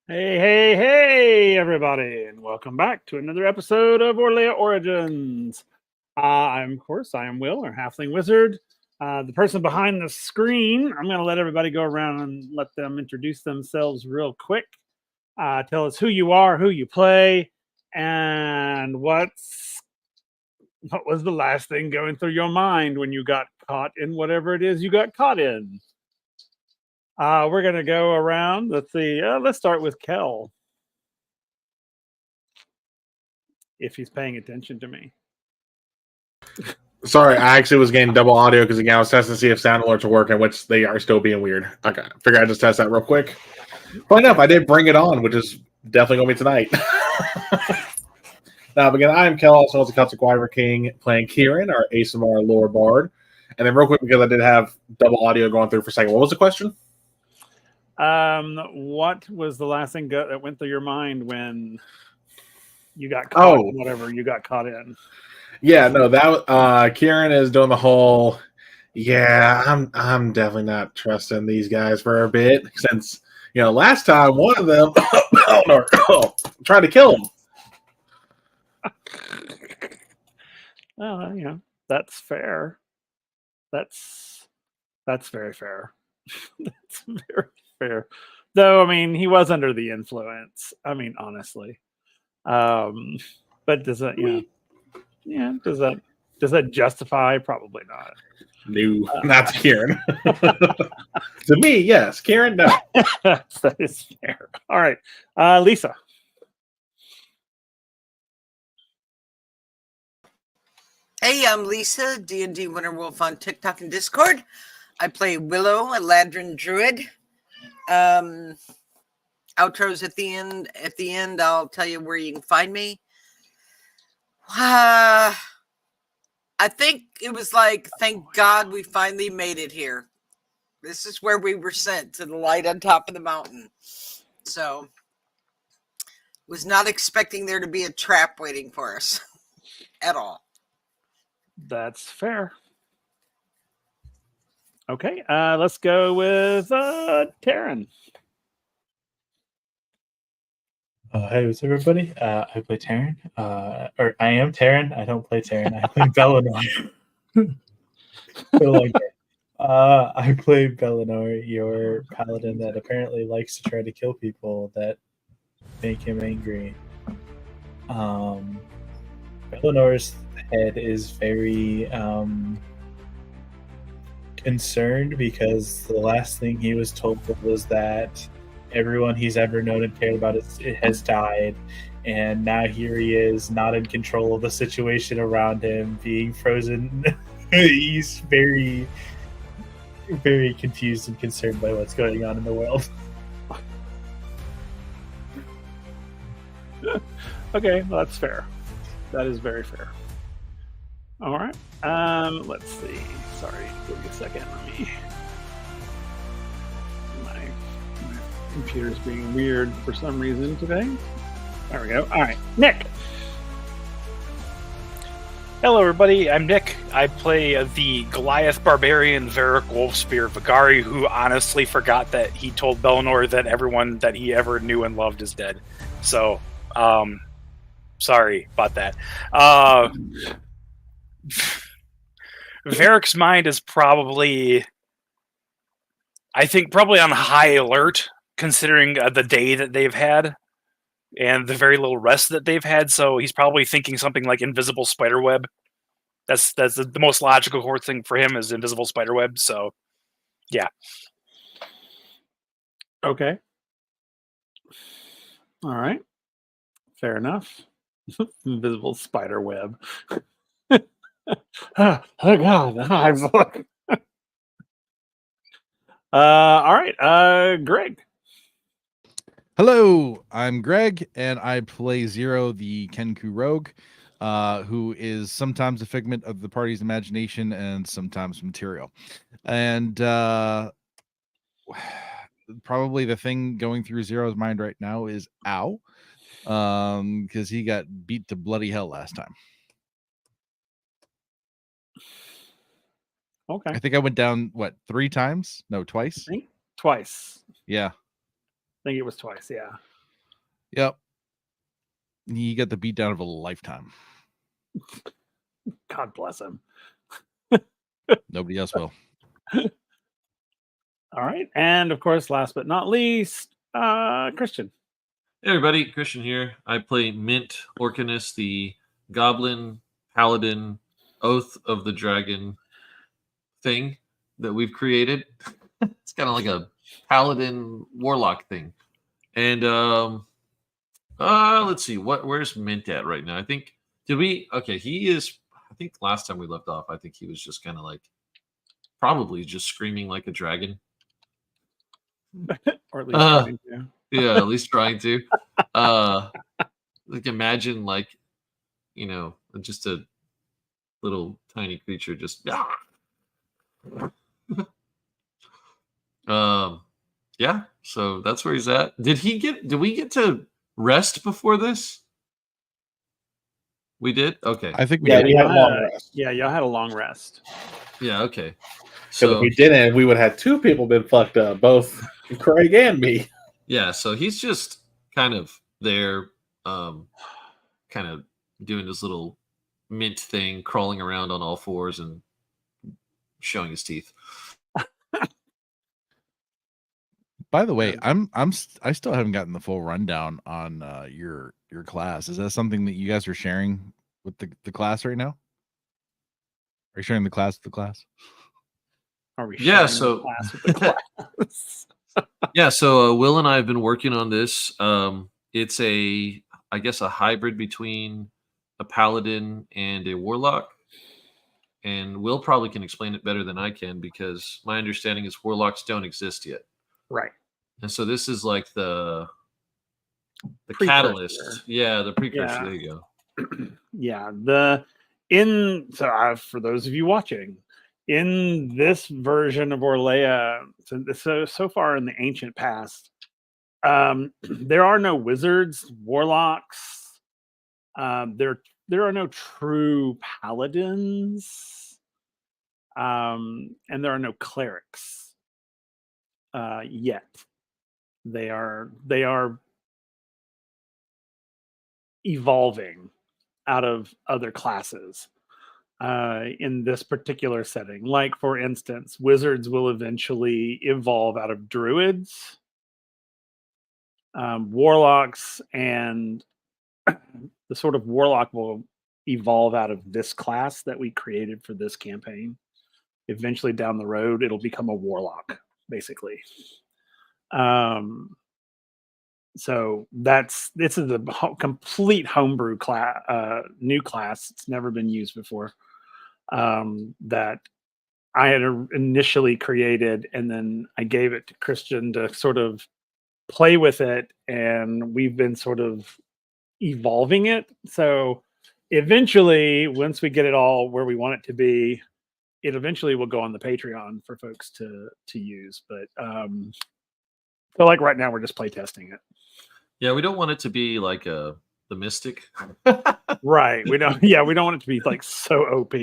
Hey, everybody, and welcome back to another episode of Orlea Origins. I am Will, our halfling wizard. The person behind the screen, I'm going to let everybody go around and let them introduce themselves real quick. Tell us who you are, who you play, and what was the last thing going through your mind when you got caught in whatever it is you got caught in. We're going to go around. Let's see. Let's start with Kel, if he's paying attention to me. Sorry, I actually was getting double audio because again I was testing to see if sound alerts are working, which they are still being weird. Okay, figure I'd just test that real quick. Funny enough, I did bring it on, which is definitely going to be tonight. Now, again, I am Kel, also as a Celtic Wyvern King, playing Kieran, our ASMR lore bard. And then real quick, because I did have double audio going through for a second, what was the question? What was the last thing that went through your mind when you got caught in whatever you got caught in? Yeah, no, that Kieran is doing the whole. Yeah, I'm definitely not trusting these guys for a bit since last time one of them tried to kill him. Well, that's fair. That's very fair. That's very fair. Though, I mean, he was under the influence. I mean, honestly. But does that, does that justify? Probably not. No, not to Kieran. To me, yes. Kieran, no. That is fair. All right. Lisa. Hey, I'm Lisa, D&D Winter Wolf on TikTok and Discord. I play Willow, a Ladrin Druid. Outros at the end. At the end, I'll tell you where you can find me. I think it was like, thank God we finally made it here. This is where we were sent, to the light on top of the mountain. So, was not expecting there to be a trap waiting for us at all. That's fair. Okay, let's go with Taryn. Hey, what's up, everybody? I play Taryn. Or I am Taryn. I don't play Taryn. I play Bellinor. I play Bellinor, your paladin that apparently likes to try to kill people that make him angry. Bellinor's head is very concerned because the last thing he was told was that everyone he's ever known and cared about has died, and now here he is, not in control of the situation around him, being frozen. He's very, very confused and concerned by what's going on in the world. Okay, well, that's fair. That is very fair. All right. Let's see. Sorry, give me a second. My computer's being weird for some reason today. There we go. All right, Nick. Hello, everybody. I'm Nick. I play the Goliath Barbarian Varric Wolfspear Vigari, who honestly forgot that he told Bellinor that everyone that he ever knew and loved is dead. So, sorry about that. Varric's mind is probably on high alert, considering the day that they've had and the very little rest that they've had. So he's probably thinking something like invisible spiderweb. That's the most logical thing for him is invisible spiderweb. So, yeah. Okay. All right. Fair enough. Invisible spiderweb. Oh God! All right. Greg. Hello, I'm Greg, and I play Zero, the Kenku Rogue, who is sometimes a figment of the party's imagination and sometimes material. And probably the thing going through Zero's mind right now is ow, because he got beat to bloody hell last time. Okay. I think I went down, 3 times? No, twice? Twice. Yeah. I think it was twice, yeah. Yep. He got the beatdown of a lifetime. God bless him. Nobody else will. All right. And of course, last but not least, Christian. Hey everybody, Christian here. I play Mint Orcanus, the Goblin Paladin Oath of the Dragon thing that we've created. It's kind of like a Paladin Warlock thing. And let's see, where's Mint at right now? I think he is. I think last time we left off, I think he was just kind of like probably just screaming like a dragon. Or at least trying to. Yeah, at least trying to. Like imagine like, just a little tiny creature just yeah, so that's where he's at. Did we get to rest before this? We did? Okay. I think We had a long rest. Yeah, y'all had a long rest. Yeah, okay. So if we didn't, we would have had two people been fucked up, both Craig and me. Yeah, so he's just kind of there, kind of doing his little mint thing, crawling around on all fours and showing his teeth. By the way, I still haven't gotten the full rundown on your class. Is that something that you guys are sharing with the class right now? Are you sharing the class with the class? Are we? Yeah, sharing the class with the class? Yeah, so Will and I have been working on this. It's I guess a hybrid between a paladin and a warlock. And Will probably can explain it better than I can because my understanding is warlocks don't exist yet. Right. And so this is like the Precursor. catalyst. Yeah, the precursor. Yeah. There you go. Yeah. For those of you watching, in this version of Orlea, so far in the ancient past, there are no wizards, warlocks. There are no true paladins, and there are no clerics yet. They are evolving out of other classes in this particular setting. Like, for instance, wizards will eventually evolve out of druids, warlocks, and the sort of warlock will evolve out of this class that we created for this campaign. Eventually down the road, it'll become a warlock, basically. So this is a complete homebrew class, new class. It's never been used before. That I had initially created, and then I gave it to Christian to sort of play with it, and we've been sort of evolving it. So eventually, once we get it all where we want it to be, it eventually will go on the Patreon for folks to use. But so like right now, we're just play testing it. Yeah, we don't want it to be like the mystic. Right. We don't want it to be like so OP,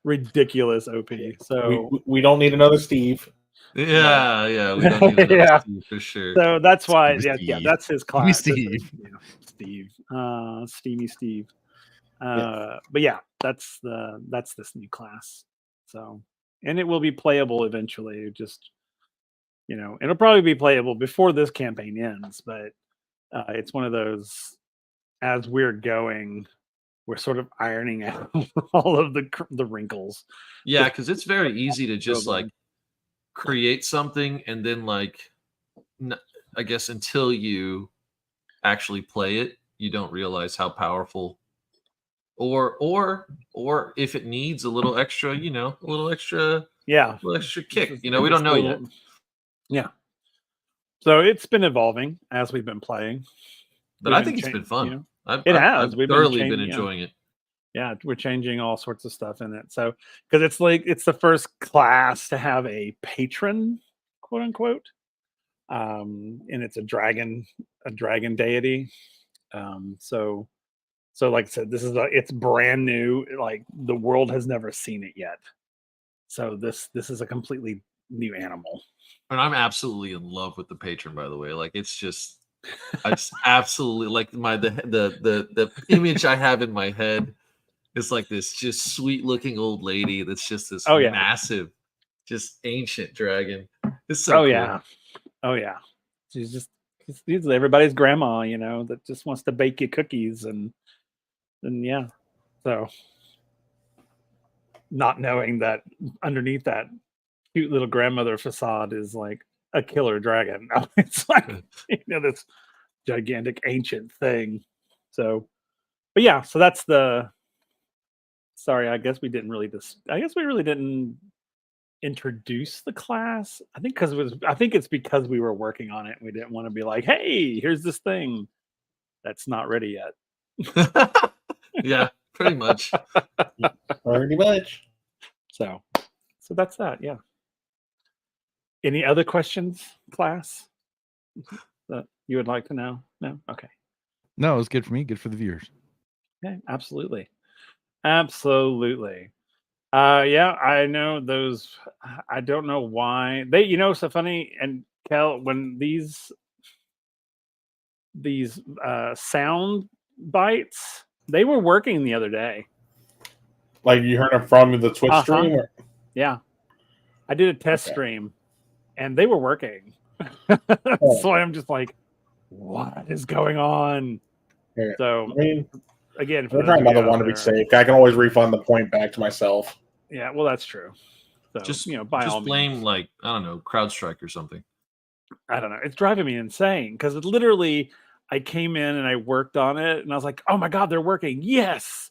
ridiculous OP. So we don't need another Steve. Yeah, we don't need another Yeah. Steve for sure. So that's why, Steve. yeah, that's his class. Steve. Steamy Steve. But yeah, that's this new class. So, and it will be playable eventually. Just it'll probably be playable before this campaign ends. But it's one of those. As we're going, we're sort of ironing out all of the wrinkles. Yeah, because it's very easy to just like create something and then like I guess until you actually play it, you don't realize how powerful or if it needs a little extra, kick. We don't know yet. Yeah. So it's been evolving as we've been playing. But I think it's been fun. I've We've thoroughly been enjoying it. Yeah, we're changing all sorts of stuff in it. So, because it's the first class to have a patron, quote unquote, and it's a dragon deity. So like I said, it's brand new. Like the world has never seen it yet. So this is a completely new animal. And I'm absolutely in love with the patron, by the way. Like it's just I just absolutely like the image I have in my head is like this just sweet looking old lady that's just this Oh, yeah. massive, just ancient dragon. It's so Oh cool. yeah. Oh yeah. She's everybody's grandma, that just wants to bake you cookies and yeah. So not knowing that underneath that cute little grandmother facade is like a killer dragon. It's like this gigantic ancient thing. So, but yeah, so that's sorry, I guess we really didn't introduce the class. I think it's because we were working on it. We didn't want to be like, hey, here's this thing that's not ready yet. Yeah, pretty much. Pretty much. So that's that. Yeah. Any other questions, class, that you would like to know? No? Okay. No, it was good for me. Good for the viewers. Okay. Absolutely. Absolutely. Yeah, I know those. I don't know why so funny. And Kel, when these sound bites, they were working the other day. Like you heard them from the Twitch Uh-huh. stream? Or? Yeah. I did a test stream and they were working. So I'm just like, what is going on? Yeah. So I mean, again, we're trying another one to be safe. I can always refund the point back to myself. Yeah, well, that's true. So Just by all blame means. like I don't know, CrowdStrike or something. I don't know. It's driving me insane because it literally, I came in and I worked on it and I was like, oh my God, they're working. Yes.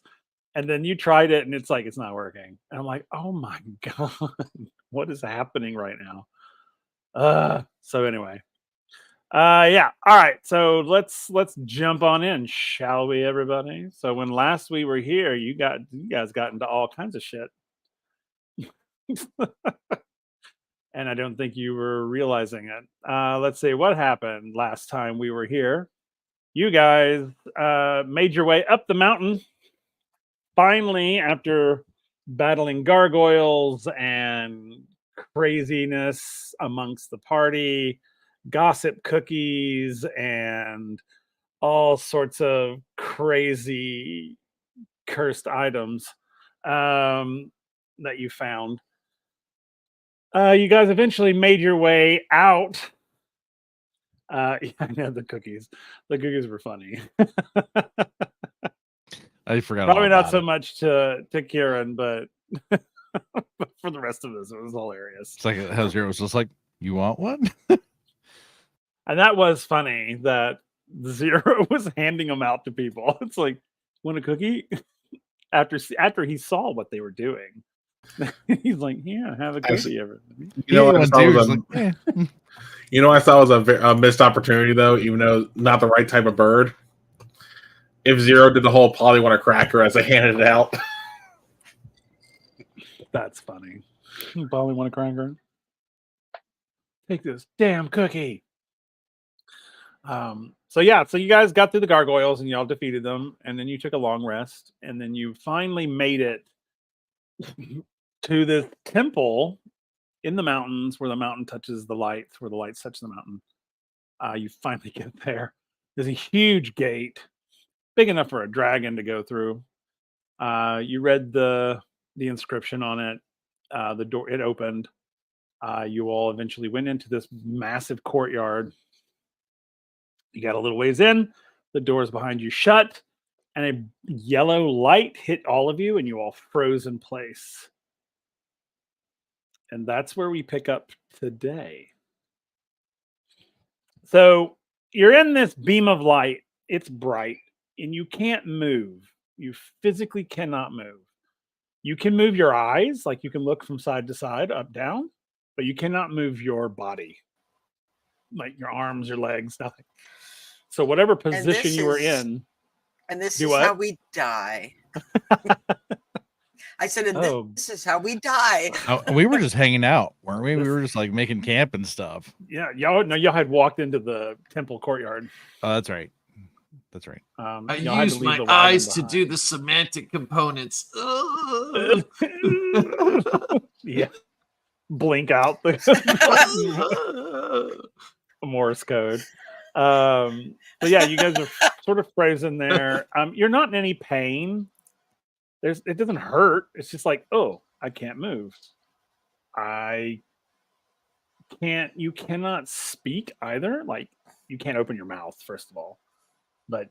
And then you tried it and it's like, it's not working. And I'm like, oh my God, what is happening right now? So anyway, yeah. All right. So let's jump on in, shall we, everybody? So when last we were here, you guys got into all kinds of shit. And I don't think you were realizing it. Let's see what happened last time we were here. You guys made your way up the mountain. Finally, after battling gargoyles and craziness amongst the party, gossip cookies, and all sorts of crazy cursed items that you found. You guys eventually made your way out. Yeah, I know the cookies. The cookies were funny. I forgot. Probably not so much to Kieran, but for the rest of us, it was hilarious. It's like how Zero was just like, "You want one?" And that was funny that Zero was handing them out to people. It's like, want a cookie? After he saw what they were doing. He's like, yeah, have a cookie. You know, I thought was a missed opportunity, though, even though not the right type of bird. If Zero did the whole Polly want a cracker as I handed it out. That's funny. Polly want a cracker? Take this damn cookie. So yeah, so you guys got through the gargoyles and y'all defeated them, and then you took a long rest, and then you finally made it to this temple in the mountains where the mountain touches the lights, where the lights touch the mountain. You finally get there. There's a huge gate, big enough for a dragon to go through. You read the inscription on it. The door, it opened. You all eventually went into this massive courtyard. You got a little ways in. The doors behind you shut, and a yellow light hit all of you, and you all froze in place. And that's where we pick up today. So you're in this beam of light. It's bright, and you can't move. You physically cannot move. You can move your eyes, like you can look from side to side, up, down, but you cannot move your body, like your arms, your legs, nothing. So whatever position you were in. And this is how we die. I said, this is how we die. We were just hanging out, weren't we? We were just like making camp and stuff. Yeah, y'all had walked into the temple courtyard. Oh, that's right. That's right. I used my eyes to do the semantic components. Yeah. Blink out the Morse code. But yeah, you guys are sort of frozen there. You're not in any pain. It doesn't hurt. It's just like, oh, I can't move. You cannot speak either. Like, you can't open your mouth, first of all. But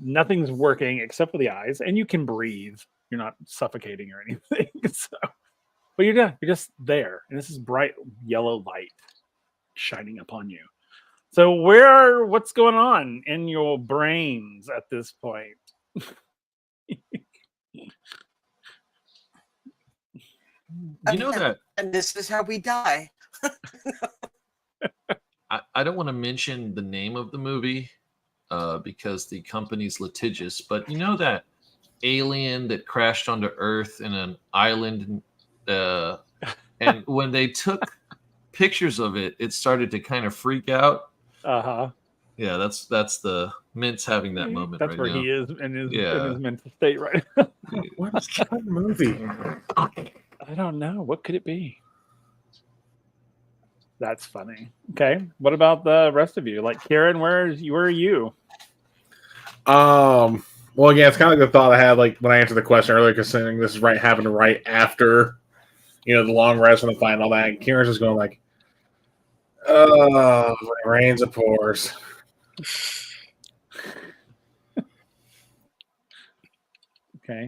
nothing's working except for the eyes, and you can breathe. You're not suffocating or anything. So, but you're just there, and this is bright yellow light shining upon you. So what's going on in your brains at this point? You know that And this is how we die. I don't want to mention the name of the movie because the company's litigious, but you know that alien that crashed onto Earth in an island, and when they took pictures of it, it started to kind of freak out. Yeah, that's the Mint's having that moment. That's right where now. he is in his mental state right now. What is that movie? I don't know. What could it be? That's funny. Okay. What about the rest of you? Like, Kieran, where are you? Well, again, it's kind of like the thought I had, like when I answered the question earlier, considering this is happening right after, the long rest and the fight and all that. And Kieran's just going like, "Oh, when it rains, it pours." Okay.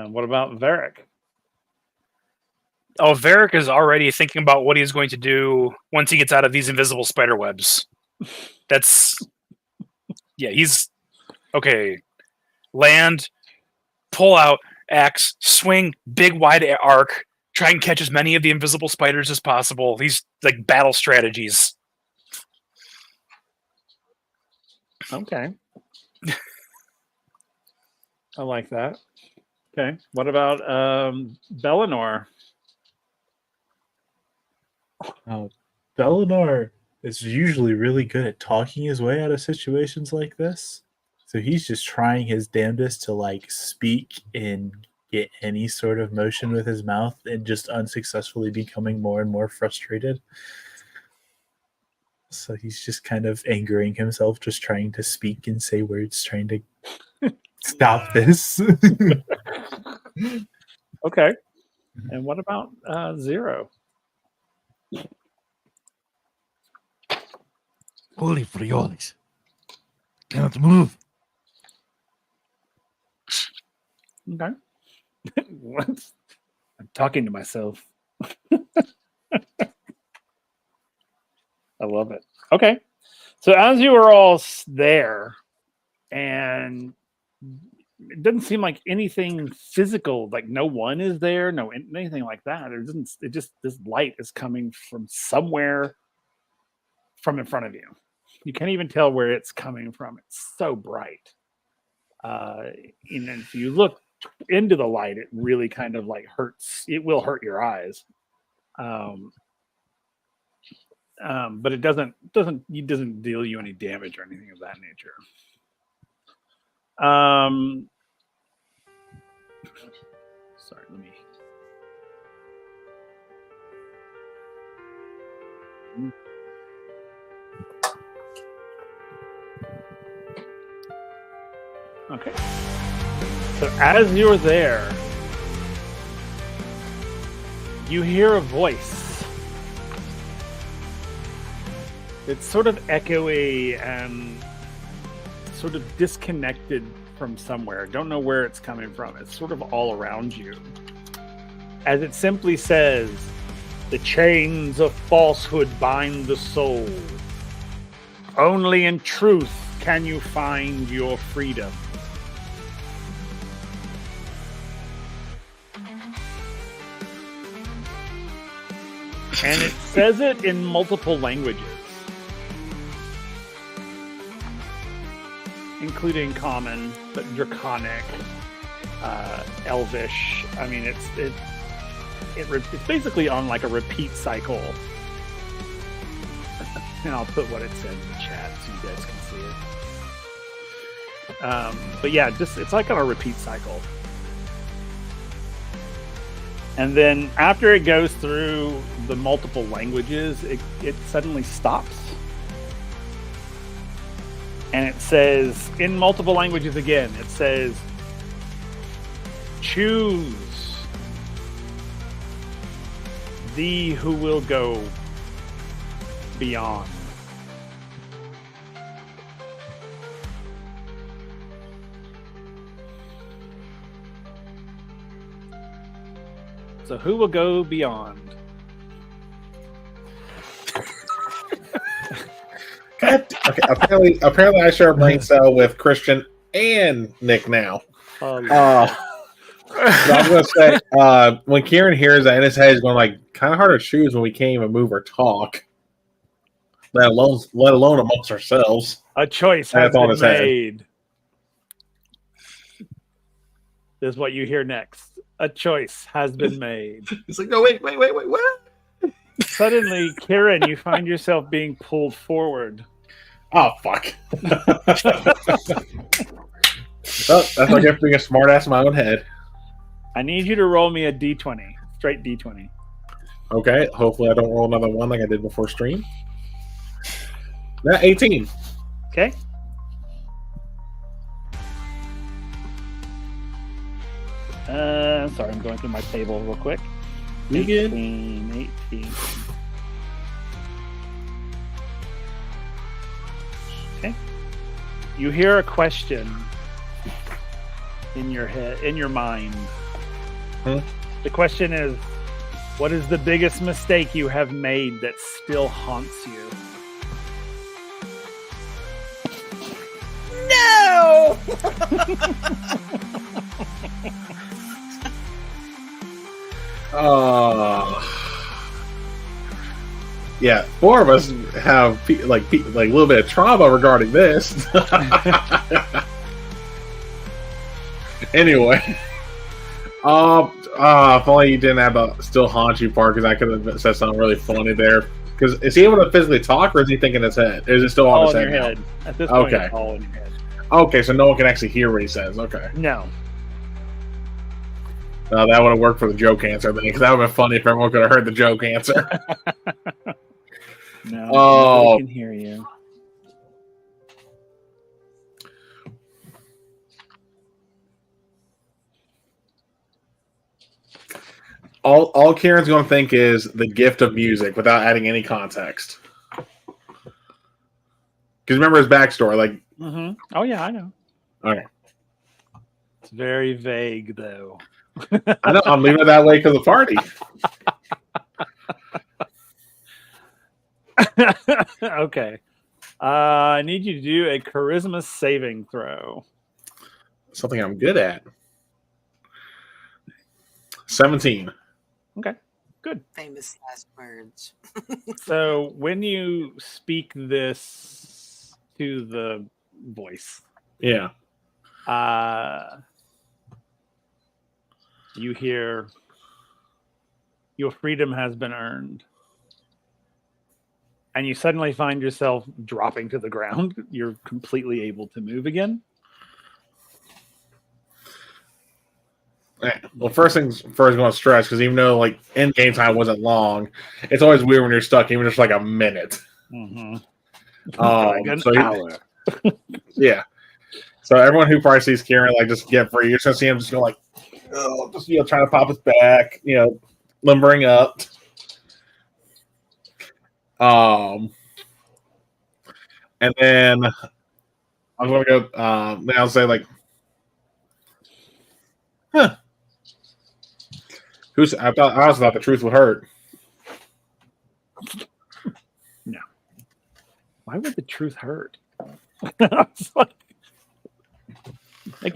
What about Varric? Oh, Varric is already thinking about what he's going to do once he gets out of these invisible spider webs. He's okay. Land, pull out, axe, swing, big wide arc, try and catch as many of the invisible spiders as possible. These like battle strategies. Okay. I like that. Okay. What about Bellinor? Bellinor is usually really good at talking his way out of situations like this. So he's just trying his damnedest to like speak and get any sort of motion with his mouth and just unsuccessfully becoming more and more frustrated. So he's just kind of angering himself, just trying to speak and say words, trying to stop this. Okay. And what about Zero? Holy frioles. Cannot move. Okay. What? I'm talking to myself. I love it. Okay. So as you were all there, and it doesn't seem like anything physical, like no one is there, no anything like that. This light is coming from somewhere from in front of you. You can't even tell where it's coming from. It's so bright. And if you look into the light, it really kind of like hurts. It will hurt your eyes. But it doesn't deal you any damage or anything of that nature. Sorry, let me. Okay. So as you're there, you hear a voice. It's sort of echoey and sort of disconnected from somewhere. Don't know where it's coming from. It's sort of all around you. As it simply says, "The chains of falsehood bind the soul. Only in truth can you find your freedom." And it says it in multiple languages, including Common, but Draconic, Elvish. I mean, it's basically on like a repeat cycle. And I'll put what it said in the chat so you guys can see it. But yeah, it's like on a repeat cycle. And then after it goes through the multiple languages, it suddenly stops. And it says, in multiple languages again, it says, choose thee who will go beyond. So who will go beyond? God, okay, apparently I share a brain cell with Christian and Nick now. So I'm gonna say when Kieran hears that in his head, he's going like kind of hard to choose when we can't even move or talk, let alone amongst ourselves. A choice has been made. This is what you hear next. A choice has been made. It's like, no, wait, what? Suddenly, Kieran, you find yourself being pulled forward. Oh, fuck. Oh, that's like I have to be a smart ass in my own head. I need you to roll me a d20. Straight d20. Okay, hopefully I don't roll another one like I did before stream. That 18. Okay. Sorry, I'm going through my table real quick. You good? 18. Okay. You hear a question in your head, in your mind. The question is, what is the biggest mistake you have made that still haunts you? No! Yeah, 4 of us have like a little bit of trauma regarding this. Anyway, if only you didn't have a still haunt you part, because I could have said something really funny there. Because is he able to physically talk, or is he thinking in his head? Is it still on All his in head? your now? head. At this point, Okay. it's all in your head. Okay, so no one can actually hear what he says. Okay. No. That would have worked for the joke answer then, because that would have been funny if everyone could have heard the joke answer. No, Oh. nobody can hear you. All Kieran's going to think is the gift of music without adding any context. Because remember his backstory, like. Mm-hmm. Oh yeah, I know. Okay. It's very vague, though. I know. I'm leaving it that way because of the party. Okay. I need you to do a charisma saving throw. Something I'm good at. 17. Okay. Good. Famous last words. So when you speak this to the voice, Yeah. you hear, your freedom has been earned. And you suddenly find yourself dropping to the ground. You're completely able to move again. Well, first things first, going to stress, because even though like end game time wasn't long, it's always weird when you're stuck, even just like a minute. Mm-hmm. Like an hour. Yeah. So everyone who probably sees Kieran like just get free, you're just gonna see him just go like, oh, just trying to pop his back, limbering up. And then I'm gonna go. Then I'll say like, huh? I also thought the truth would hurt. No. Why would the truth hurt? It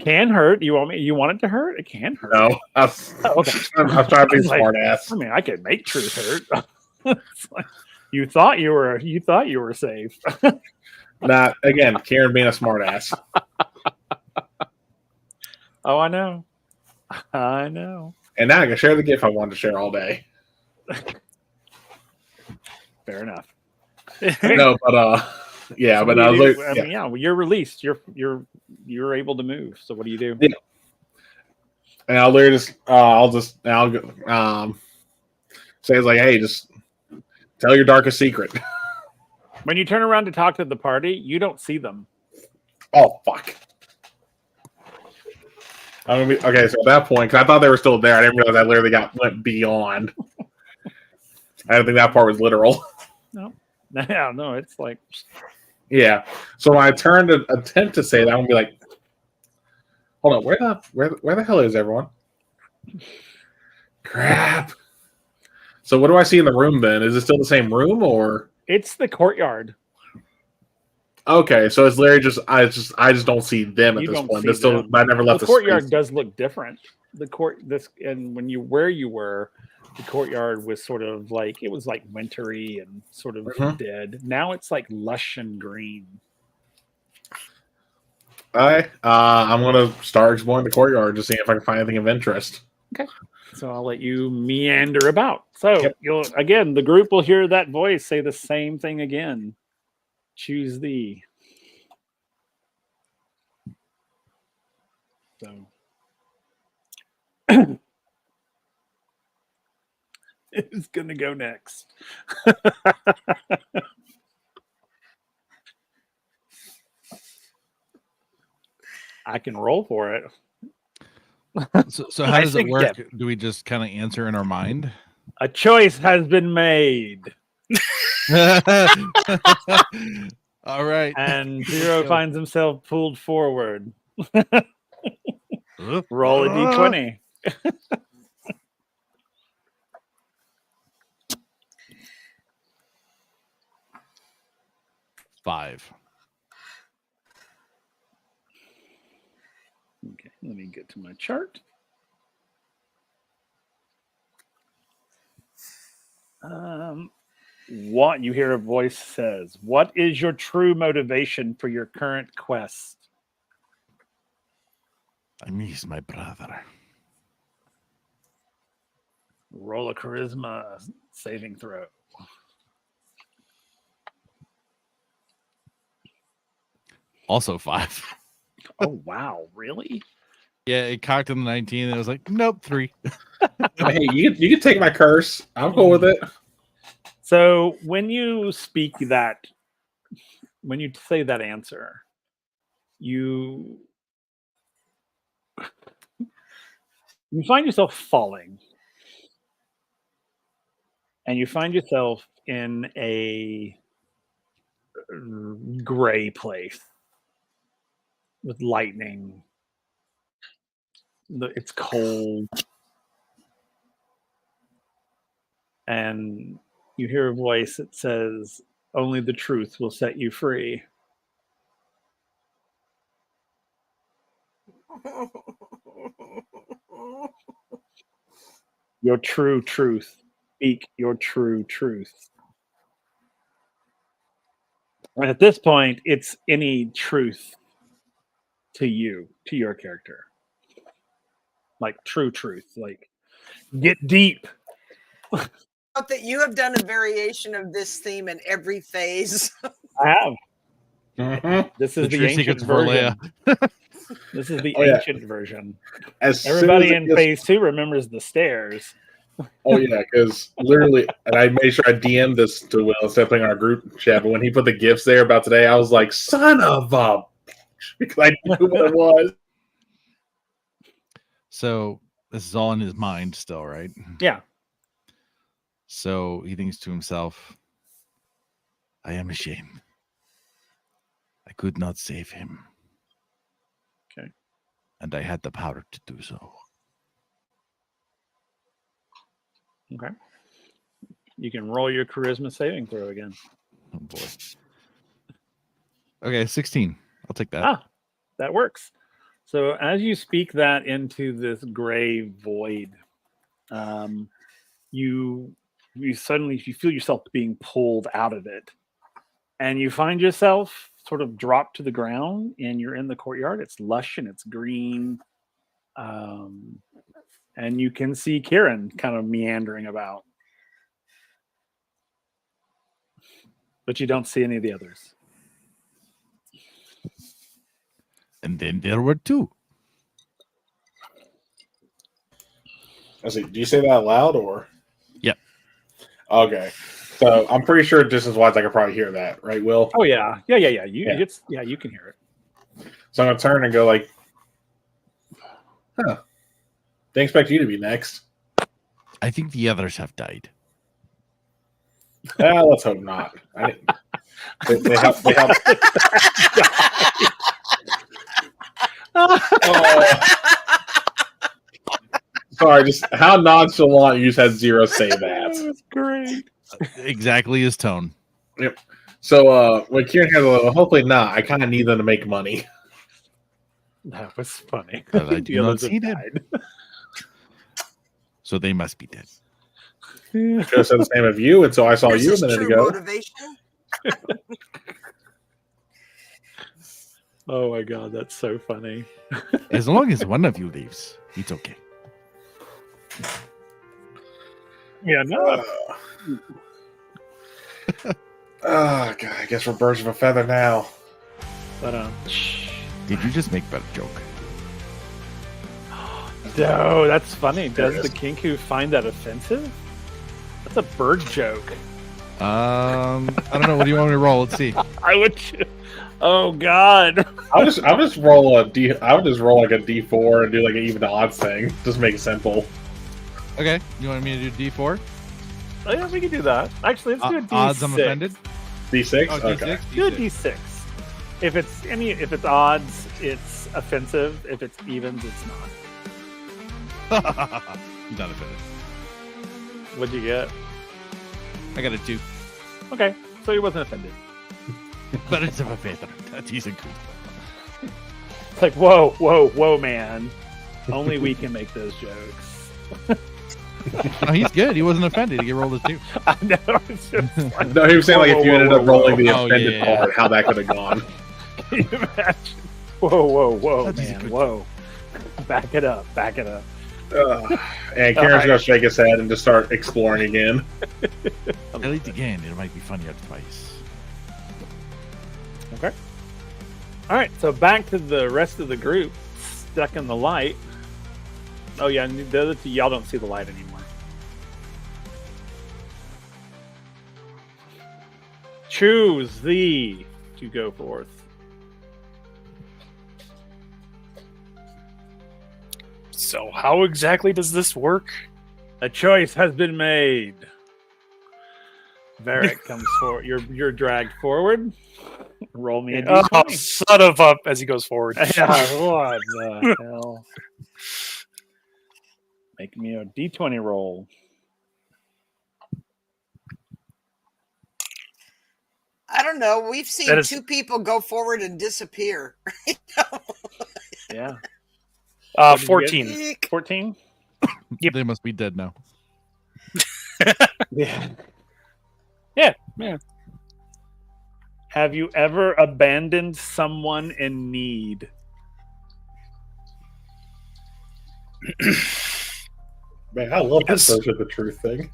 can hurt. You want it to hurt? It can hurt. No, Okay. I'm trying to be Like, smart ass. I mean, I could make truth hurt. It's like, you thought you were safe. Not again, Kieran being a smart ass. Oh, I know. And now I can share the gift I wanted to share all day. Fair enough. No, but yeah, So but what I do was you like, do? Well, you're released. You're able to move. So what do you do? Yeah. And I'll literally I'll say it's like, hey, just tell your darkest secret. When you turn around to talk to the party, you don't see them. Oh fuck. Okay, so at that point, because I thought they were still there, I didn't realize I literally went beyond. I don't think that part was literal. No, yeah, no, it's like Yeah. So when I turn to attempt to say that, I'm gonna be like, hold on, where the hell is everyone? Crap. So what do I see in the room then? Is it still the same room or? it's the courtyard. Okay, so it's literally I just don't see them at You this don't point. see Still, them. I never left The the courtyard space. does look different. And when you where you were, the courtyard was sort of like it was like wintry and sort of dead. Now it's like lush and green. I'm gonna start exploring the courtyard to see if I can find anything of interest. Okay. So I'll let you meander about. So Yep. the group will hear that voice say the same thing again. Choose thee. So who's gonna go next? I can roll for it. So how I does it think, work? Do we just kind of answer in our mind? A choice has been made. All right. And Zero finds himself pulled forward. Roll a d20. 5. Okay, let me get to my chart. What you hear a voice says, what is your true motivation for your current quest? I miss my brother. Roll a charisma saving throw. Also 5. Oh wow, really? Yeah, it cocked in the 19 and it was like, nope, 3. Hey, you can take my curse. I'm cool with it. So when you speak that, when you say that answer, you find yourself falling, and you find yourself in a gray place with lightning. It's cold, and you hear a voice that says, "Only the truth will set you free." Your true truth. Speak your true truth. And at this point, it's any truth to you, to your character. Like true truth. Like get deep. That you have done a variation of this theme in every phase. I have. Mm-hmm. This is the true ancient secrets for version. Leia. This is the Oh, yeah. ancient version. As Everybody soon as in it gets- phase 2 remembers the stairs. Oh yeah, because literally, and I made sure I DM'd this to Will instead of putting on our group chat. But when he put the gifts there about today, I was like, "Son of a," because I knew what it was. So this is all in his mind still, right? Yeah. So he thinks to himself, I am ashamed. I could not save him. Okay. And I had the power to do so. Okay. You can roll your charisma saving throw again. Oh boy. Okay, 16. I'll take that. Ah, that works. So as you speak that into this gray void, you suddenly feel yourself being pulled out of it, and you find yourself sort of dropped to the ground, and you're in the courtyard. It's lush and it's green, and you can see Kieran kind of meandering about, but you don't see any of the others. And then there were 2. Do you say that out loud or? Yep. Okay. So I'm pretty sure distance wise I could probably hear that, right, Will? Oh yeah. You Yeah. you can hear it. So I'm gonna turn and go like, huh. They expect you to be next. I think the others have died. Let's hope not. They help. Oh. Sorry, just how nonchalant you just had Zero say that. That was great. Exactly his tone. Yep. So when Kieran has a little, hopefully not. I kind of need them to make money. That was funny. But I The do not others have see them. died. So they must be dead. I could have said the same of you, and so I saw This you a is minute true ago. motivation. Oh my god, that's so funny. As long as one of you leaves, it's okay. Yeah, no. Oh god, I guess we're birds of a feather now. But Did you just make that joke? no, that's funny. There Does it the is. Kinku find that offensive? That's a bird joke. I don't know. What do you want me to roll? Let's see. I would. Oh God. I'll just roll a D. I would just roll like a D4 and do like an even odds thing. Just make it simple. Okay. You want me to do D4? Oh, yeah, we can do that. Actually, let's do a D6. Odds I'm offended? D6. Oh, Okay. D6? Do a D6. If it's odds, it's offensive. If it's evens, it's not. He's not offended. What'd you get? I got a 2. Okay, so he wasn't offended. But it's a feather. That is a good. It's like, whoa, man. Only we can make those jokes. No, he's good. He wasn't offended. He rolled a 2. I know. It's just like, No, he was saying like if you ended up rolling the whoa. offended Oh, yeah. part, how that could have gone. can you imagine? Whoa, That is a man. good Whoa. Back it up. And Kieran's gonna shake his head and just start exploring again. At least again, it might be funnier twice. Okay. All right, so back to the rest of the group stuck in the light. Oh yeah, and the other two, y'all don't see the light anymore. Choose thee to go forth. So how exactly does this work? A choice has been made. Varric comes forward. You're dragged forward. Roll me a Oh, d20. son of a! As he goes forward. Yeah, what the hell? Make me a d20 roll. I don't know. We've seen That is- two people go forward and disappear. Yeah. did you get? 14. Eek. 14? Yep. They must be dead now. Yeah. Yeah. Have you ever abandoned someone in need? Man, I love Yes. this Search of the Truth thing.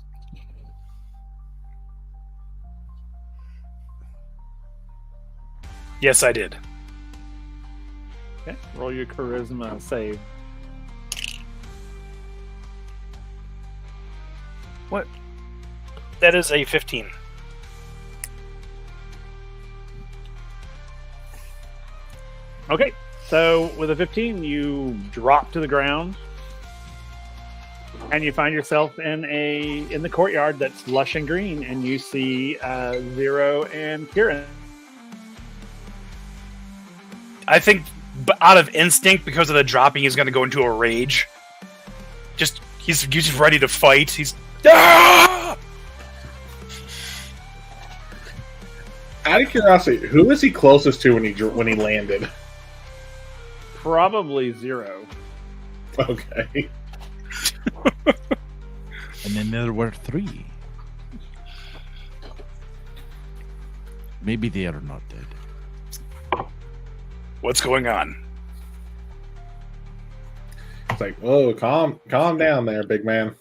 Yes, I did. Okay. Roll your charisma save. What? That is a 15. Okay. So with a 15, you drop to the ground. And you find yourself in the courtyard that's lush and green, and you see Zero and Kieran. I think out of instinct, because of the dropping, he's going to go into a rage. He's just ready to fight. He's ah! Out of curiosity, who is he closest to when he landed? Probably Zero. Okay. And then there were 3. Maybe they are not dead. What's going on? It's like, whoa, calm down there, big man.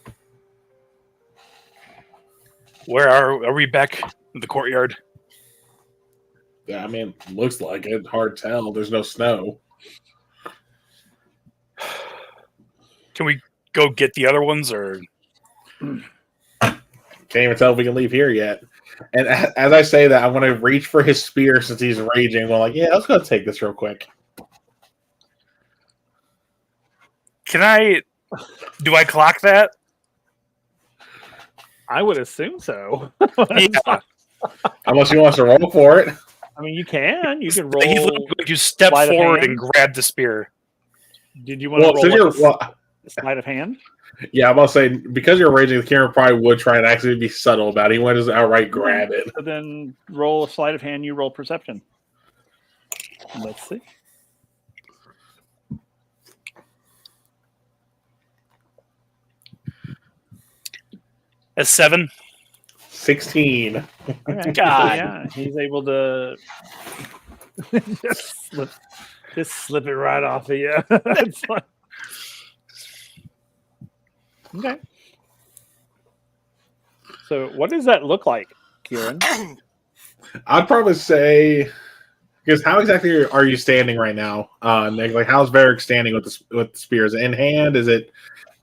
Where are we back in the courtyard? Yeah, I mean, looks like it. Hard to tell. There's no snow. Can we go get the other ones, or Can't even tell if we can leave here yet. And as I say that, I want to reach for his spear since he's raging. Well, like, yeah, let's go take this real quick. can I? Do I clock that? I would assume so. Yeah. Unless he wants to roll for it. I mean, you can. You can He's roll. going to step sleight of forward hand. and grab the spear. Did you want to Well, since roll you're, like well, a sleight of hand? yeah, I'm about to say, because you're raging, the camera probably would try and actually be subtle about it. He wouldn't just outright grab it. So then roll a sleight of hand. You roll perception. Let's see. A 7. 16. Okay. God. Yeah, he's able to just slip it right off of you. It's fine. Okay. So, what does that look like, Kieran? I'd probably say, because how exactly are you standing right now, Nick? Like, how's Varric standing with the spears in hand? Is it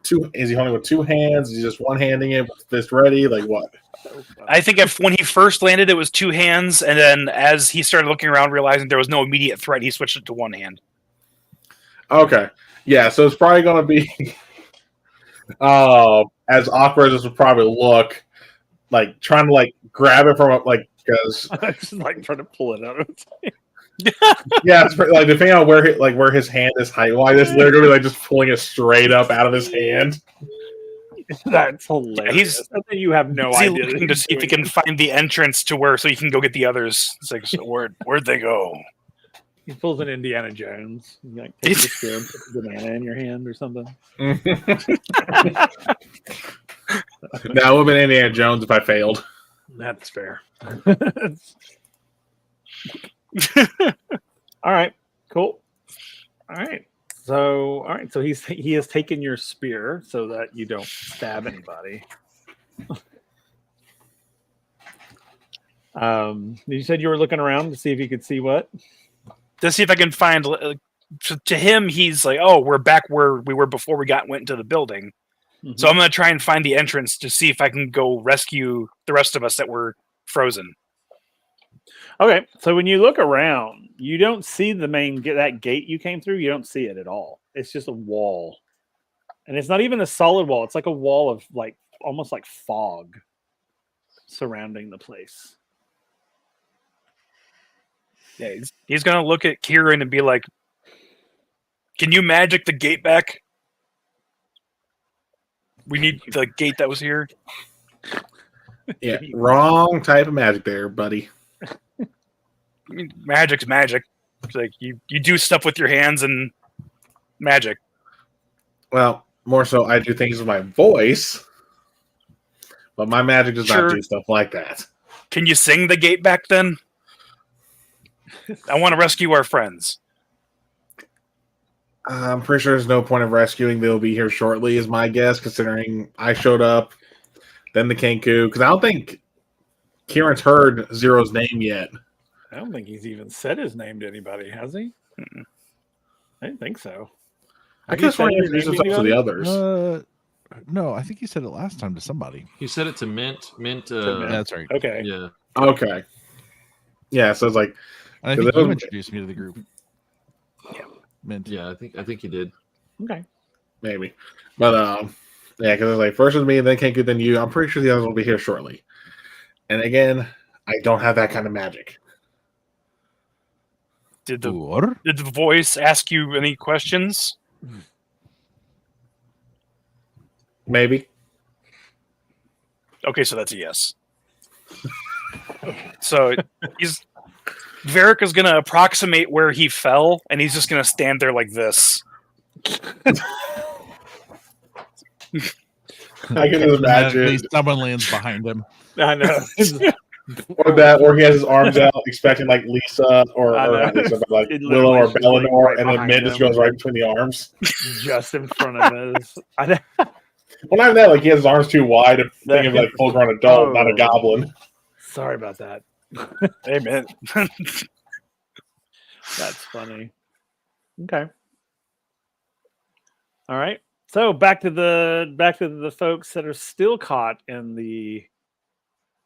two? Is he holding with two hands? Is he just one handing it with fist ready? Like what? I think when he first landed, it was 2 hands, and then as he started looking around, realizing there was no immediate threat, he switched it to 1 hand. Okay, yeah. So it's probably going to be as awkward as this would probably look, like trying to like grab it from like because I'm just like trying to pull it out. yeah, it's like depending on where his hand is height wise, it's literally like just pulling it straight up out of his hand. That's hilarious. And then you have no Is he idea. looking to see if he can find the entrance to where, so he can go get the others? It's like, so where'd they go? He pulls an Indiana Jones. You like take the spear and put a banana in your hand or something. Now it would have been Indiana Jones if I failed. That's fair. All right, cool. All right, so he has taken your spear so that you don't stab anybody. You said you were looking around to see if you could see what? To see if I can find. To him, he's like, "Oh, we're back where we were before we went into the building." Mm-hmm. So I'm going to try and find the entrance to see if I can go rescue the rest of us that were frozen. Okay, so when you look around, you don't see that gate you came through. You don't see it at all. It's just a wall, and it's not even a solid wall. It's like a wall of like almost like fog surrounding the place. Yeah, he's going to look at Kieran and be like, "Can you magic the gate back? We need the gate that was here." Yeah, wrong type of magic there, buddy. I mean, magic's magic. It's like you do stuff with your hands and magic. Well, more so, I do things with my voice, but my magic does Sure. not do stuff like that. Can you sing the gate back then? I want to rescue our friends. I'm pretty sure there's no point of rescuing. They'll be here shortly, is my guess, considering I showed up, then the Kenku. Because I don't think Kieran's heard Zero's name yet. I don't think he's even said his name to anybody, has he? Mm-mm. I didn't think so. I Have you guess when said he your introduced name to himself to the anybody? others. No, I think he said it last time to somebody. He said it to Mint. Mint. Mint. Yeah, that's right. Okay. Yeah. Okay. Yeah, so it's like, And I So think that you was- introduced me to the group. Mint. Yeah, I think he did. Okay. maybe. But, yeah, because it's like, first was me, then Kenku, then you. I'm pretty sure the others will be here shortly. And again, I don't have that kind of magic. Did the Or? Did the voice ask you any questions? Maybe. Okay, so that's a yes. So Varric is going to approximate where he fell, and he's just going to stand there like this. I can just imagine. Someone lands behind him. I know. Or he has his arms out, expecting like Lisa or I know. not Lisa, but like It Willow or literally is, like, Bellinor, right and then behind Mint just him. goes right between the arms. Just in front of us. I know. Well, not even that, like he has his arms too wide and thinking of like full grown adult, not a Oh. goblin. Sorry about that. Amen. That's funny. Okay. All right. So back to the folks that are still caught in the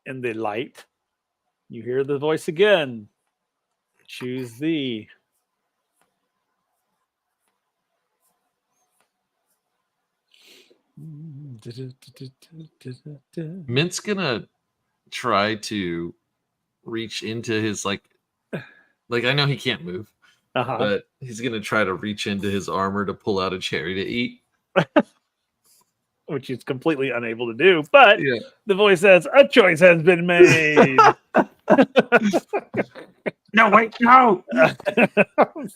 light. You hear the voice again. Choose thee. Mint's gonna try to reach into his like I know he can't move, Uh-huh. but he's gonna try to reach into his armor to pull out a cherry to eat. Which he's completely unable to do. But Yeah. the voice says, "A choice has been made." No, wait, no.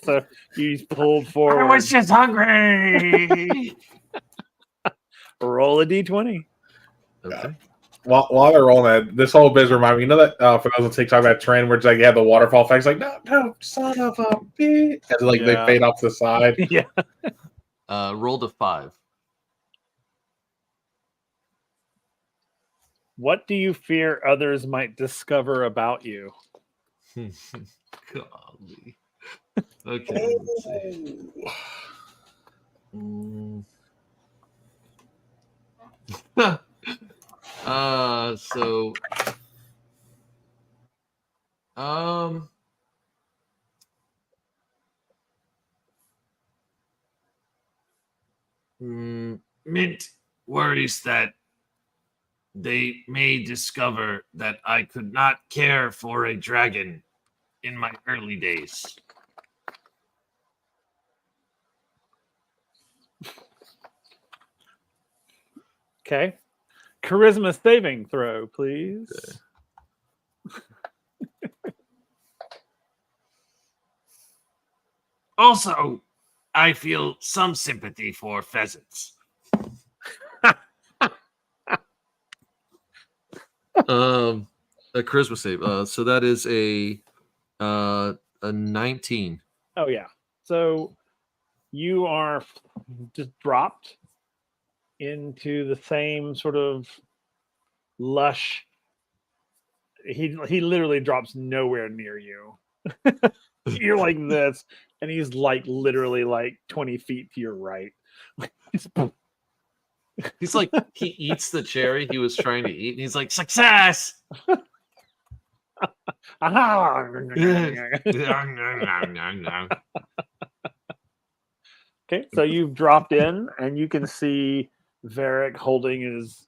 So he's pulled forward. I was just hungry. Roll a d20. Okay. While they're rolling that, this whole biz remind me, you know that for those on TikTok, that trend where it's like you have the waterfall effects, like no, son of a bitch, as like they Yeah. fade off to the side. Yeah. Rolled a 5. What do you fear others might discover about you? Golly. Okay, let's see. So Mint worries that they may discover that I could not care for a dragon in my early days. Okay. Charisma saving throw, please. Also, I feel some sympathy for pheasants. A charisma save. So that is a 19. Oh yeah. So you are just dropped into the same sort of lush. He literally drops nowhere near you. You're like this, and he's like literally like 20 feet to your right. He's like he eats the cherry he was trying to eat, and he's like, success. Okay, so you've dropped in, and you can see Varric holding his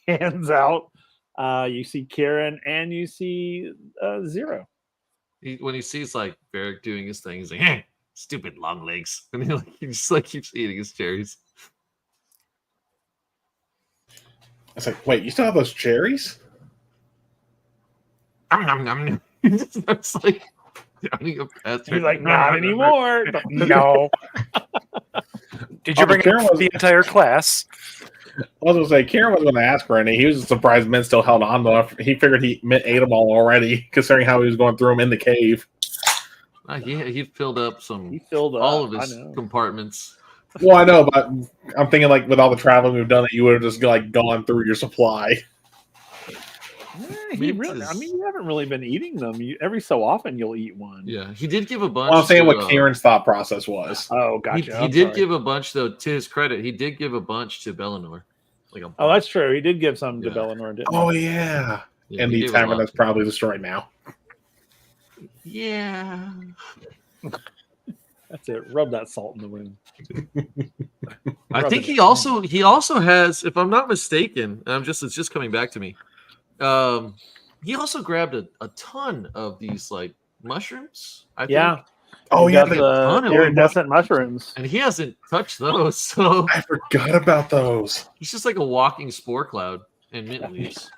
hands out. You see Kieran, and you see Zero. When he sees like Varric doing his thing, he's like, "Hey, stupid long legs," and he just like keeps eating his cherries. It's like, wait, you still have those cherries? It's like downing a past. He's like, not anymore. No. Did you bring it Karen up for the entire class? I was gonna say Kieran was going to ask for any. He was surprised Mint still held on though. He figured Mint ate them all already, considering how he was going through them in the cave. He filled up He filled up all of I his know. compartments. Well, I know, but I'm thinking like with all the traveling we've done, that you would have just like gone through your supply. You haven't really been eating them. Every so often you'll eat one. Yeah, he did give a bunch. Well, I'm saying to, what Kieran's thought process was. Oh, gotcha. He did give a bunch, though. To his credit, he did give a bunch to Bellinor. Oh, that's true. He did give some to Yeah. Bellinor, didn't he? Oh yeah, and he the gave a tavern lot. that's probably destroyed now. Yeah. That's it. Rub that salt in the wound. I Rub think it he in. also has, if I'm not mistaken, it's just coming back to me. He also grabbed a ton of these like mushrooms. I Yeah. think. Oh He yeah, got ton the of iridescent mushrooms. And he hasn't touched those, so I forgot about those. he's just like a walking spore cloud and mint leaves.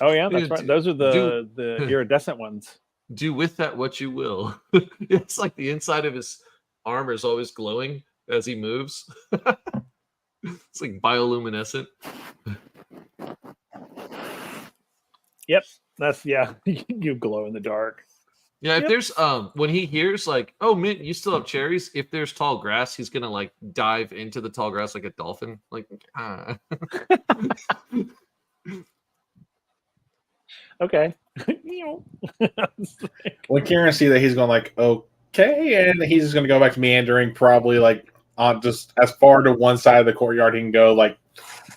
Oh yeah, that's Dude, right. Those are the iridescent ones. Do with that what you will. It's like the inside of his armor is always glowing as he moves. It's like bioluminescent. Yep. That's you glow in the dark. Yeah, if Yep. there's when he hears like, oh Mint, you still have cherries. If there's tall grass, he's gonna like dive into the tall grass like a dolphin. Like Okay. When Kieran see that, he's going like, okay, and he's just going to go back to meandering, probably like on just as far to one side of the courtyard he can go, like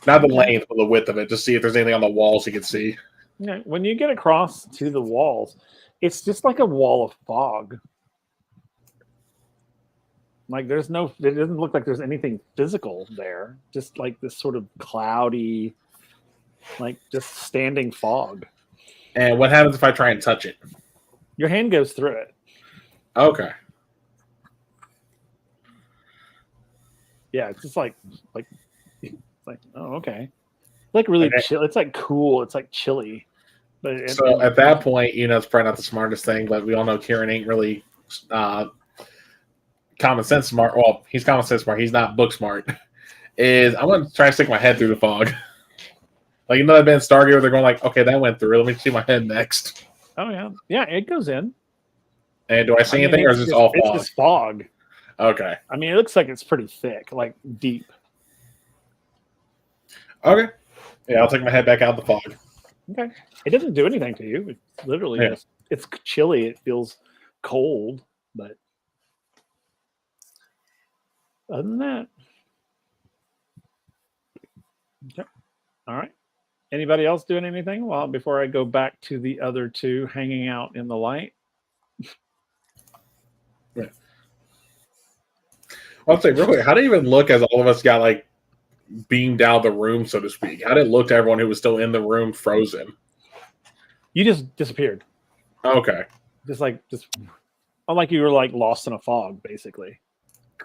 not the length but the width of it, just see if there's anything on the walls he can see. Yeah, when you get across to the walls, it's just like a wall of fog. Like there's no, it doesn't look like there's anything physical there. Just like this sort of cloudy, like just standing fog. And what happens if I try and touch it? Your hand goes through it. Okay. Yeah, it's just like oh, okay. Like really chill. It's like cool. It's like chilly. But so at that point, it's probably not the smartest thing, but we all know Kieran ain't really common sense smart. Well, he's common sense smart. He's not book smart. I'm going to try to stick my head through the fog. Like, I've been Stargate where they're going like, okay, that went through. Let me see my head next. Oh, yeah. Yeah, it goes in. And do I see anything, or is this all fog? It's just fog. Okay. I mean, it looks like it's pretty thick, like deep. Okay. Yeah, I'll take my head back out of the fog. Okay. It doesn't do anything to you. It's literally just, it's chilly. It feels cold, but other than that. Okay. All right. Anybody else doing anything? Well, before I go back to the other two hanging out in the light. Yeah. I'll say real quick, how did it even look as all of us got like beamed out of the room, so to speak? How did it look to everyone who was still in the room frozen? You just disappeared. Okay. Just like you were like lost in a fog, basically.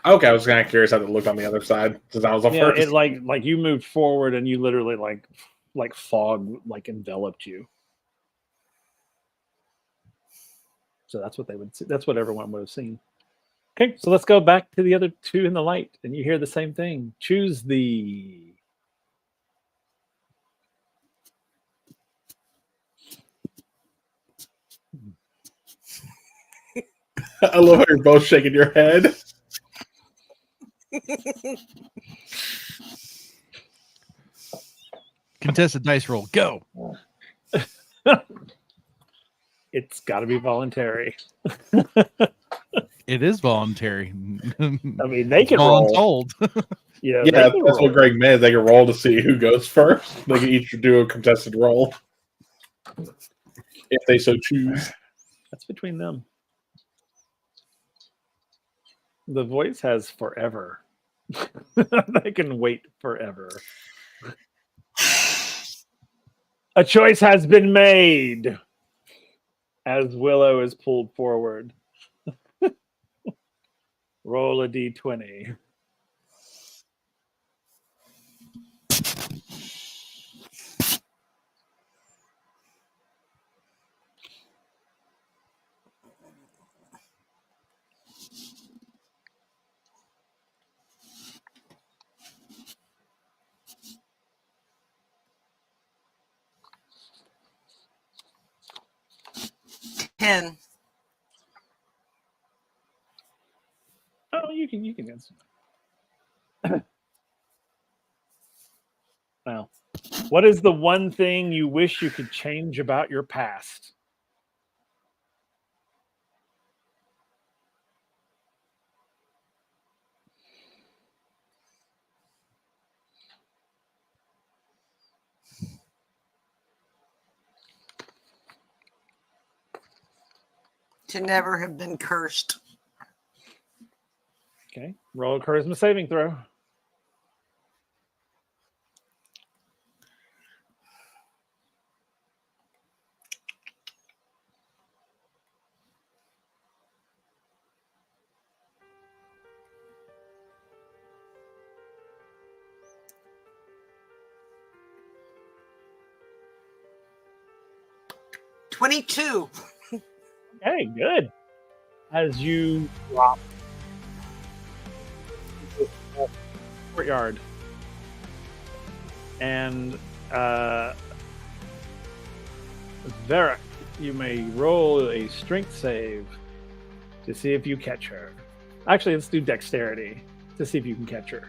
Okay, I was kind of curious how it looked on the other side since I was on first. It like you moved forward and you literally like fog like enveloped you. So that's what they would see. That's what everyone would have seen. Okay, so let's go back to the other two in the light, and you hear the same thing. Choose the. I love how you're both shaking your head. Contested dice roll. Go. It's got to be voluntary. It is voluntary. I mean, they can roll. Told. Yeah, that's what Greg meant. They can roll to see who goes first. They can each do a contested roll if they so choose. That's between them. The voice has forever. They can wait forever. A choice has been made as Willow is pulled forward. Roll a d20. Ten. Oh, you can answer. Well, what is the one thing you wish you could change about your past? To never have been cursed. Okay, roll a charisma saving throw. $22. Okay, good. As you drop into the courtyard, and Varric, you may roll a strength save to see if you catch her. Actually, let's do dexterity to see if you can catch her.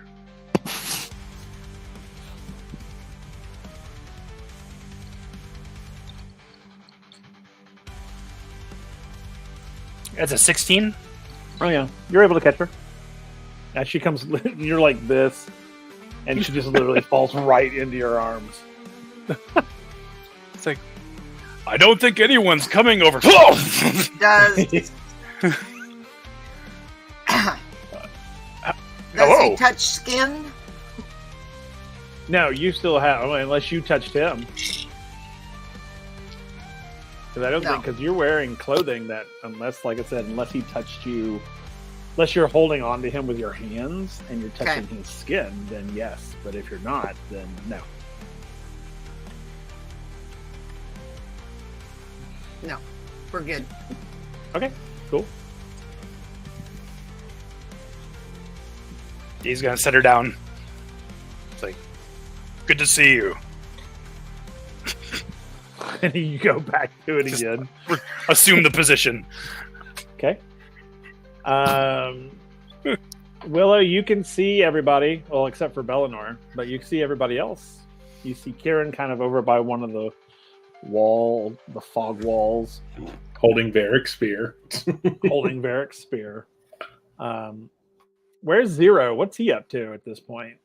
That's a 16. Oh yeah, you're able to catch her. As she comes, you're like this, and she just literally falls right into your arms. It's like, I don't think anyone's coming over. Does Hello. he touch skin? No, you still have, unless you touched him. Because I don't think, because you're wearing clothing that, unless, like I said, unless he touched you, unless you're holding on to him with your hands and you're touching his skin, then yes. But if you're not, then no. No, we're good. Okay, cool. He's gonna set her down. It's like, good to see you. And you go back to it again. Assume the position. Okay. Willow, you can see everybody, well, except for Bellinor, but you can see everybody else. You see Kieran kind of over by one of the fog walls, Holding Varric's spear. holding Varric's spear. Where's Zero? What's he up to at this point?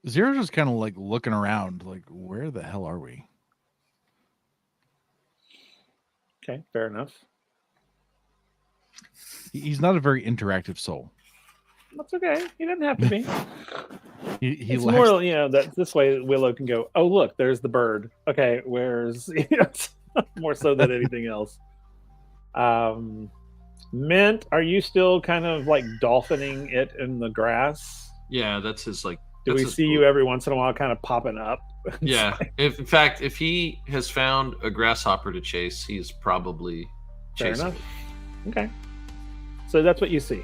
Zero's just kind of like looking around, like, where the hell are we? Okay, fair enough. He's not a very interactive soul. That's okay. He doesn't have to be. He It's lacks- more, that this way Willow can go, oh, look, there's the bird. Okay, where's... more so than anything else. Mint, are you still kind of like dolphining it in the grass? Yeah, that's his like. Do that's we his see you move. every once in a while kind of popping up? Yeah. If in fact, if he has found a grasshopper to chase, he's probably Fair chasing enough. it. Okay. So that's what you see.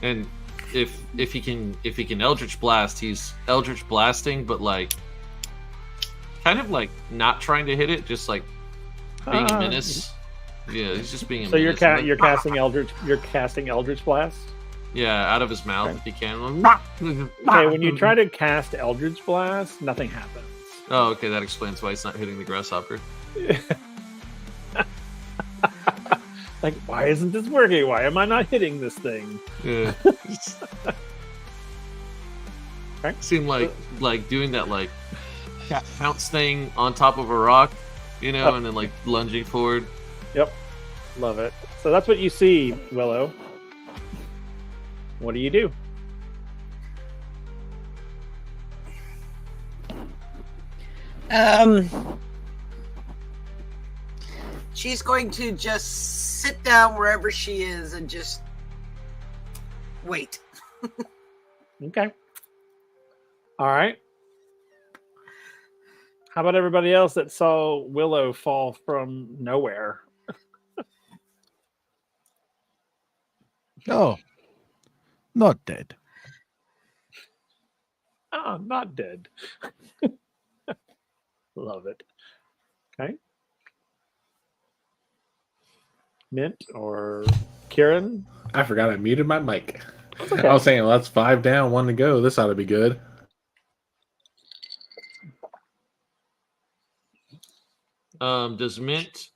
And if he can Eldritch Blast, he's Eldritch Blasting, but like kind of like not trying to hit it, just like being a menace. Yeah, he's just being a So you're menace. you're casting Eldritch Blast? Yeah, out of his mouth Okay. if he can. Okay, when you try to cast Eldritch Blast, nothing happens. Oh, okay, that explains why he's not hitting the grasshopper. Like, why isn't this working? Why am I not hitting this thing? Yeah. Okay. Seemed like doing that like cat pounce thing on top of a rock, and then like lunging forward. Yep. Love it. So that's what you see, Willow. What do you do? She's going to just sit down wherever she is and just wait. Okay. All right. How about everybody else that saw Willow fall from nowhere? Oh, not dead. Oh, not dead. Love it. Okay. Mint or Kieran? I forgot I muted my mic. Okay. I was saying, well, that's 5 down, 1 to go. This ought to be good. Does Mint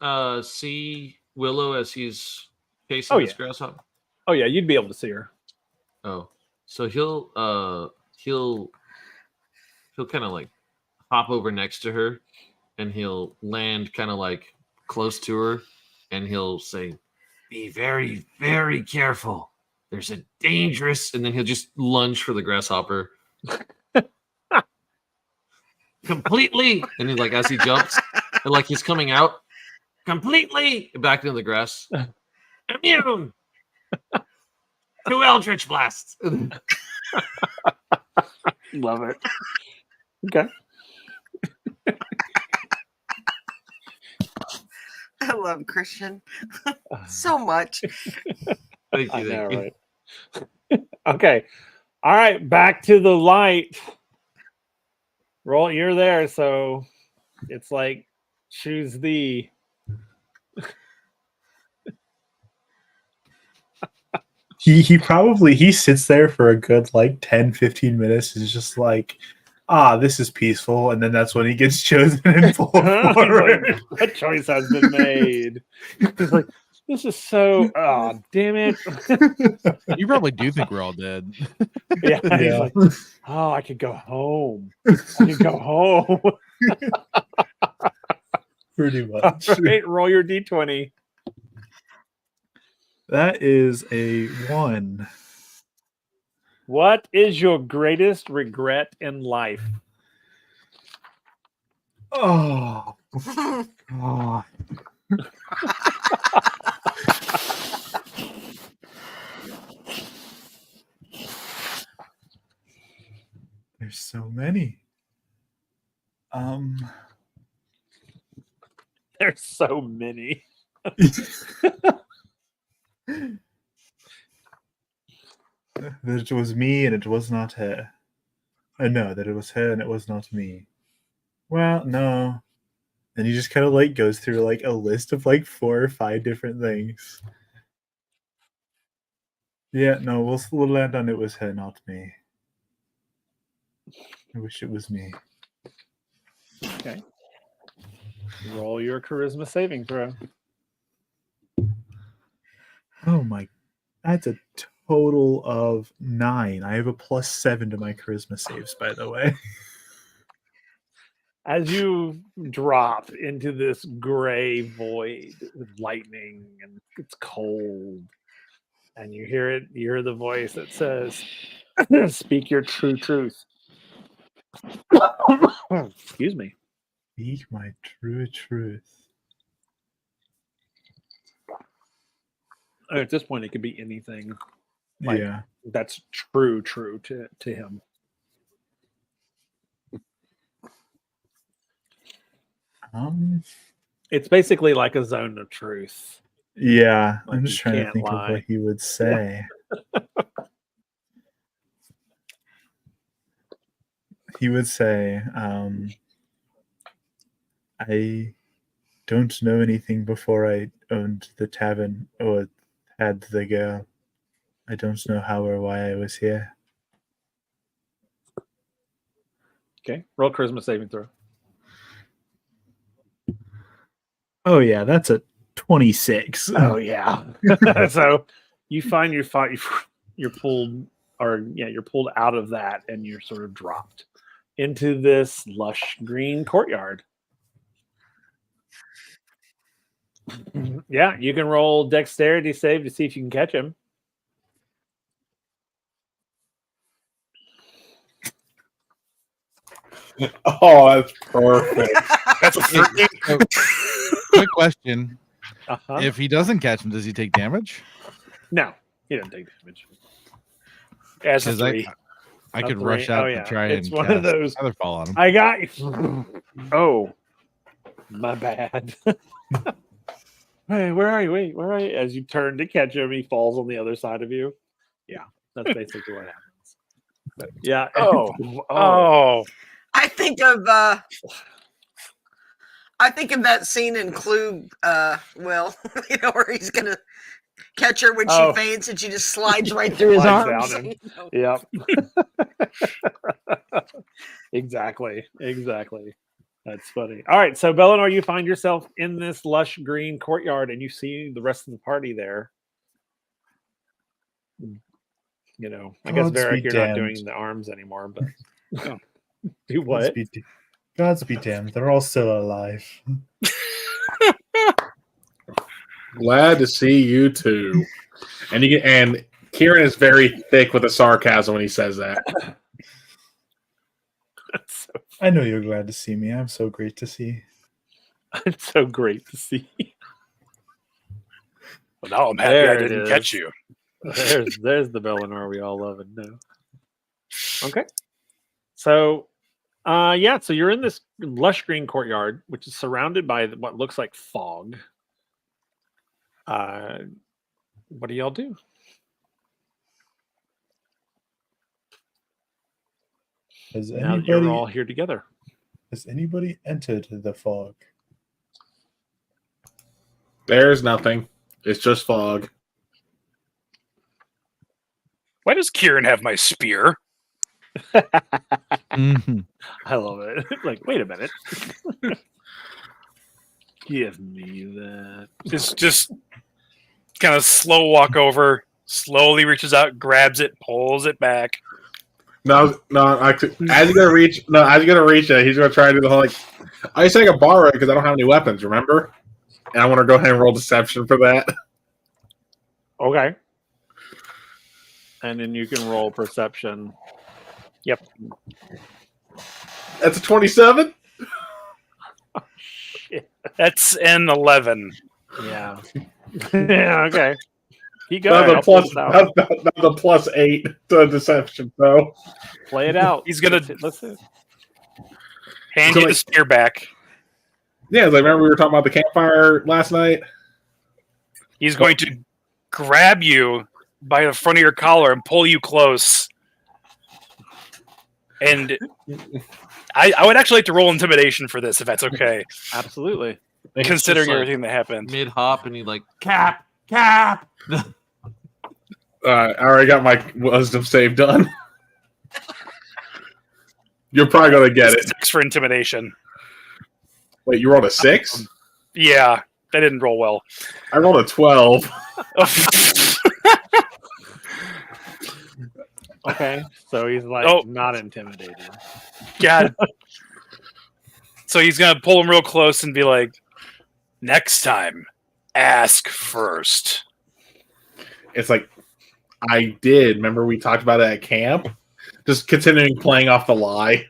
see Willow as he's chasing Oh, this yeah. grasshopper? Oh yeah, you'd be able to see her. Oh, so he'll kind of like hop over next to her, and he'll land kind of like close to her, and he'll say, Be very, very careful. There's a dangerous. and then he'll just lunge for the grasshopper Completely, and then like as he jumps and like he's coming out completely back into the grass. immune to Eldritch Blast. Love it. Okay. I love Christian so much. Thank I you, know, thank you. right? Okay. All right, back to the light. Roll, you're there, so it's like choose the. He probably sits there for a good like 10-15 minutes. Is just like, this is peaceful, and then that's when he gets chosen and pulled He's forward. like, a choice has been made. He's like, This is so. Oh, damn it! You probably do think we're all dead. Yeah, he's Yeah. like, oh, I could go home. I could go home. Pretty much. All right, roll your d20. That is a 1. What is your greatest regret in life? Oh. Oh. There's so many. There's so many. That it was me and it was not her. No, that it was her and it was not me. Well, no. And he just kind of like goes through like a list of like 4 or 5 different things. Yeah, no, we'll land on it was her, not me. I wish it was me. Okay. Roll your charisma saving throw. Oh my, that's a total of 9. I have a +7 to my charisma saves, by the way. As you drop into this gray void with lightning and it's cold, and you hear the voice that says, "Speak your true truth." Excuse me. Speak my true truth. At this point, it could be anything. Like, Yeah. that's true to him. It's basically like a zone of truth. Yeah, Like, I'm just you trying to can't think of lie. what he would say. He would say, I don't know anything before I owned the tavern or had the girl. I don't know how or why I was here. Okay, roll charisma saving throw. Oh yeah, that's a 26. Oh yeah. So you find you're pulled, you're pulled out of that, and you're sort of dropped into this lush green courtyard. Yeah, you can roll dexterity save to see if you can catch him. Oh, that's perfect. That's a 13. Quick question: Uh-huh. if he doesn't catch him, does he take damage? No, he doesn't take damage. As a 'Cause 3. I A could 3. rush out Oh, to yeah. try It's and one cast of those. Featherfall on him. I got you. Oh, my bad. Hey, where are you? Wait, where are you? As you turn to catch him, he falls on the other side of you. Yeah, that's basically what happens. But yeah. Oh, I think of that scene in Clue, Will, where he's gonna catch her when Oh. she faints and she just slides right through his Slides arms. down Yep. Exactly. That's funny. All right, so Bellinor, you find yourself in this lush green courtyard, and you see the rest of the party there. I guess Gods Varric, be you're not damned. doing the arms anymore, but do what? Gods be damned. They're all still alive. Glad to see you too. And Kieran is very thick with the sarcasm when he says that. That's I know you're glad to see me. I'm so great to see. it's so great to see. well, now I'm happy There I it didn't is. catch you. There's the Bellinor we all love and know. Okay. So so you're in this lush green courtyard, which is surrounded by what looks like fog. What do y'all do? Has Now that you're anybody all here together. entered the fog? There's nothing. It's just fog. Why does Kieran have my spear? Mhm. I love it. Like, wait a minute. Give me that. Just kind of slow walk over, slowly reaches out, grabs it, pulls it back. No. As you gonna reach it, he's gonna try to do the whole like. I say I can borrow it because I don't have any weapons. Remember? And I want to go ahead and roll deception for that. Okay. And then you can roll perception. Yep. That's a 27. That's an 11. Yeah. Yeah. Okay. Keep That's going. a plus. That's a +8 to deception. So Play it out. He's gonna Let's see. hand So, you like- the spear back. yeah, like remember we were talking about the campfire last night. He's going to grab you by the front of your collar and pull you close. And I would actually like to roll intimidation for this, if that's okay, Absolutely. considering just like- everything that happened. Mid hop, and he like Cap. I already got my wisdom save done. You're probably gonna get it. 6 for intimidation. Wait, you rolled a 6? Yeah, that didn't roll well. I rolled a 12. Okay. So he's like Oh. not intimidated. God. So he's gonna pull him real close and be like, "Next time, ask first." It's like I did. Remember we talked about it at camp? Just continuing playing off the lie.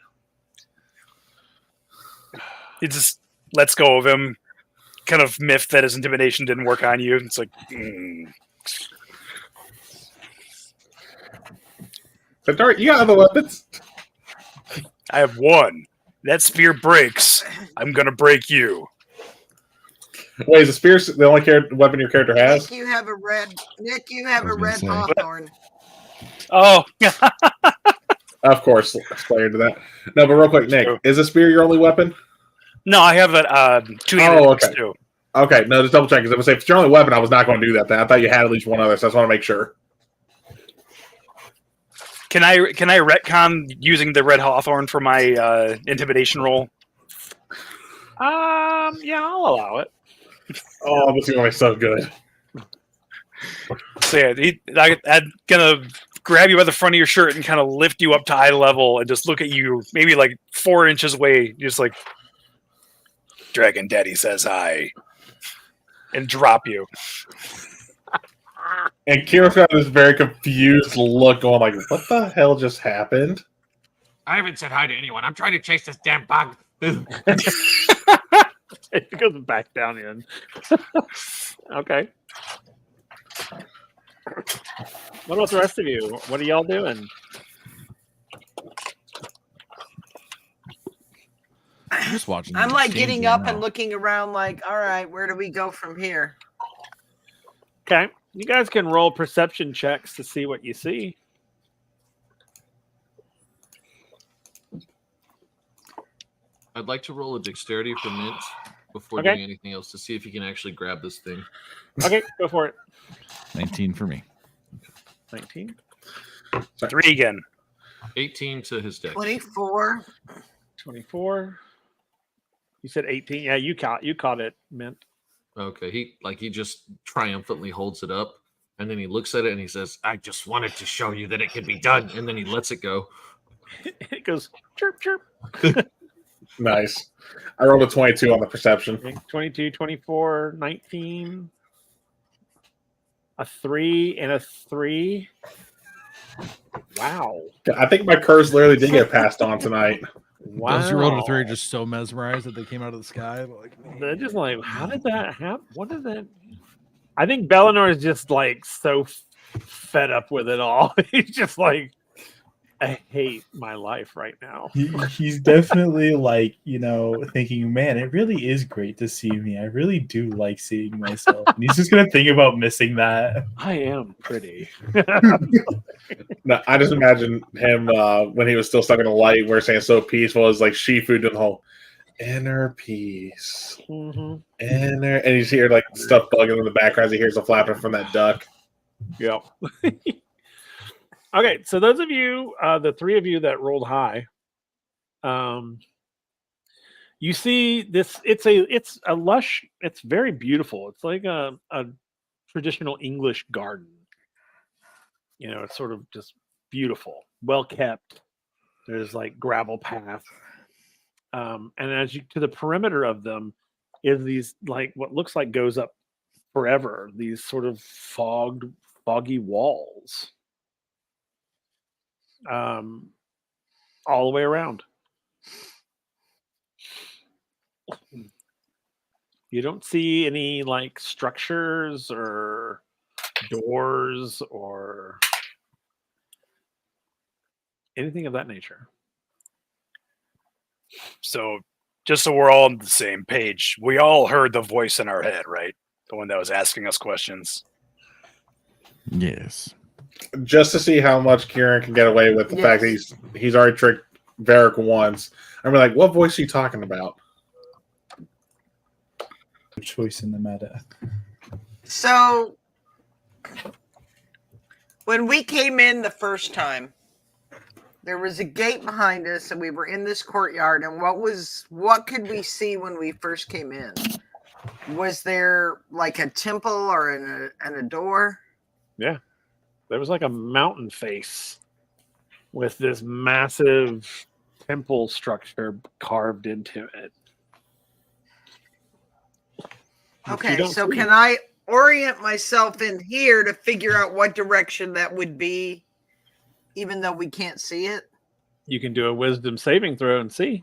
He just lets go of him, kind of miffed that his intimidation didn't work on you. It's like, But Dart, you got other weapons? I have one. That spear breaks. I'm gonna break you. Wait, is the spear the only weapon your character has? Nick, you have a red. Nick, you have I a was gonna red say. hawthorn. Oh, Of course, explain to that. No, but real quick, Nick, True. is the spear your only weapon? no, I have a two-handed Oh, axe okay. too. Okay, no, just double check. Because if it's your only weapon, I was not going to do that. I thought you had at least one other, so I just want to make sure. Can I retcon using the red hawthorn for my intimidation roll? Yeah, I'll allow it. Oh, this is going to be so good. So yeah, I'm gonna grab you by the front of your shirt and kind of lift you up to eye level and just look at you, maybe like 4 inches away, just like Dragon Daddy says hi, and drop you. And Kira's got this very confused look going like, what the hell just happened? I haven't said hi to anyone. I'm trying to chase this damn bug. It goes back down in. Okay. What about the rest of you? What are y'all doing? I'm just watching. I'm the like exchange getting here up now. and looking around, like, all right, where do we go from here? Okay. You guys can roll perception checks to see what you see. I'd like to roll a dexterity for Mint before Okay. doing anything else to see if you can actually grab this thing. Okay, go for it. 19 for me. 19. 3 again. 18 to his dex. 24. 24. You said 18. Yeah, you caught it, Mint. Okay, he just triumphantly holds it up, and then he looks at it and he says, I just wanted to show you that it could be done. and then he lets it go. It goes chirp, chirp. Nice. I rolled a 22 on the perception. Okay, 22, 24, 19. A 3 and a 3. Wow. I think my curse literally did get passed on tonight. Wow. Those who rolled a 3 are just so mesmerized that they came out of the sky. Like, They're just like, how did that happen? What did that? I think Bellinor is just like so fed up with it all. He's just like, I hate my life right now. He's definitely like, thinking, man, it really is great to see me. I really do like seeing myself. And he's just gonna think about missing that. I am pretty. No, I just imagine him when he was still stuck in the light, where saying so peaceful is like Shifu doing the whole inner peace, Mm-hmm. inner, and you hear like stuff bugging in the background as he hears the flapping from that duck. Yep. Okay, so those of you, the 3 of you that rolled high, you see this. It's a lush. It's very beautiful. It's like a traditional English garden. It's sort of just beautiful, well kept. There's like gravel path, and as you to the perimeter of them is these like what looks like goes up forever. These sort of foggy walls, all the way around. You don't see any like structures or doors or anything of that nature. So, just so we're all on the same page, we all heard the voice in our head, right? The one that was asking us questions. Yes. Just to see how much Kieran can get away with the fact that he's already tricked Varric once. I'm like, what voice are you talking about? Choice in the meta. So when we came in the first time, there was a gate behind us and we were in this courtyard, and what could we see when we first came in? Was there like a temple or a door? Yeah. There was like a mountain face with this massive temple structure carved into it. Okay, so can I orient myself in here to figure out what direction that would be, even though we can't see it? You can do a wisdom saving throw and see.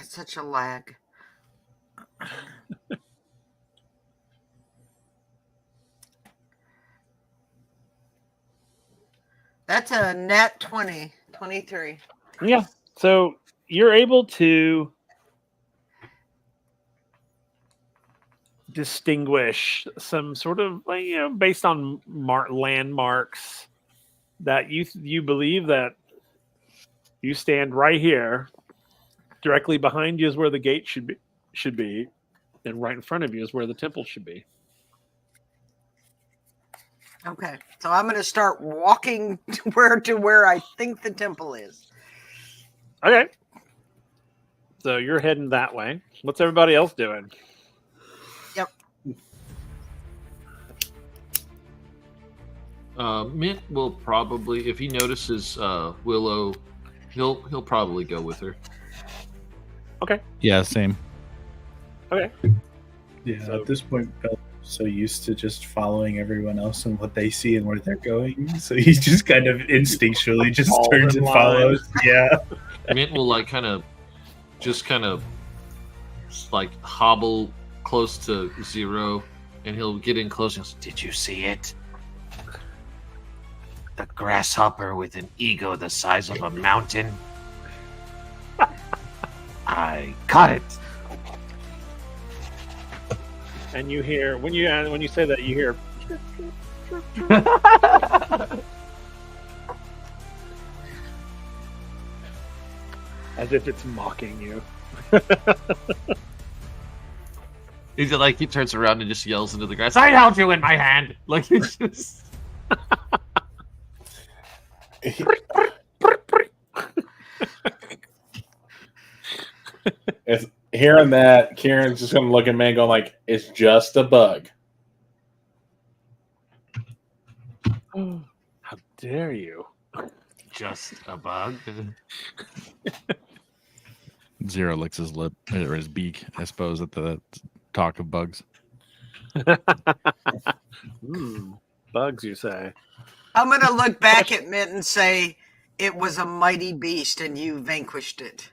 It's such a lag. That's a nat 20, 23. Yeah. So you're able to distinguish some sort of, based on landmarks that you believe that you stand right here. Directly behind you is where the gate should be, and right in front of you is where the temple should be. Okay, so I'm going to start walking to where I think the temple is. Okay. So you're heading that way. What's everybody else doing? Yep. Mint will probably, if he notices Willow, he'll probably go with her. Okay. Yeah, same. Okay. Yeah, So- at this point, Bell's so used to just following everyone else and what they see and where they're going. So he just kind of instinctually just Falls turns in and line. follows. Yeah. Mint will like kind of hobble close to Zero, and he'll get in close and say, Did you see it? The grasshopper with an ego the size of a mountain. I caught it. And you hear when you say that, you hear as if it's mocking you. he's like, he turns around and just yells into the grass, I held you in my hand. Like, it's just. It's hearing that, Kieran's just gonna look at me and go like, it's just a bug. How dare you? Just a bug. Zero licks his lip or his beak, I suppose, at the talk of bugs. Bugs, you say? I'm going to look back at Mint and say, it was a mighty beast and you vanquished it.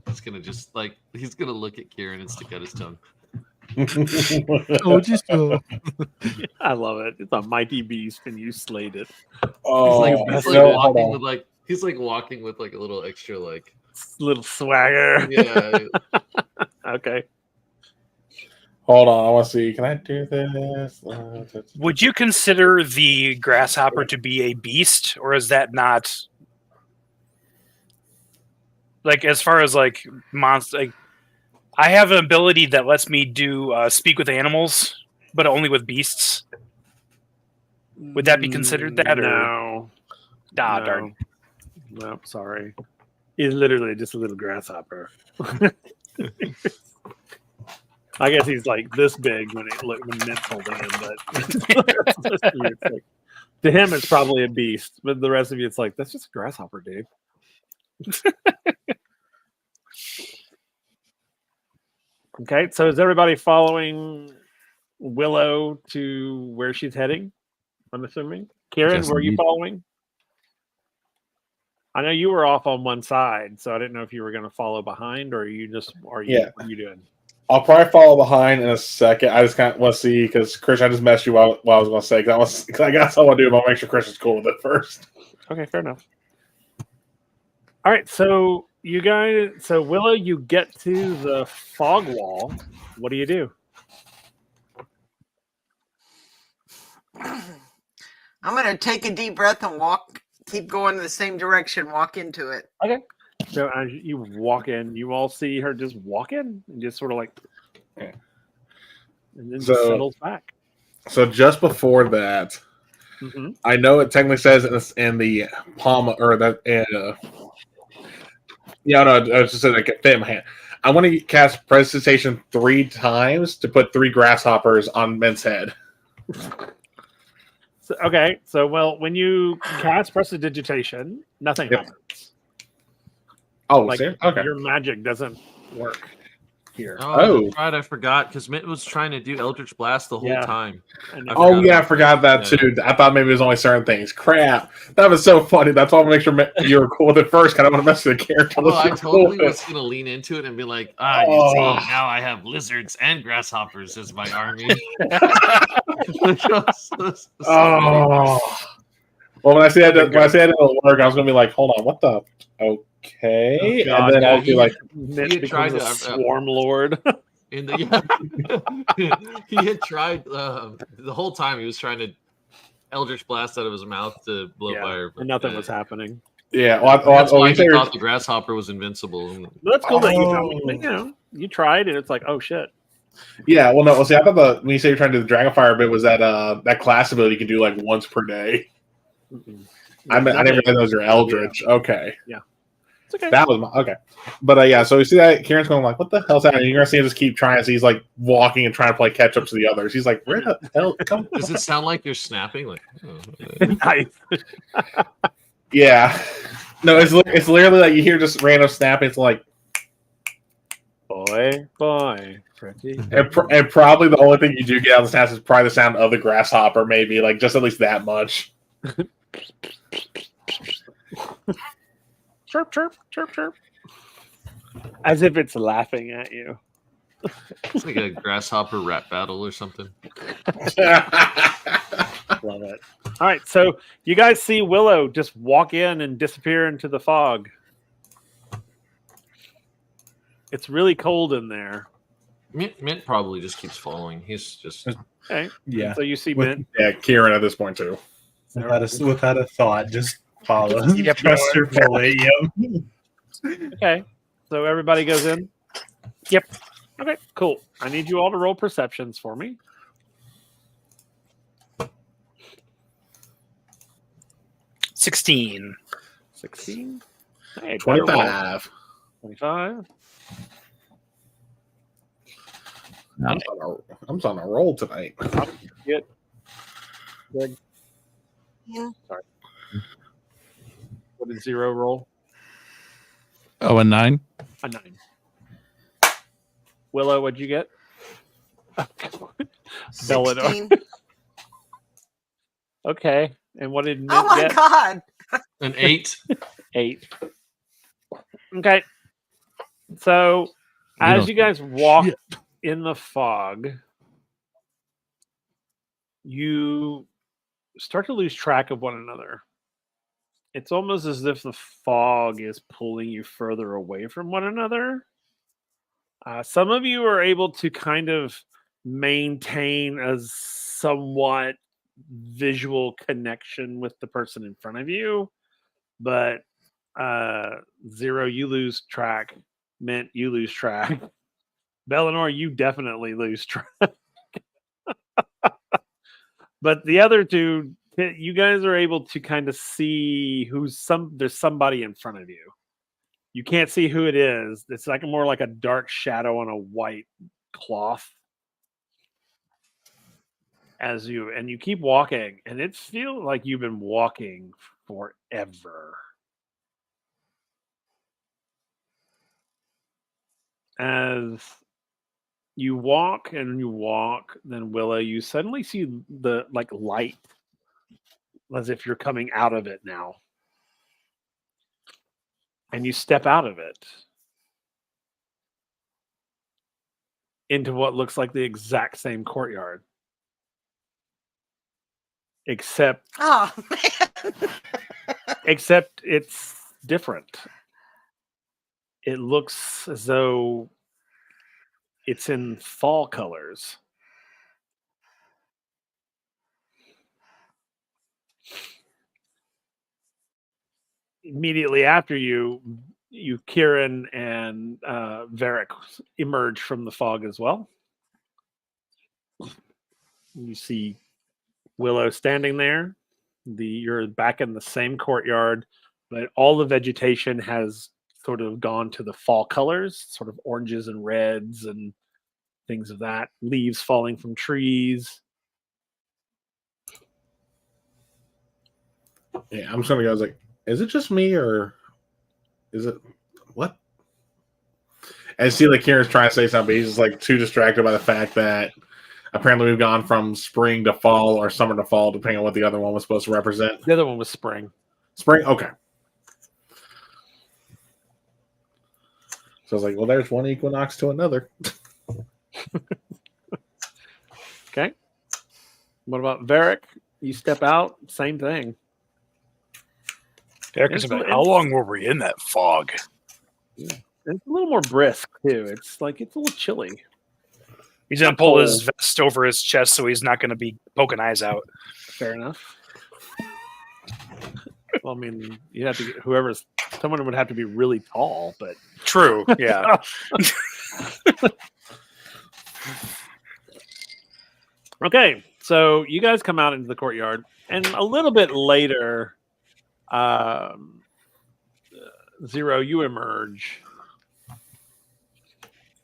He's gonna just he's gonna look at Kieran and stick out his tongue. Oh, just I love it. It's a mighty beast, and you slayed it. Oh, He's no, hold walking on. with walking with a little extra Little swagger. yeah. Okay. Hold on, I want to see. Can I do this? Would you consider the grasshopper to be a beast, or is that not as far as monster? I have an ability that lets me do speak with animals, but only with beasts. Would that be considered that? Or No. Ah, darn. No, sorry. He's literally just a little grasshopper. I guess he's like this big when Mint's holding him, but it's like, to him it's probably a beast. But the rest of you, it's like that's just a grasshopper, dude. Okay, so is everybody following Willow to where she's heading? I'm assuming. Kieran, Yes, were you indeed. following? I know you were off on one side, so I didn't know if you were going to follow behind, or what are you doing? I'll probably follow behind in a second. I just kind of want to see because Chris, I just messed you what I was going to say because I got something to do, but I'll make sure Chris is cool with it first. Okay, fair enough. All right, so you guys, Willow, you get to the fog wall. What do you do? I'm going to take a deep breath and keep going in the same direction, walk into it. Okay. So as you walk in, you all see her just walk in and just sort of like, and then just settles back. So just before that, I know it technically says in the palm or that. Yeah, no, I was just saying I can fit in my hand. I want to cast Prestidigitation 3 times to put 3 grasshoppers on Mint's head. So when you cast Prestidigitation, nothing happens. Oh, like okay. Your magic doesn't work here. Oh, that's right. I forgot because Mint was trying to do Eldritch Blast the whole time. I forgot that too. I thought maybe it was only certain things. Crap, that was so funny. That's why I want to make sure you were cool with it first. Kind of want to mess with the character. Oh, I totally was going to lean into it and be like, you see, now I have lizards and grasshoppers as my army. Well, when I say that didn't work, I was going to be like, hold on, what the? Okay, and then I'll be like, he tried to swarm lord. He had tried the whole time. He was trying to Eldritch Blast out of his mouth to blow fire, and nothing was happening. Yeah, that's why he thought the grasshopper was invincible. That's cool that you tried, and it's like, oh shit. Yeah, well, no. Well, see, I thought when you say you're trying to do the Dragonfire bit was that class ability you can do like once per day. I never knew those are Eldritch. Yeah. Okay. Yeah. It's okay. That was okay. But so you see that Kieran's going like, what the hell's happening? You're gonna see him just keep trying. So he's like walking and trying to play catch up to the others. He's like, where the hell? Come Does it sound like you're snapping? Like, nice. Yeah. No, it's literally like you hear just random snapping. It's like, boy, pretty. And probably the only thing you do get out of the snaps is probably the sound of the grasshopper. Maybe like just at least that much. Chirp, chirp, chirp, chirp. As if it's laughing at you. It's like a grasshopper rap battle or something. Love it. All right, so you guys see Willow just walk in and disappear into the fog. It's really cold in there. Mint probably just keeps following. He's just okay. Yeah. So you see Mint. Yeah, Kieran at this point too. Without a thought, just follow. Trust your bullet. Yep. Okay. So everybody goes in. Yep. Okay. Cool. I need you all to roll perceptions for me. 16. 16. Hey, 25. 25. I'm on a roll tonight. Good. Yeah. Sorry. What did 0 roll? Oh, a 9. A 9. Willow, what'd you get? 16. Okay. And what did Mint Oh my get? god. An 8. 8. Okay. So as you guys walk in the fog, you start to lose track of one another. It's almost as if the fog is pulling you further away from one another. Some of you are able to kind of maintain a somewhat visual connection with the person in front of you, but 0, you lose track. Mint, you lose track. Bellinor, you definitely lose track. But the other two You guys are able to kind of see there's somebody in front of you. You can't see who it is. It's like more like a dark shadow on a white cloth. And you keep walking, and it feels like you've been walking forever. As you walk and you walk, then Willow, you suddenly see the light, as if you're coming out of it now. And you step out of it into what looks like the exact same courtyard. Except Oh man. except it's different. It looks as though it's in fall colors. Immediately after you, Kieran and Varric emerge from the fog as well. You see Willow standing there. You're back in the same courtyard, but all the vegetation has sort of gone to the fall colors, sort of oranges and reds and things of that. Leaves falling from trees. Yeah, I'm just gonna go. I was like, is it just me or is it what? And see, like Kieran's trying to say something, but he's just like too distracted by the fact that apparently we've gone from spring to fall or summer to fall, depending on what the other one was supposed to represent. The other one was spring. Spring? Okay. So I was like, well, there's one equinox to another. Okay. What about Varric? You step out, same thing. Derek is about, how long were we in that fog? It's a little more brisk too. It's a little chilly. He's gonna pull his vest over his chest so he's not gonna be poking eyes out. Fair enough. Well, I mean, you have to get someone would have to be really tall, but True, yeah. Okay, so you guys come out into the courtyard, and a little bit later, Zero, you emerge.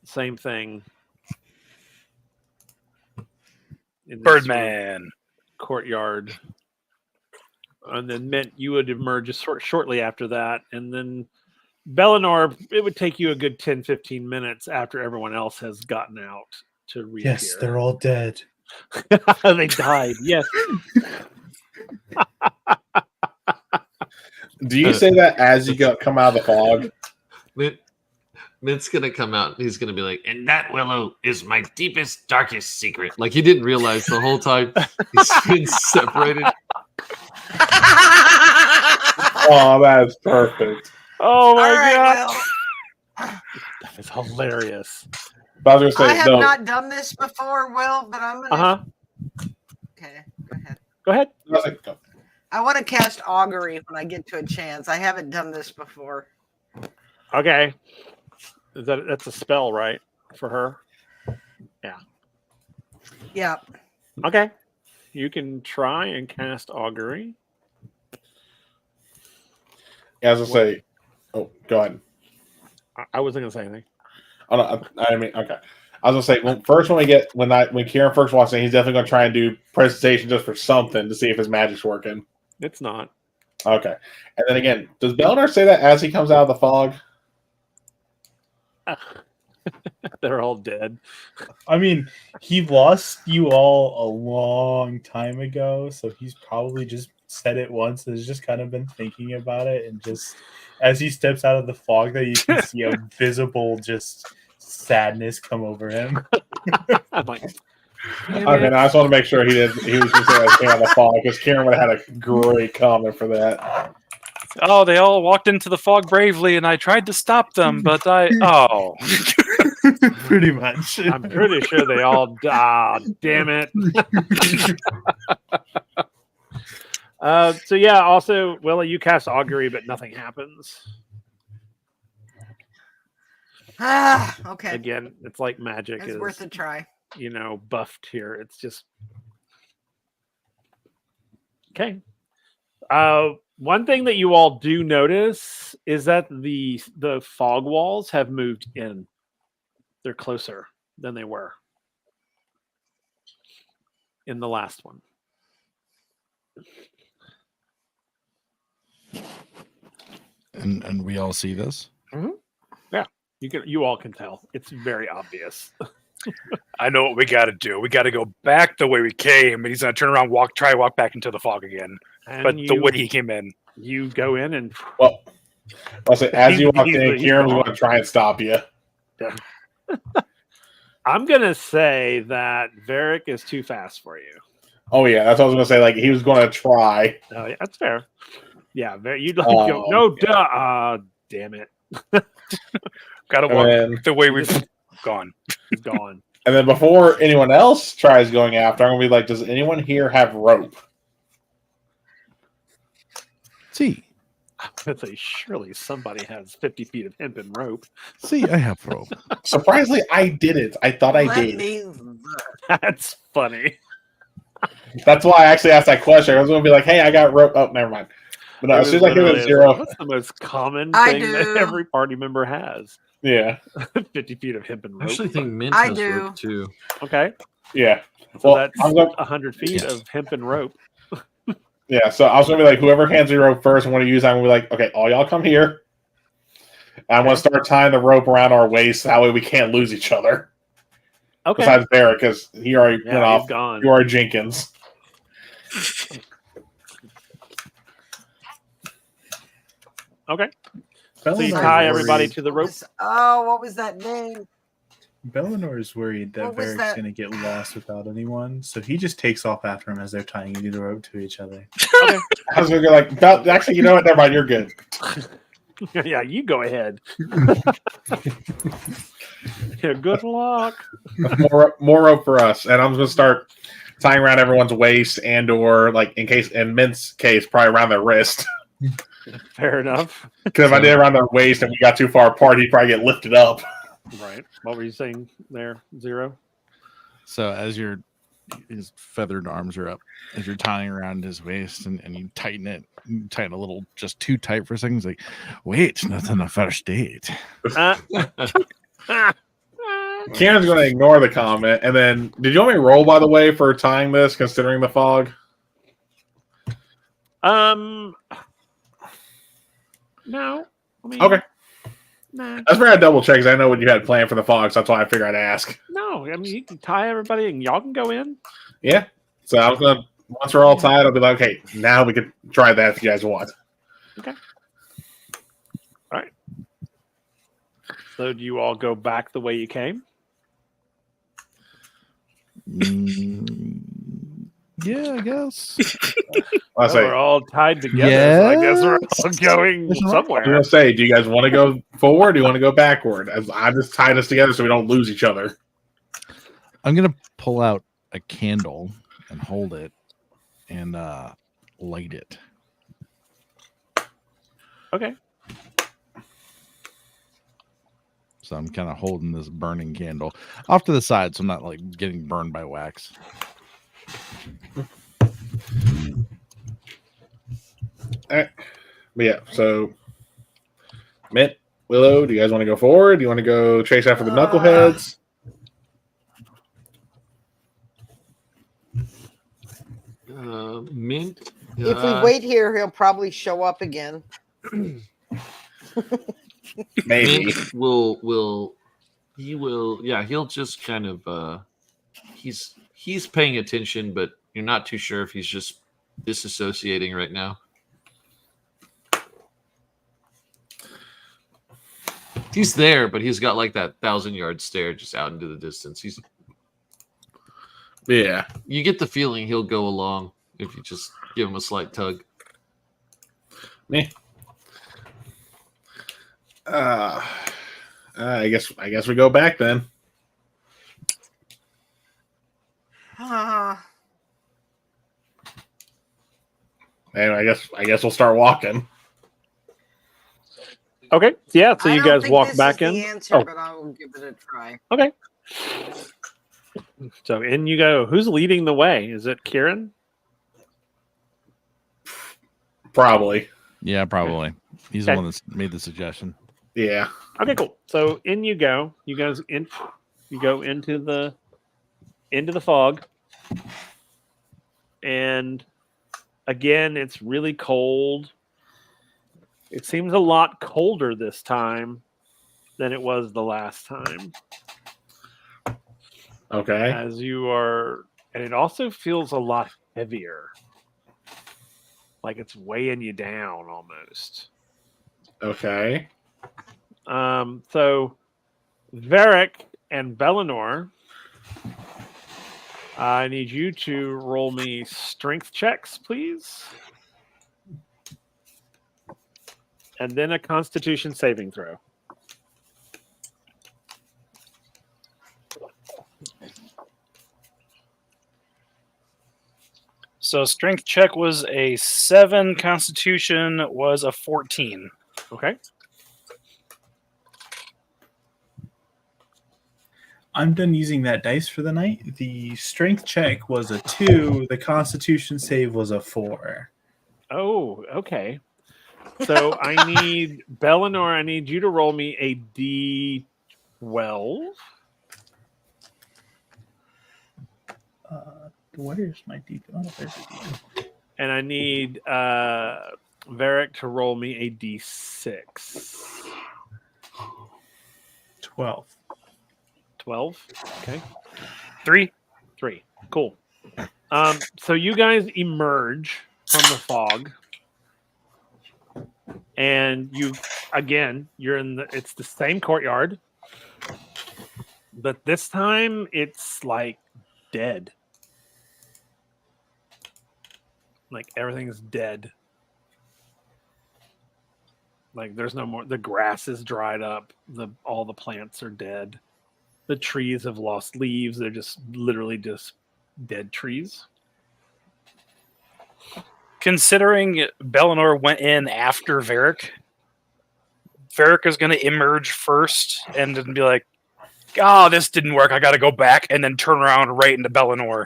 Same thing. In this Birdman. courtyard. And then Mint, you would emerge shortly after that. And then Bellinor, it would take you a good 10, 15 minutes after everyone else has gotten out to reappear. Yes, they're all dead. They died, yes. Do you say that as you come out of the fog? Mint's gonna come out and he's gonna be like, And that willow is my deepest, darkest secret. like he didn't realize the whole time he's been separated. Oh, that is perfect. Oh my All right, god. Will. That is hilarious. But I was gonna I say have no. not done this before, Will, but I'm gonna. Okay, go ahead. Go ahead. I was like, I want to cast augury when I get to a chance. I haven't done this before. Okay. That's a spell, right? For her? Yeah. Okay. You can try and cast augury. as I say, oh, go ahead. I wasn't gonna say anything. Oh, no, I mean, okay. I was gonna say, when Kieran first walks in, he's definitely gonna try and do presentation just for something to see if his magic's working. It's not. Okay, and then again, does Belnar say that as he comes out of the fog? They're all dead. I mean, he lost you all a long time ago, so he's probably just said it once and has just kind of been thinking about it. And just as he steps out of the fog, that you can see a visible just sadness come over him. I'm like, Okay, now I just want to make sure he was just saying that came out of the fog because Kieran would have had a great comment for that. Oh, they all walked into the fog bravely, and I tried to stop them, but Pretty much. I'm pretty sure they all died. Damn it. So yeah, also, Willa, you cast augury, but nothing happens. Okay. Again, it's like magic It's is worth a try. buffed here. It's just Okay. One thing that you all do notice is that the fog walls have moved in. They're closer than they were in the last one. And we all see this. Yeah, you all can tell. It's very obvious. I know what we got to do. We got to go back the way we came, and he's gonna turn around, try to walk back into the fog again. And But the way he came in, you go in and Well, I'll say as you walk in, He's Kieran's gone. going to try and stop you. I'm gonna say that Varric is too fast for you. Oh yeah, that's what I was going to say. Like he was going to try. Oh, yeah, that's fair. Yeah, you'd like go. No, duh. Damn it. gotta And walk then, the way we've gone. He's gone. and then before anyone else tries going after, I'm going to be like, does anyone here have rope? See, I'd say surely somebody has 50 feet of hemp and rope. see, I have rope. Surprisingly, I didn't. I thought I Let did. me- That's funny. That's why I actually asked that question. I was going to be like, hey, I got rope. Oh, never mind. But no, It as soon as was I hear literally the zero, what's the most common I thing that do. every party member has? yeah, 50 feet of hemp and I rope. actually think Mint I has do. rope too. Okay, yeah. so Well, that's I'm going, 100 feet of hemp and rope. yeah, so I was going to be like, whoever hands me rope first and want to use, I'm going to be like, okay, all y'all come here. And I'm going to start tying the rope around our waist. That way we can't lose each other. Okay, Besides Barrett, because he already went yeah, off. he's gone. You are Jenkins. Okay, so you Bellinor's tie everybody worried- to the rope. What was that name? Bellinor is worried that What was Varric's that? going to get lost without anyone, so he just takes off after him as they're tying the rope to each other. I was going to go like, actually, you know what? Never mind. You're good. Yeah, you go ahead. Yeah, good luck. more rope for us. And I'm going to start tying around everyone's waist and or like in Mint's case, probably around their wrist. Fair enough. Because if I did it around their waist and we got too far apart, he'd probably get lifted up. Right. What were you saying there, Zero? So as his feathered arms are up, as you're tying around his waist and you tighten it, you tighten a little just too tight for a second. He's like, wait, nothing a first date. Karen's going to ignore the comment. And then, did you want me to roll, by the way, for tying this, considering the fog? No. I mean, Okay. Nah. That's where I double check because I know what you had planned for the fog, so that's why I figured I'd ask. No, I mean you can tie everybody and y'all can go in. Yeah. So I was going to, once we're all tied, I'll be like, okay, now we can try that if you guys want. Okay. All right. So do you all go back the way you came? Yeah, I guess. I'll say, We're all tied together. So I guess we're all going I'm somewhere. going to say, do you guys want to go forward or do you want to go backward? I just tied us together so we don't lose each other. I'm gonna pull out a candle and hold it and light it. Okay. So I'm kind of holding this burning candle off to the side, so I'm not like getting burned by wax. All right. But yeah, so Mint, Willow, do you guys want to go forward? Do you want to go chase after the knuckleheads? Mint. If we wait here, he'll probably show up again. Maybe. Mint he'll just kind of he's paying attention, but you're not too sure if he's just disassociating right now. He's there, but he's got like that 1,000-yard stare just out into the distance. Yeah. You get the feeling he'll go along if you just give him a slight tug. Me. I guess we go back then. Anyway, I guess we'll start walking. Okay. Yeah. So I you don't guys think walk this back is in. the answer, Oh. but I will give it a try. Okay. So in you go. Who's leading the way? Is it Kieran? Probably. Yeah, probably. He's Okay. the one that's made the suggestion. Yeah. Okay, cool. So in you go. You guys in. You go into the fog, and again, it's really cold. It seems a lot colder this time than it was the last time. Okay. As you are, and it also feels a lot heavier, like it's weighing you down almost. Okay. So Varric and Bellinor, I need you to roll me strength checks, please, and then a Constitution saving throw. So strength check was a 7, constitution was a 14. Okay. I'm done using that dice for the night. The strength check was a 2. The constitution save was a 4. Oh, okay. So I need Bellinor, I need you to roll me a D12. Where's my D? Oh, there's a D. And I need Varric to roll me a D6. 12. 12. Okay. 3. 3. Cool. So you guys emerge from the fog. And you're in it's the same courtyard. But this time it's like dead. Like everything's dead. Like there's no more. The grass is dried up. All the plants are dead. The trees have lost leaves. They're just literally just dead trees. Considering Bellinor went in after Varric is going to emerge first and then be like, "Oh, this didn't work. I got to go back," and then turn around right into Bellinor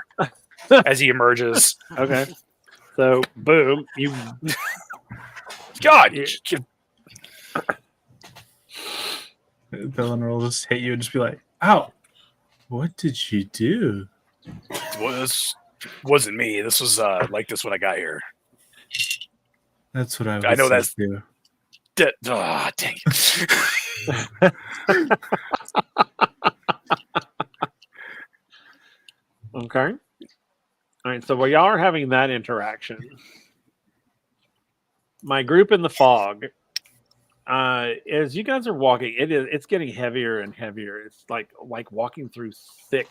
as he emerges. Okay. So boom, God, Bellinor will just hit you and just be like, "Ow! What did you do?" well, this wasn't me. This was like this when I got here. That's what I was. I know that's- too. Dang it. okay. All right. So while y'all are having that interaction, my group in the fog, as you guys are walking, it's getting heavier and heavier. It's like walking through thick,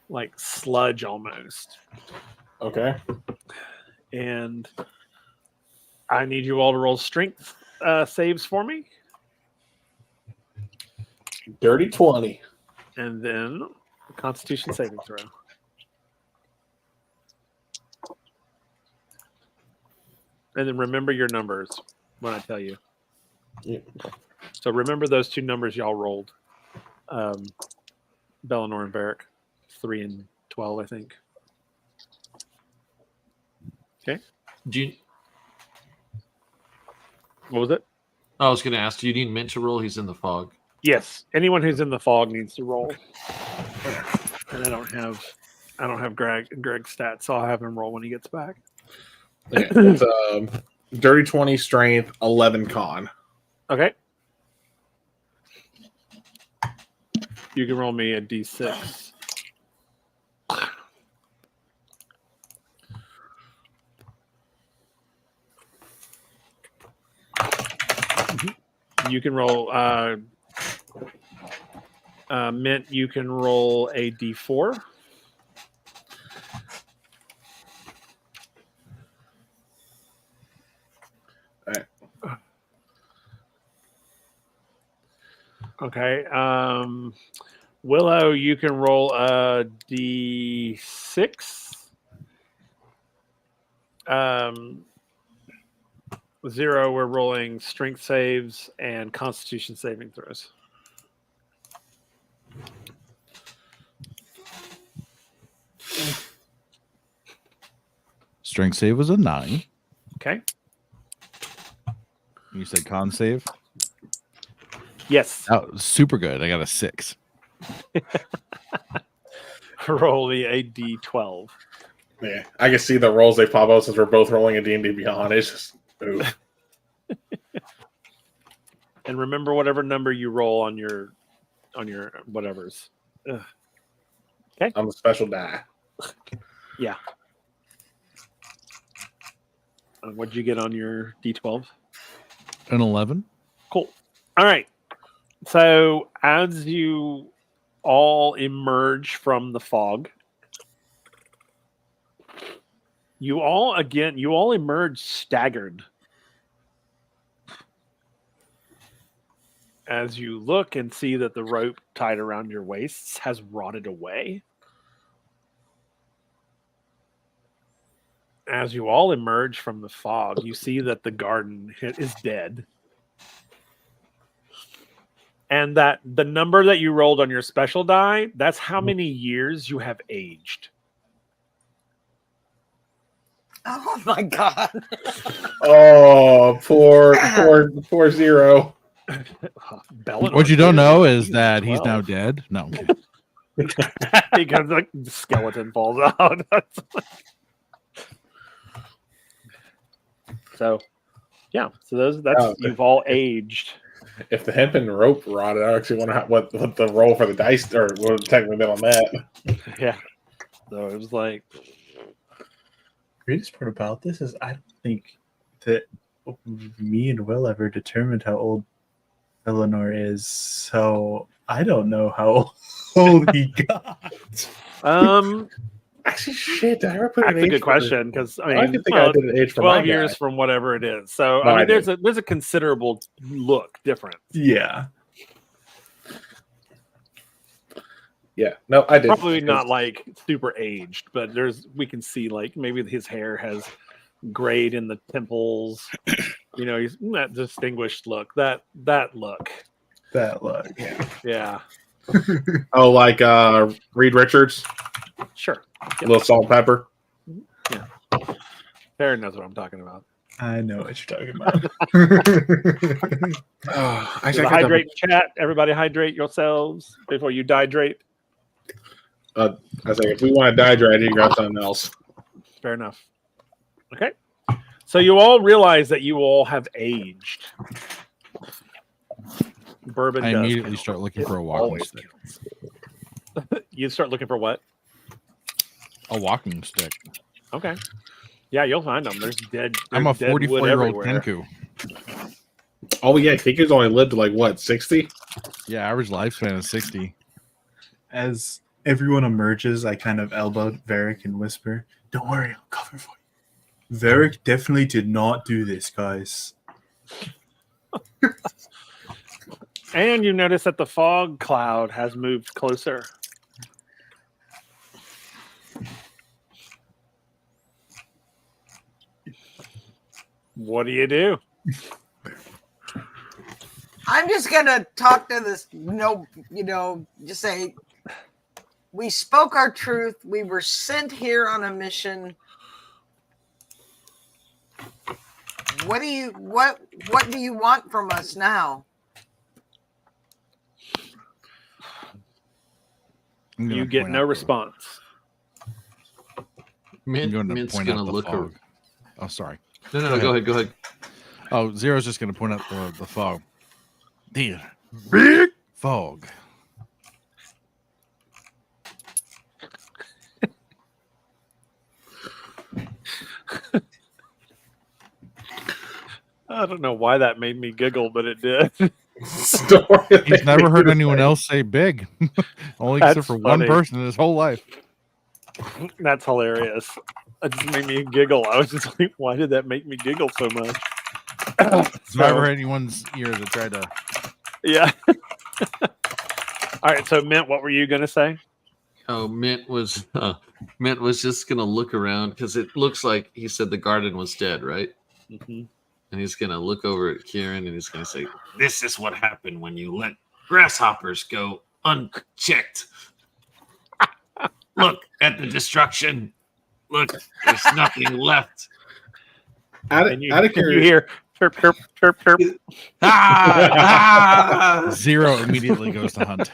like sludge almost. Okay. And I need you all to roll strength saves for me, Dirty 20. and then Constitution saving throw. And then remember your numbers when I tell you. Yeah. So remember those two numbers y'all rolled. Bellinor and Varric. 3 and 12, I think. Okay. Do you, What was it? I was going to ask, do you need Mint to roll? He's in the fog. Yes. Anyone who's in the fog needs to roll. And I don't have Greg's stats, so I'll have him roll when he gets back. Yeah, it's dirty 20 strength, 11 con. Okay. You can roll me a D6. You can roll Mint, you can roll a D4. Okay. Willow, you can roll a D6. 0, we're rolling strength saves and Constitution saving throws. Strength save was a 9. Okay. You said con save. Yes. Oh, super good. I got a 6. Roll me a d12. Yeah, I can see the rolls they pop out since we're both rolling a D&D Beyond. It's just, ooh. And remember whatever number you roll on your whatever's. Ugh. I'm a special die. Yeah. What'd you get on your d12? An 11. Cool. All right. So as you all emerge from the fog, you all emerge staggered. As you look and see that the rope tied around your waists has rotted away. As you all emerge from the fog, you see that the garden is dead. And that the number that you rolled on your special die, that's how many years you have aged. Oh my god. Oh, poor Zero. What you don't know is that he's now dead. No, I'm kidding. Because the skeleton falls out. So, yeah. So you've all aged. If the hempen rope rotted, I actually wonder what the roll for the dice or what would technically been on that. Yeah. So it was like. The greatest part about this is I don't think that me and Will ever determined how old Eleanor is, so I don't know how old he got. Actually, shit. Did I ever put That's an a age good for question because I can think I did an age for 12 my years guy. from whatever it is. So No, I I mean, there's a considerable look difference. Yeah. Yeah, no, I did. Probably not like super aged, but we can see like maybe his hair has grayed in the temples. You know, he's that distinguished look. That look. That look. Yeah. Oh, like Reed Richards, Sure. a little salt and pepper. Yeah. Farron knows what I'm talking about. I know what you're talking about. Oh, There's a hydrate chat. Everybody hydrate yourselves before you dehydrate. I was like, if we want to dehydrate, I need to grab something else. Fair enough. Okay. So you all realize that you all have aged. Bourbon I does immediately count. start looking It for a walking always stick. counts. You start looking for what? A walking stick. Okay. Yeah, you'll find them. There's dead. I'm a dead wood 44-year-old everywhere. Kenku. Oh yeah, Kinku's only lived to like what, 60? Yeah, average lifespan is 60. As everyone emerges, I kind of elbow Varric and whisper, "Don't worry, I'll cover for you." Varric definitely did not do this, guys. And you notice that the fog cloud has moved closer. What do you do? I'm just gonna talk to this. Just say we spoke our truth. We were sent here on a mission. What do you want from us now? You get no response. I'm going to Mint's point gonna out the look fog. over. Oh, sorry. No, go ahead. Oh, Zero's just going to point out the fog. The big fog. I don't know why that made me giggle, but it did. Story. He's never heard anyone else say big. Only That's except for funny. one person in his whole life. That's hilarious. It just made me giggle. I was just like, why did that make me giggle so much? It's never heard anyone's ear that tried to. Yeah. All right. So, Mint, what were you going to say? Oh, Mint was just gonna look around because it looks like he said the garden was dead, right? Mm-hmm. And he's gonna look over at Kieran and he's gonna say, This is what happened when you let grasshoppers go unchecked. Look at the destruction. Look, there's nothing left. Out And of you curiosity, hear Chirp, chirp, chirp, chirp. Ah! 0 immediately goes to hunt.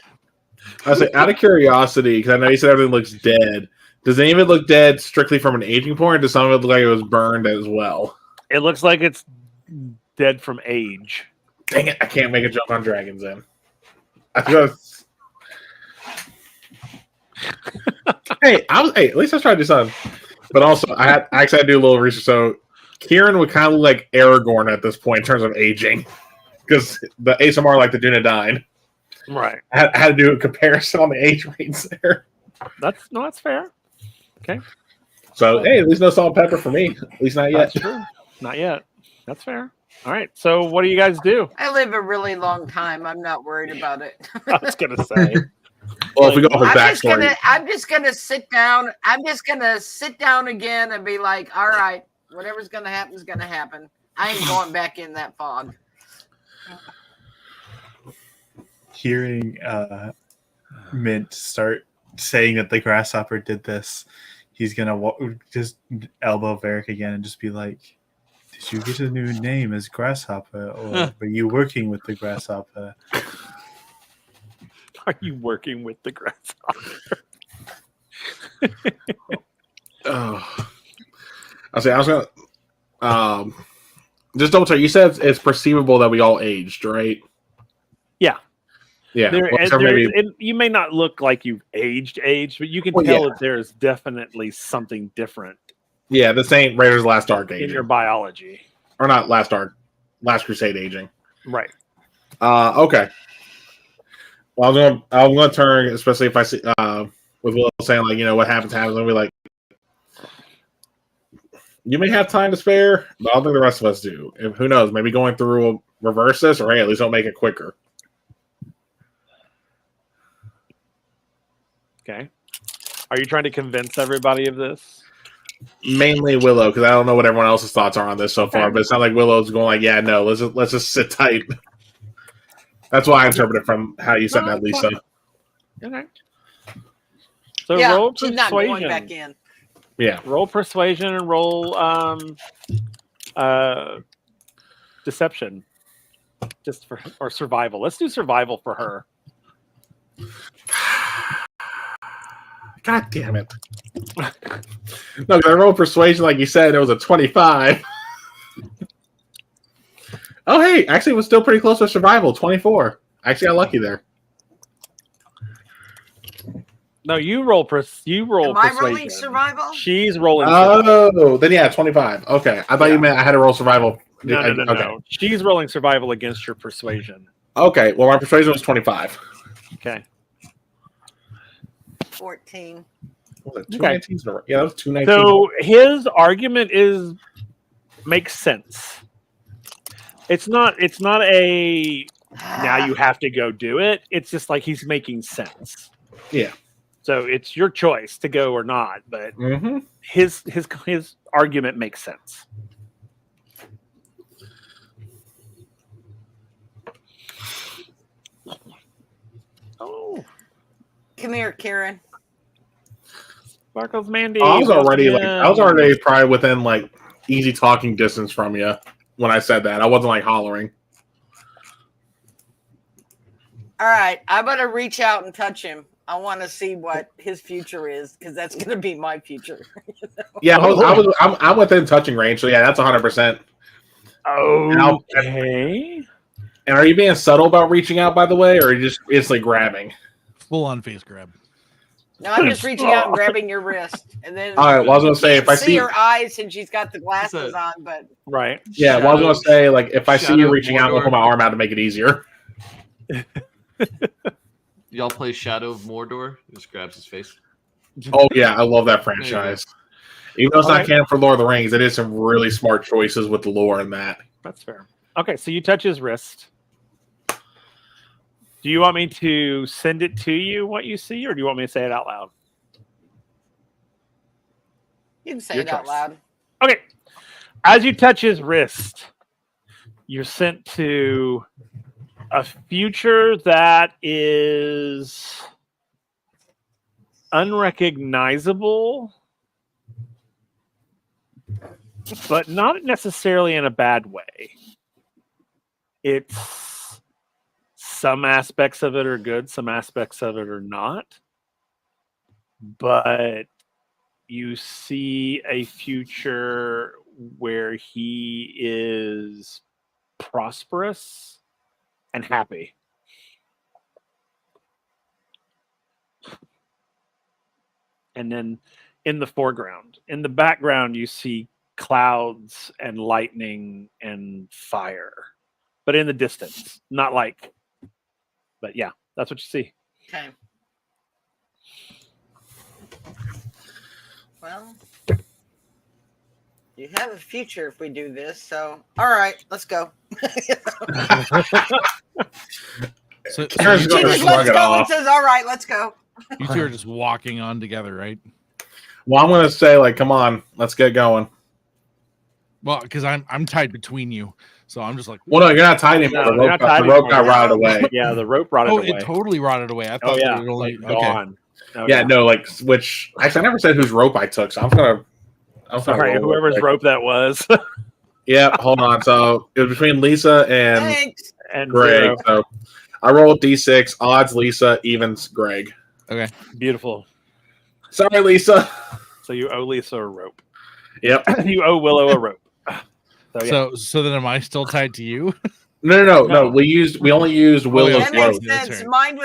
I say, out of curiosity, because I know you said everything looks dead. Does any of it look dead strictly from an aging point, or does some of it look like it was burned as well? It looks like it's dead from age. Dang it! I can't make a jump on dragons then. Hey, at least I tried to do something. But also, I actually had to do a little research. So, Kieran would kind of look like Aragorn at this point in terms of aging, because the ASMR like the Dunedain. Right. I had to do a comparison on the age rates there. That's fair. Okay. So, hey, at least no salt and pepper for me. At least not yet. That's true. Not yet. That's fair. All right. So, what do you guys do? I live a really long time. I'm not worried about it. I was gonna say. Well, if we go off his backstory, I'm just gonna sit down. I'm just gonna sit down again and be like, all right, whatever's gonna happen is gonna happen. I ain't going back in that fog. Hearing Mint start saying that the grasshopper did this, he's gonna just elbow Varric again and just be like, "Did you get a new name as Grasshopper, or were you working with the grasshopper?" Are you working with the grasshopper? oh, I was gonna just double check. You said it's perceivable that we all aged, right? Yeah. Yeah. You may not look like you've aged, but you can tell that there's definitely something different. Yeah, this ain't Raiders of the Last Ark aging. In your biology. Or not Last Ark, Last Crusade aging. Right. Okay. Well, I'm gonna turn, especially if I see with Will saying like, what happens, and we like, you may have time to spare, but I don't think the rest of us do. And who knows? Maybe going through will reverse this, or hey, at least don't make it quicker. Okay. Are you trying to convince everybody of this? Mainly Willow, because I don't know what everyone else's thoughts are on this so far, but it's not like Willow's going like, yeah, no, let's just sit tight. That's why I interpret it from how you said that, Lisa. Okay. So yeah, roll she's persuasion. not going back in. Yeah. Roll persuasion and roll deception. Or survival. Let's do survival for her. God damn it. No, I rolled persuasion like you said, it was a 25. Oh, hey, actually, it was still pretty close to survival, 24. I actually got lucky there. No, you roll Am persuasion. I rolling survival? She's rolling survival. Then yeah, 25. Okay. I thought you meant I had to roll survival. No. She's rolling survival against your persuasion. Okay, well, my persuasion was 25. Okay. 14. Was it 2 19s? Yeah, that was 2 19s. So his argument makes sense. It's not a now you have to go do it. It's just like he's making sense. Yeah. So it's your choice to go or not, but his argument makes sense. Oh, come here, Karen. Sparkles Mandy. I was already probably within like easy talking distance from you when I said that. I wasn't like hollering. All right, I'm gonna reach out and touch him. I want to see what his future is because that's gonna be my future. Yeah, I'm within touching range, so yeah, that's 100%. Okay. And are you being subtle about reaching out, by the way, or are you just instantly grabbing? Full on face grab. No, I'm just reaching out and grabbing your wrist, and then. All right. Well, I was gonna say if I see her eyes and she's got the glasses on, but. Right. Yeah. Well, I was gonna say like if I see you reaching out, I'm gonna put my arm out to make it easier. Y'all play Shadow of Mordor? He just grabs his face. Oh yeah, I love that franchise. Even though it's not canon for Lord of the Rings, it is some really smart choices with the lore in that. That's fair. Okay, so you touch his wrist. Do you want me to send it to you what you see, or do you want me to say it out loud? You can say it out loud. Okay. As you touch his wrist, you're sent to a future that is unrecognizable, but not necessarily in a bad way. it's some aspects of it are good, some aspects of it are not. But you see a future where he is prosperous and happy. And then in the foreground, in the background, you see clouds and lightning and fire, but in the distance, not like, but yeah, that's what you see. Okay. Well, you have a future if we do this. So, all right, let's go. So Karen's She going to just shrug lets it go and off. says, "All right, let's go." you two are just walking on together, right? Well, I'm going to say, like, come on, let's get going. Well, because I'm tied between you, so I'm just like, Well, no, you're not tied anymore. No, the you're rope, not tied the rope got anymore. rotted away. Yeah, the rope rotted oh, away. it totally rotted away. I thought Oh yeah, it only like, okay. gone. Oh, Yeah, no, like, which, actually, I never said whose rope I took, so I'm going to Sorry, roll real whoever's quick. rope that was. Yeah, hold on. So it was between Lisa and Thanks. And Greg. zero. So I rolled D6, odds Lisa, evens Greg. Okay. Beautiful. Sorry, Lisa. So you owe Lisa a rope. Yep. You owe Willow a rope. So yeah. So then am I still tied to you? No. We only used Willow's That rope. makes That's sense. right. Mine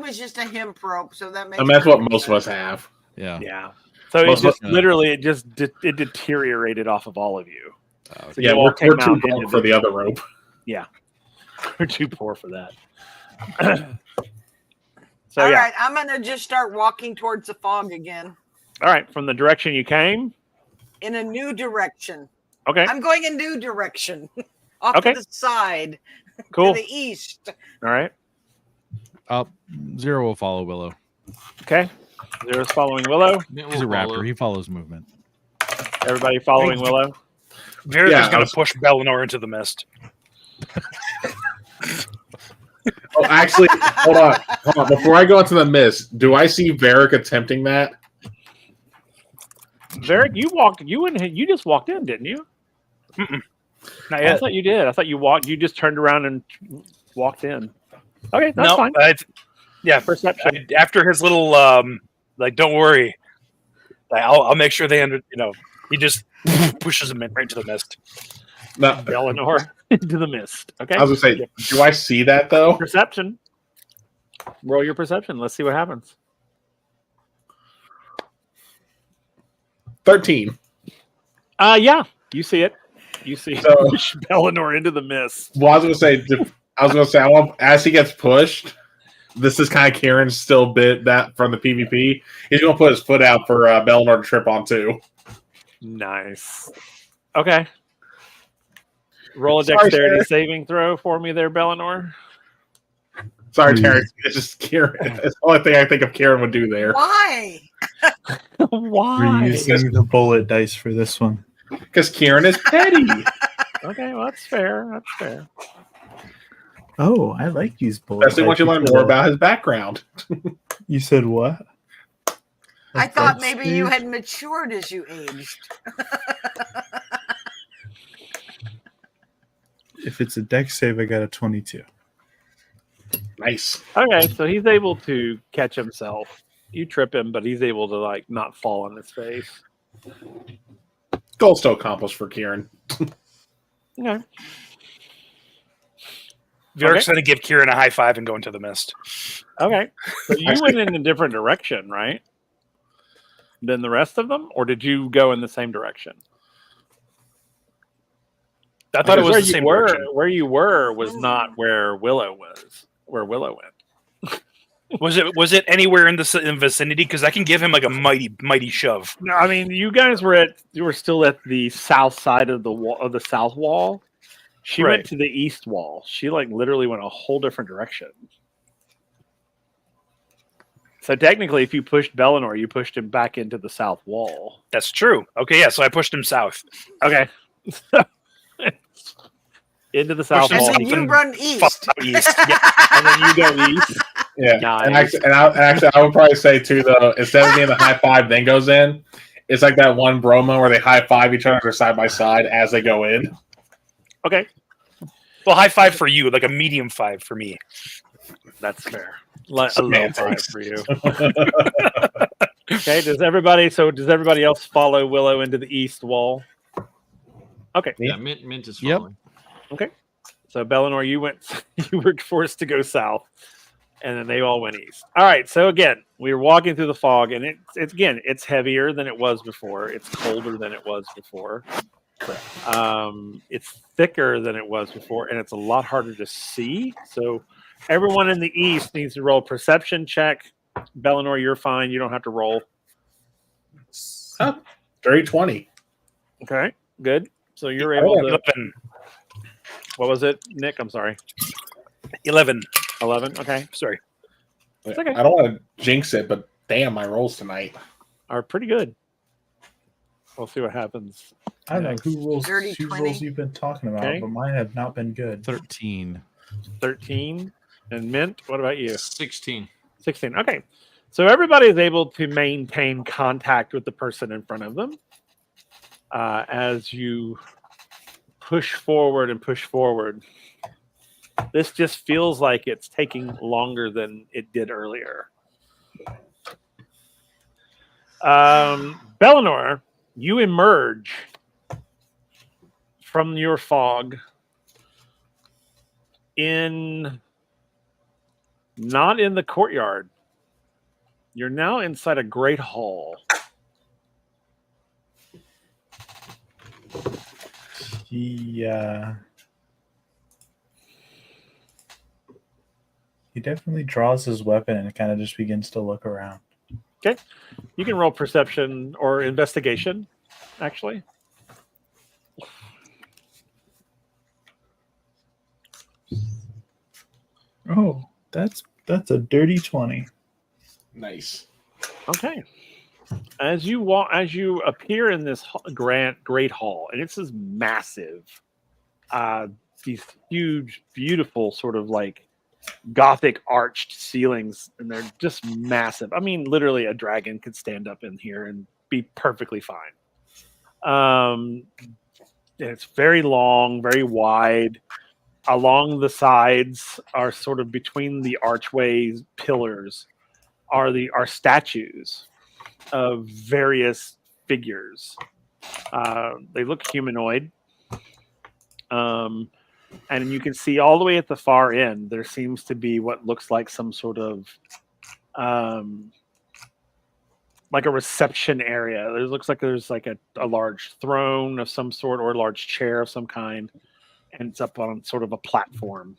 was just a hemp rope, so that makes. And that's what perfect most of us sense. have. Yeah. Yeah. So it Most just of us- literally it deteriorated off of all of you. Oh, So Yeah, you all we're came too out broke for the other rope. We're too poor for that. So All yeah. right, I'm gonna just start walking towards the fog again All right. From the direction you came. in a new direction. Okay. I'm going a new direction, off Okay. to the side, Cool. to the east. All right. Zero will follow Willow. Okay. Zero's following Willow. Yeah, He's a we'll follow. raptor. He follows movement. Everybody following Willow. Vera's Yeah, just I going was- to push Bellinor into the mist. Oh, actually, hold on. Before I go into the mist, do I see Varric attempting that? Varric, you just walked in, didn't you? Not I yet. thought you did. I thought you just turned around and walked in. Okay, that's No, fine. yeah. Perception. After his little like, don't worry, I'll make sure they he just pushes him right into the mist. No. Bellinor into the mist. Okay. I was going to say, do I see that, though? Perception. Roll your perception. Let's see what happens. 13. Yeah, you see it. You see So- push Bellinor into the mist. Well, I was going to say, as he gets pushed, this is kind of Kieran's still bit that from the PvP. He's going to put his foot out for Bellinor to trip on, too. Nice. Okay. Roll a Sorry, dexterity Terry. saving throw for me there, Bellinor. Sorry, Terry. It's just Kieran. It's the only thing I think of Kieran would do there. Why? Why? We're using the bullet dice for this one. Because Kieran is petty. Okay, well, that's fair. That's fair. Oh, I like these bullet Especially once you learn more about his background. You said what? I A thought dex maybe you save? had matured as you aged. If it's a dex save, I got a 22. Nice. Okay, so he's able to catch himself. You trip him, but he's able to like not fall on his face. Goal still accomplished for Kieran. Okay. Varric's going to give Kieran a high five and go into the mist. Okay. So you went in a different direction, right? Than the rest of them, or did you go in the same direction? I thought it was where the you same were. direction. Where you were was not where Willow was. Where Willow went. Was it anywhere in the vicinity? Because I can give him like a mighty shove. No, I mean you guys were still at the south side of the wall of the south wall. She went Right. to the east wall. She like literally went a whole different direction. So technically, if you pushed Bellinor, you pushed him back into the south wall. That's true. Okay, yeah. So I pushed him south. Okay. Into the south Pushed him wall, And then you Something run Fuck east. east. Yeah. and then you go east. Yeah. Nice. And actually, I would probably say, too, though, instead of being the high five then goes in, it's like that one Broma where they high five each other side by side as they go in. Okay, Well, high five for you, like a medium five for me. that's fair. A low Semantics. 5 for you. Okay, does everybody else follow Willow into the east wall? Okay. Yeah, Mint is Yep. following. Okay. So Bellinor, you were forced to go south, and then they all went east. All right. So again, we were walking through the fog, and it's heavier than it was before. It's colder than it was before. It's thicker than it was before, and it's a lot harder to see. So everyone in the east needs to roll a perception check. Bellinor, you're fine. You don't have to roll. Oh, dirty 20. Okay. Good. So you're able to. 11. What was it, Nick? I'm sorry. 11. 11. Okay. Sorry. It's okay. I don't want to jinx it, but damn, my rolls tonight. Are pretty good. We'll see what happens. I don't know who Dirty whose 20. rolls you've been talking about, Okay. but mine have not been good. 13. 13. And Mint, what about you? 16. 16. Okay. So everybody is able to maintain contact with the person in front of them as you push forward and push forward. This just feels like it's taking longer than it did earlier. Bellinor, you emerge from your fog not in the courtyard. You're now inside a great hall. He definitely draws his weapon and kind of just begins to look around. Okay. You can roll perception or investigation, actually. Oh, that's a dirty 20. Nice. Okay. As you appear in this great hall, and it's this massive, these huge, beautiful sort of like Gothic arched ceilings, and they're just massive. I mean, literally, a dragon could stand up in here and be perfectly fine. It's very long, very wide. Along the sides are sort of between the archways pillars are statues of various figures. They look humanoid. And you can see all the way at the far end, there seems to be what looks like some sort of like a reception area. There looks like there's like a large throne of some sort or a large chair of some kind. And it's up on sort of a platform.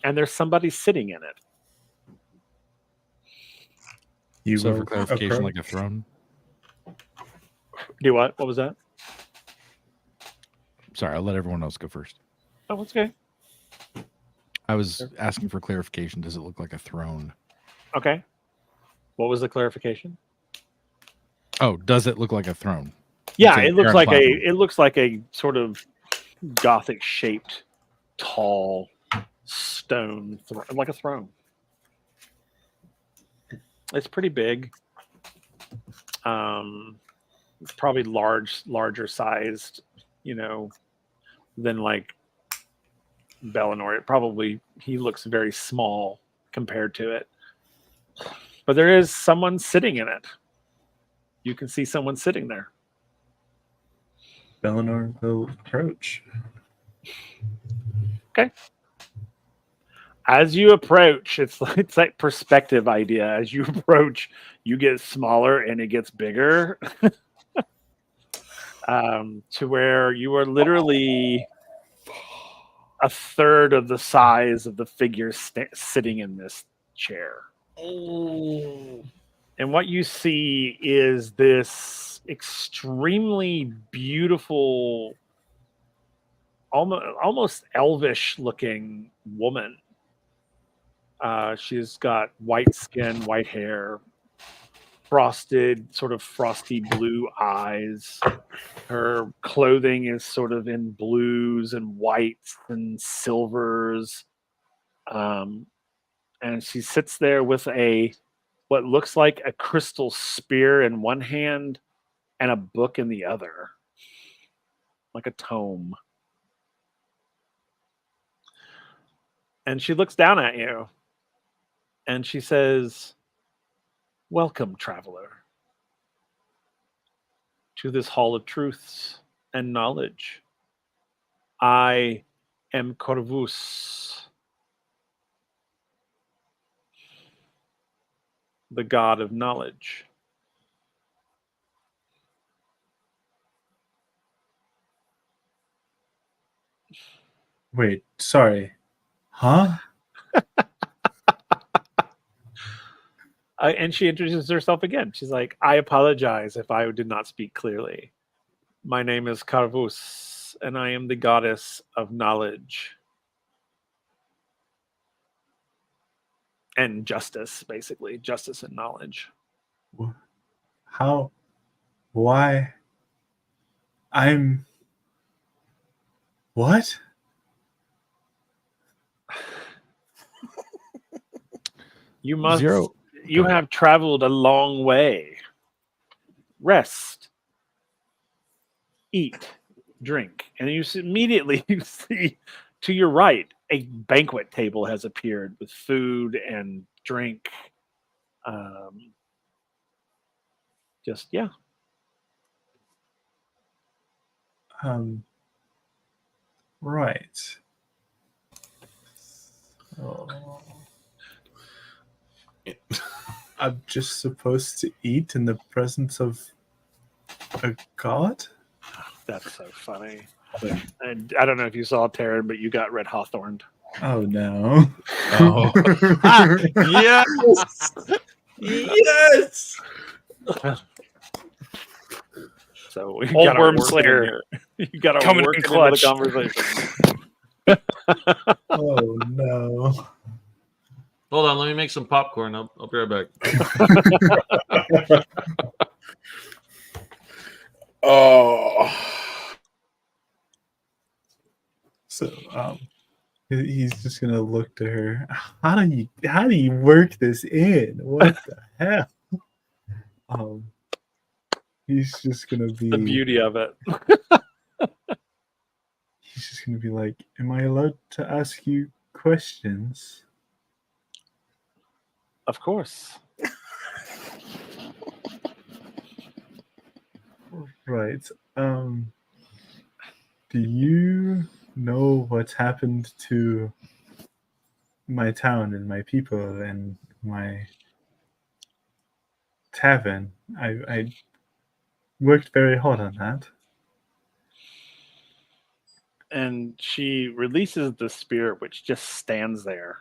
And there's somebody sitting in it. So for clarification, like a throne? Do what? What was that? Sorry, I'll let everyone else go first. Oh, it's okay. I was asking for clarification. Does it look like a throne? Okay. What was the clarification? Oh, does it look like a throne? Yeah, It's it looks on like platform. it looks like a sort of Gothic shaped, tall stone, like a throne. It's pretty big. Probably larger sized, than like Bellinor. He looks very small compared to it. But there is someone sitting in it. You can see someone sitting there. Bellinor will approach. Okay. As you approach, it's like perspective idea. As you approach, you get smaller and it gets bigger. To where you are literally a third of the size of the figure sitting in this chair. Oh. And what you see is this extremely beautiful, almost elvish looking woman. She's got white skin, white hair, sort of frosty blue eyes. Her clothing is sort of in blues and whites and silvers. And she sits there with what looks like a crystal spear in one hand and a book in the other, like a tome. And she looks down at you and she says, "Welcome, traveler, to this hall of truths and knowledge. I am Corvus, the god of knowledge." Wait, sorry. Huh? And she introduces herself again. She's like, "I apologize if I did not speak clearly. My name is Carvus, and I am the goddess of knowledge and justice, basically. Justice and knowledge." How? Why? I'm. What? You must. Zero. You have traveled a long way. Rest, eat, drink, and immediately you see to your right a banquet table has appeared with food and drink. Just yeah. Right. Oh. I'm just supposed to eat in the presence of a god? That's so funny. And I don't know if you saw Taryn, but you got red hawthorned. Oh no. Oh. Yeah. Yes. So we Old got Worm a work Slayer in here. You got to coming work in into clutch. the conversation. Oh no. Hold on, let me make some popcorn. I'll be right back. Oh. So he's just gonna look to her. How do you work this in? What the hell? He's just gonna be The beauty of it. he's just gonna be like, "Am I allowed to ask you questions?" Of course. Right. Do you know what's happened to my town and my people and my tavern? I worked very hard on that. And she releases the spirit, which just stands there.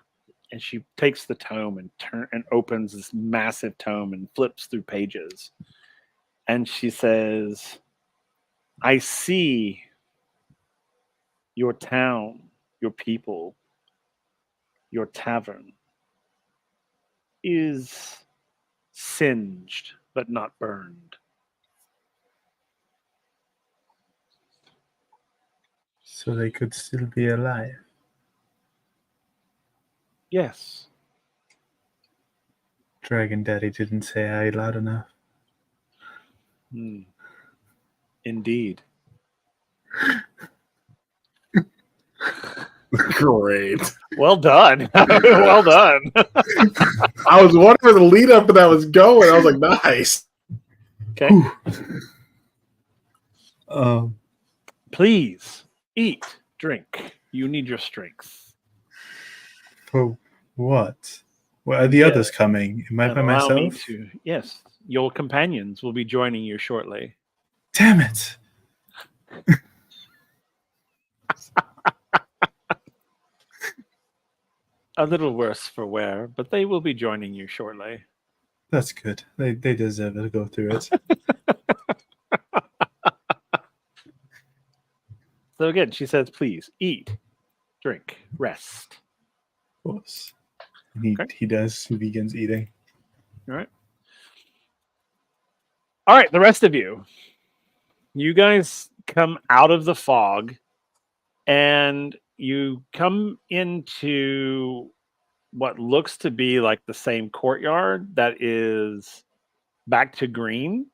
And she takes the tome and opens this massive tome and flips through pages. And she says, "I see your town, your people, your tavern is singed but not burned. So they could still be alive. Yes, Dragon Daddy didn't say I loud enough. indeed." Great. Well done. Well done. I was wondering where the lead up to that was going. I was like, nice. Okay. Please eat, drink. You need your strength. For what? Well, are the Yeah. others coming? Am I And by allow me myself? to. Yes, your companions will be joining you shortly. Damn it! A little worse for wear, but they will be joining you shortly. That's good. They deserve to go through it. So again, she says, "Please eat, drink, rest." Of course. And he does. He begins eating. All right. All right, the rest of you. You guys come out of the fog and you come into what looks to be like the same courtyard that is back to green.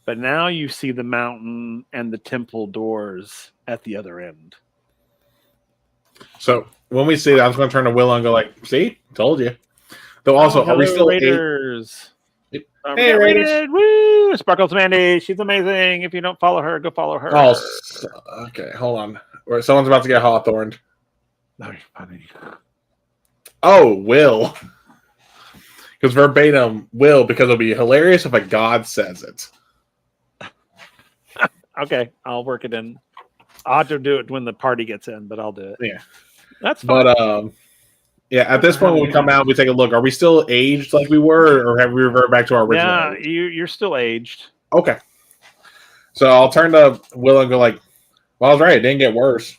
But now you see the mountain and the temple doors at the other end. So when we see that, I'm just going to turn to Willow and go like, "See, told you." Though also, are we hello, still Raiders? Yep. We Hey, got Raiders. raided. Woo! Sparkles Mandy. She's amazing. If you don't follow her, go follow her. Oh, okay. Hold on. Someone's about to get hawthorned. That's funny. Oh, Will. Because verbatim, Will, because it'll be hilarious if a god says it. Okay, I'll work it in. I'll have to do it when the party gets in, but I'll do it. Yeah. That's fine. But yeah, at this point when we come out, we take a look. Are we still aged like we were, or have we reverted back to our original yeah, age? you're still aged. Okay. So I'll turn to Will and go like, well, I was right, it didn't get worse.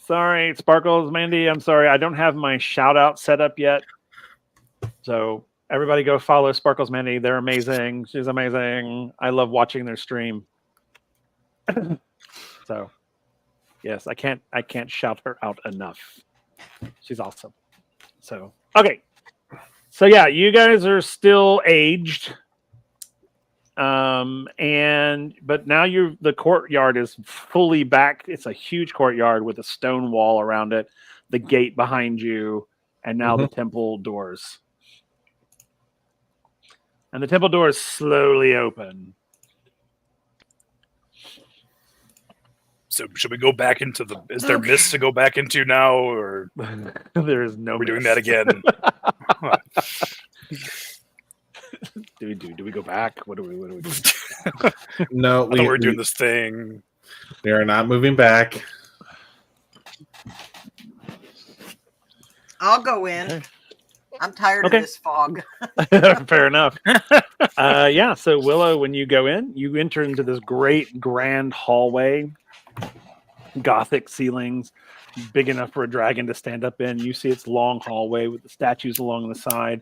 Sorry, Sparkles, Mandy. I'm sorry. I don't have my shout out set up yet. So everybody go follow Sparkles Mandy. They're amazing. She's amazing. I love watching their stream. So yes, I can't shout her out enough. She's awesome. So okay. So yeah, you guys are still aged. But now the courtyard is fully back. It's a huge courtyard with a stone wall around it, the gate behind you, and now the temple doors. And the temple doors slowly open. So should we go back into the? Is there mist to go back into now, or there is no? We're doing that again. Do we go back? What do we do? No, I thought we were doing this thing. We are not moving back. I'll go in. Okay. I'm tired Okay. of this fog. Fair enough. Yeah. So Willow, when you go in, you enter into this great grand hallway, Gothic ceilings, big enough for a dragon to stand up in. You see its long hallway with the statues along the side,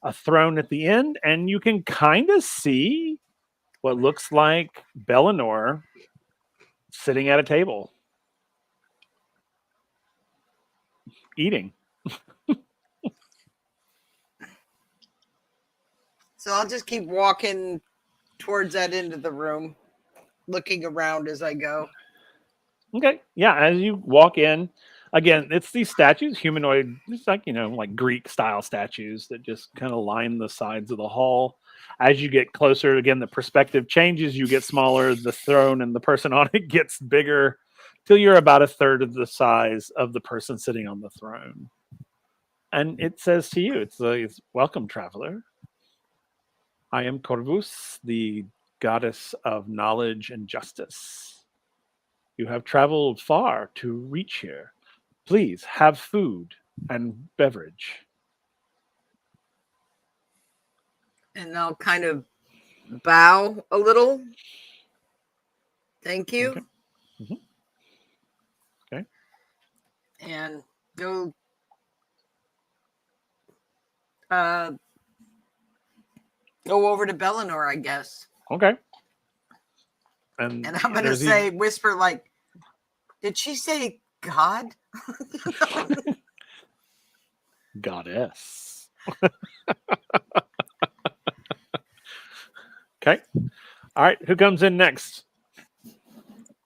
a throne at the end, and you can kind of see what looks like Bellinor sitting at a table, eating. So I'll just keep walking towards that end of the room, looking around as I go. Okay. Yeah. As you walk in, again, it's these statues, humanoid, it's like, like Greek style statues that just kind of line the sides of the hall. As you get closer, again, the perspective changes. You get smaller. The throne and the person on it gets bigger till you're about a third of the size of the person sitting on the throne. And it says to you, it's welcome, traveler. I am Corvus, the goddess of knowledge and justice. You have traveled far to reach here. Please have food and beverage. And I'll kind of bow a little. Thank you. Okay. Okay. And go go over to Bellinor, I guess. Okay. And I'm going to say, whisper like, did she say God? Goddess. Okay. All right. Who comes in next?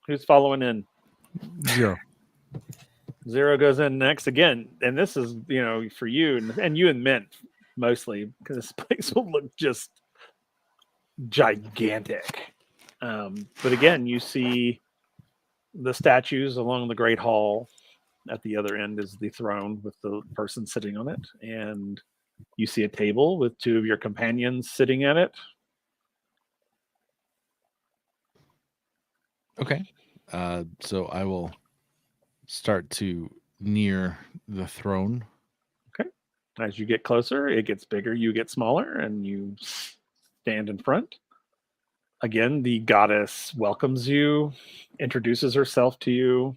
Who's following in? Zero. Zero goes in next again. And this is, for you and you and Mint mostly, because this place will look just gigantic. But again, you see the statues along the Great Hall. At the other end is the throne with the person sitting on it. And you see a table with two of your companions sitting at it. Okay. So I will start to near the throne. Okay. As you get closer, it gets bigger, you get smaller, and you stand in front. Again, the goddess welcomes you, introduces herself to you.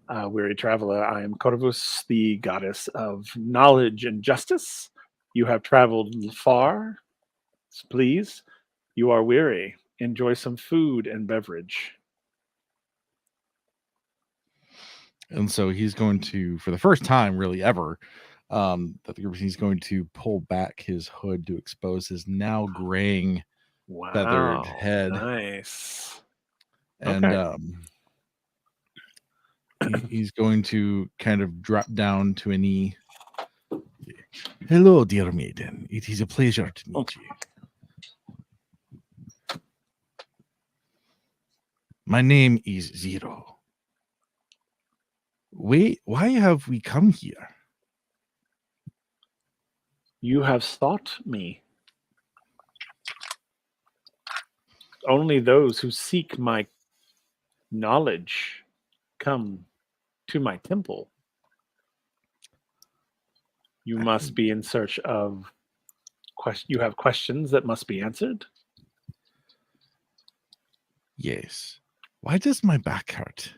Weary traveler, I am Corvus, the goddess of knowledge and justice. You have traveled far. Please, you are weary. Enjoy some food and beverage. And so he's going to, for the first time really ever, he's going to pull back his hood to expose his now graying feathered head. Nice. And Okay. He's going to kind of drop down to a knee. Hello, dear maiden. It is a pleasure to meet you. My name is Zero. Wait, why have we come here? You have sought me. Only those who seek my knowledge come to my temple. You must be in search of you have questions that must be answered? Yes. Why does my back hurt?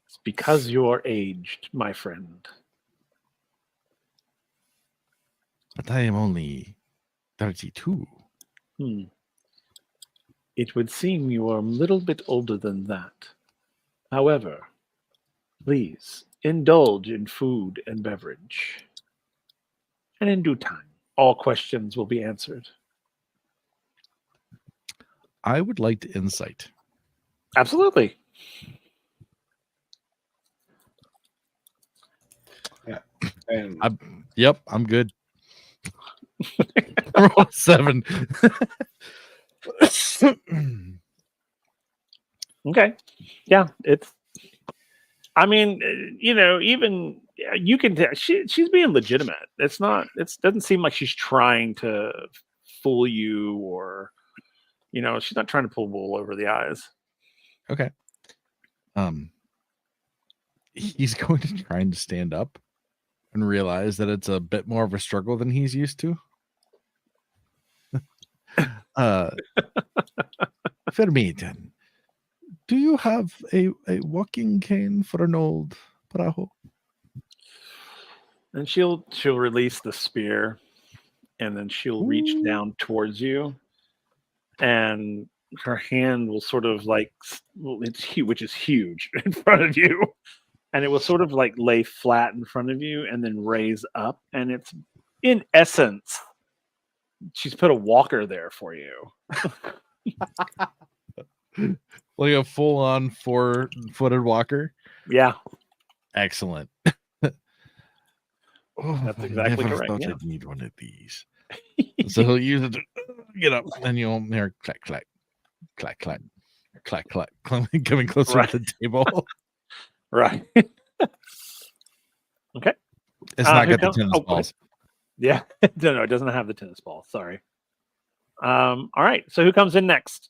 It's because you're aged, my friend. But I am only 32. It would seem you are a little bit older than that. However, please indulge in food and beverage. And in due time, all questions will be answered. I would like to insight. Absolutely. And Yep, I'm good. Roll 7. Okay. Yeah, it's. I mean, even you can tell she's being legitimate. It's not. It doesn't seem like she's trying to fool you, or she's not trying to pull wool over the eyes. Okay. He's going to try and stand up and realize that it's a bit more of a struggle than he's used to. Fair maiden, do you have a walking cane for an old Praho? And she'll release the spear, and then she'll reach down towards you, and her hand will sort of it's huge, which is huge in front of you, and it will sort of lay flat in front of you and then raise up, and it's in essence she's put a walker there for you. Like a full-on 4-footed walker? Yeah. Excellent. That's exactly I never correct. thought Yeah. I'd need one of these. So he'll use it to get up, and you'll hear clack, clack, clack, clack, clack, clack, coming closer Right. to the table. Right. Okay. It's not who got the comes- tennis oh, balls. Yeah. No, it doesn't have the tennis ball. Sorry. All right. So who comes in next?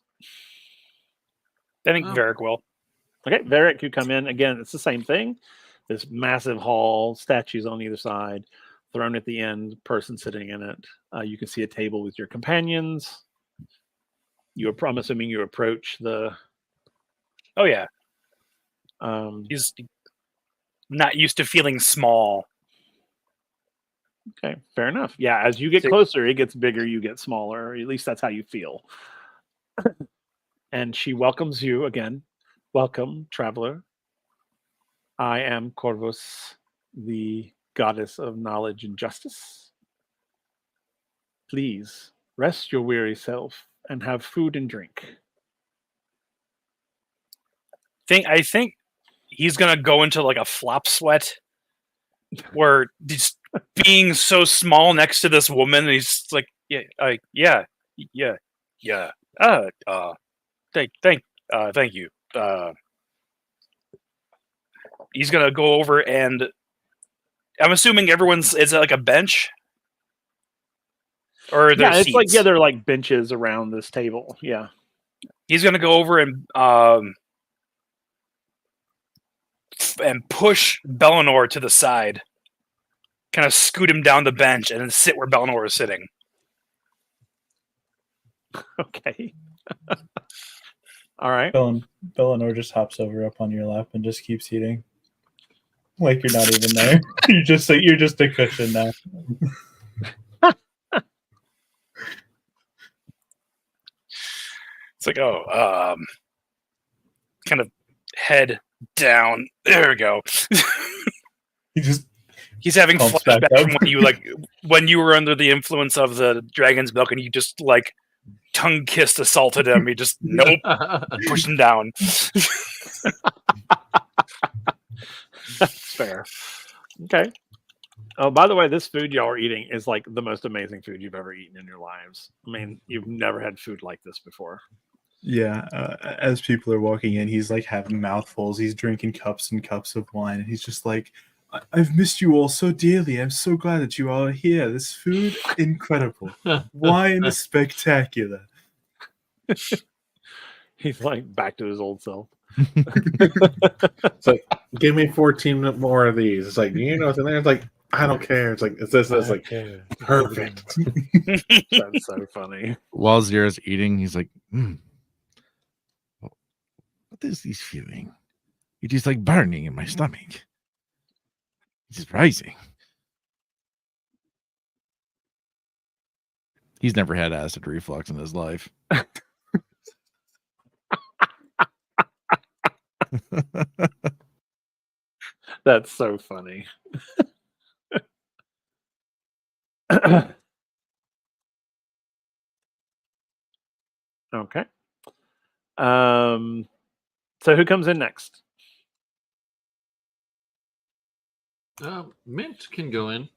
I think Oh. Varric will. Okay, Varric, you come in. Again, it's the same thing. This massive hall, statues on either side, throne at the end, person sitting in it. You can see a table with your companions. I'm assuming you approach the. Oh yeah, Um, he's not used to feeling small. okay, fair enough. Yeah, as you get closer, it gets bigger, you get smaller. At least that's how you feel. And she welcomes you again. Welcome, traveler. I am Corvus, the goddess of knowledge and justice. Please rest your weary self and have food and drink. I think he's gonna go into like a flop sweat, where just being so small next to this woman, and he's like, yeah. Thank you. He's gonna go over, and I'm assuming is it like a bench, or Yeah, it's seats? they're like benches around this table. Yeah. He's gonna go over and push Bellinor to the side, kind of scoot him down the bench, and then sit where Bellinor is sitting. Okay. All right. Bellinor just hops over up on your lap and just keeps eating. Like you're not even there. You're just a cushion now. It's like, kind of head down. There we go. He's having Pumps back flashbacks up. from when you were under the influence of the dragon's milk, and you just tongue kissed, assaulted him. He just pushed him down. That's fair. Okay. Oh, by the way, this food y'all are eating is like the most amazing food you've ever eaten in your lives. I mean, you've never had food like this before. Yeah, as people are walking in, he's like having mouthfuls. He's drinking cups and cups of wine, and he's just like, I've missed you all so dearly. I'm so glad that you all are here. This food, incredible. Wine, spectacular. He's like back to his old self. It's like, give me 14 more of these. It's like, you know what's in there? It's like, I don't care. It's like, it's this. It's like, perfect. That's so funny. While Zira's eating, he's like, what is this feeling? It is like burning in my stomach. It is rising. He's never had acid reflux in his life. That's so funny. Okay. So who comes in next? Mint can go in.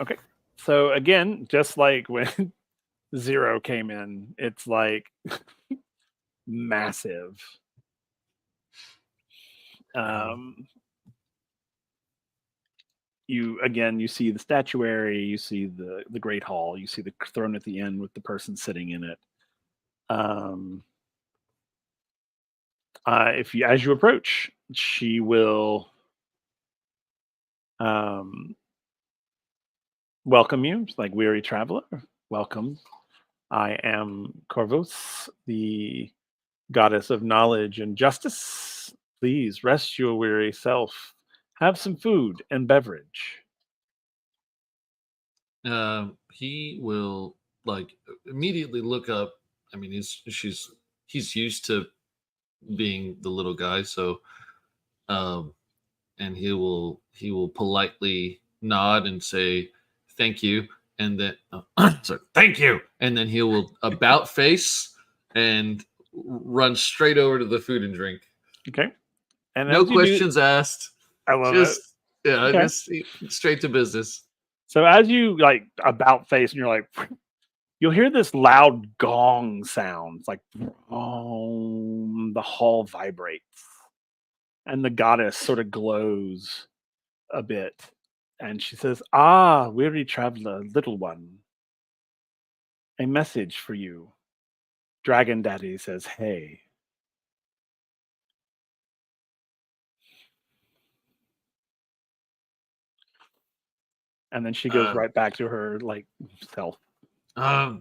Okay. So again, just like when Zero came in, it's like massive. You see the statuary, you see the great hall, you see the throne at the end with the person sitting in it. As you approach, she will welcome you. It's like, weary traveler, welcome. I am Corvus, the goddess of knowledge and justice. Please rest your weary self. Have some food and beverage. He will like immediately look up. I mean, he's used to being the little guy, so and he will politely nod and say thank you, and then so thank you, and then he will about face and run straight over to the food and drink. Okay. And no questions asked. I love just it. Yeah, Okay. just straight to business. So as you like about face and you're like, you'll hear this loud gong sound. It's like, the hall vibrates. And the goddess sort of glows a bit. And she says, weary traveler, little one. A message for you. Dragon Daddy says, hey. And then she goes right back to her like self. Okay.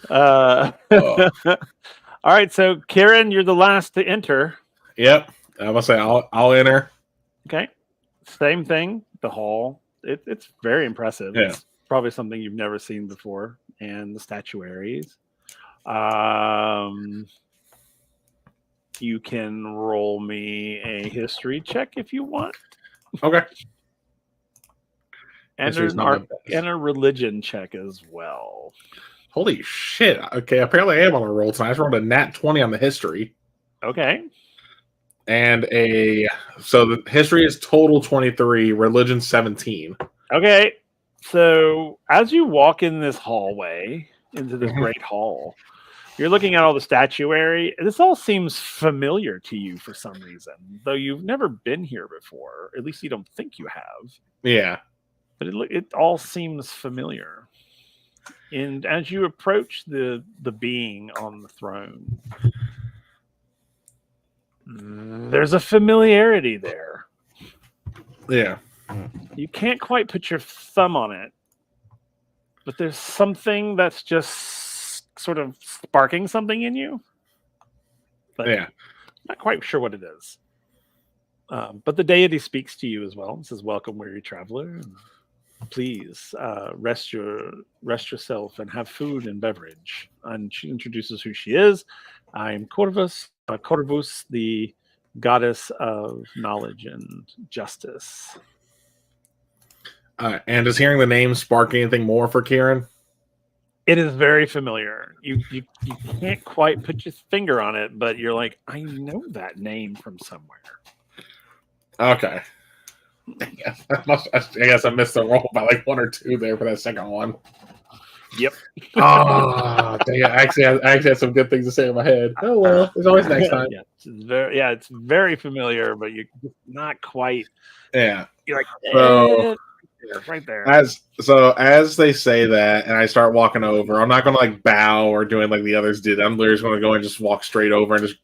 All right, so Kieran, you're the last to enter. Yep. I must say I'll enter. Okay. Same thing. The hall. It's very impressive. Yeah. It's probably something you've never seen before. And the statuaries. You can roll me a history check if you want. Okay. And a religion check as well. Holy shit. Okay, apparently I am on a roll tonight. I just rolled a nat 20 on the history. Okay. And so the history is total 23, religion 17. Okay. So as you walk in this hallway, into this great hall, you're looking at all the statuary. This all seems familiar to you for some reason, though you've never been here before. At least you don't think you have. Yeah. But it all seems familiar. And as you approach the being on the throne, there's a familiarity there. Yeah. You can't quite put your thumb on it, but there's something that's just sort of sparking something in you. But yeah. Not quite sure what it is. But the deity speaks to you as well. It says, welcome, weary traveler. Please rest yourself and have food and beverage. And she introduces who she is. I am Corvus, the goddess of knowledge and justice. And does hearing the name spark anything more for Kieran? It is very familiar. You can't quite put your finger on it, but you're like, I know that name from somewhere. Okay. I guess I missed the roll by like 1 or 2 there for that second one. Yep. Oh, dang it. I actually had some good things to say in my head. Oh well, there's always next time. It's very familiar, but you're not quite. Yeah. You're like, So right there. As they say that, and I start walking over, I'm not gonna like bow or doing like the others did. I'm literally just gonna go and just walk straight over and just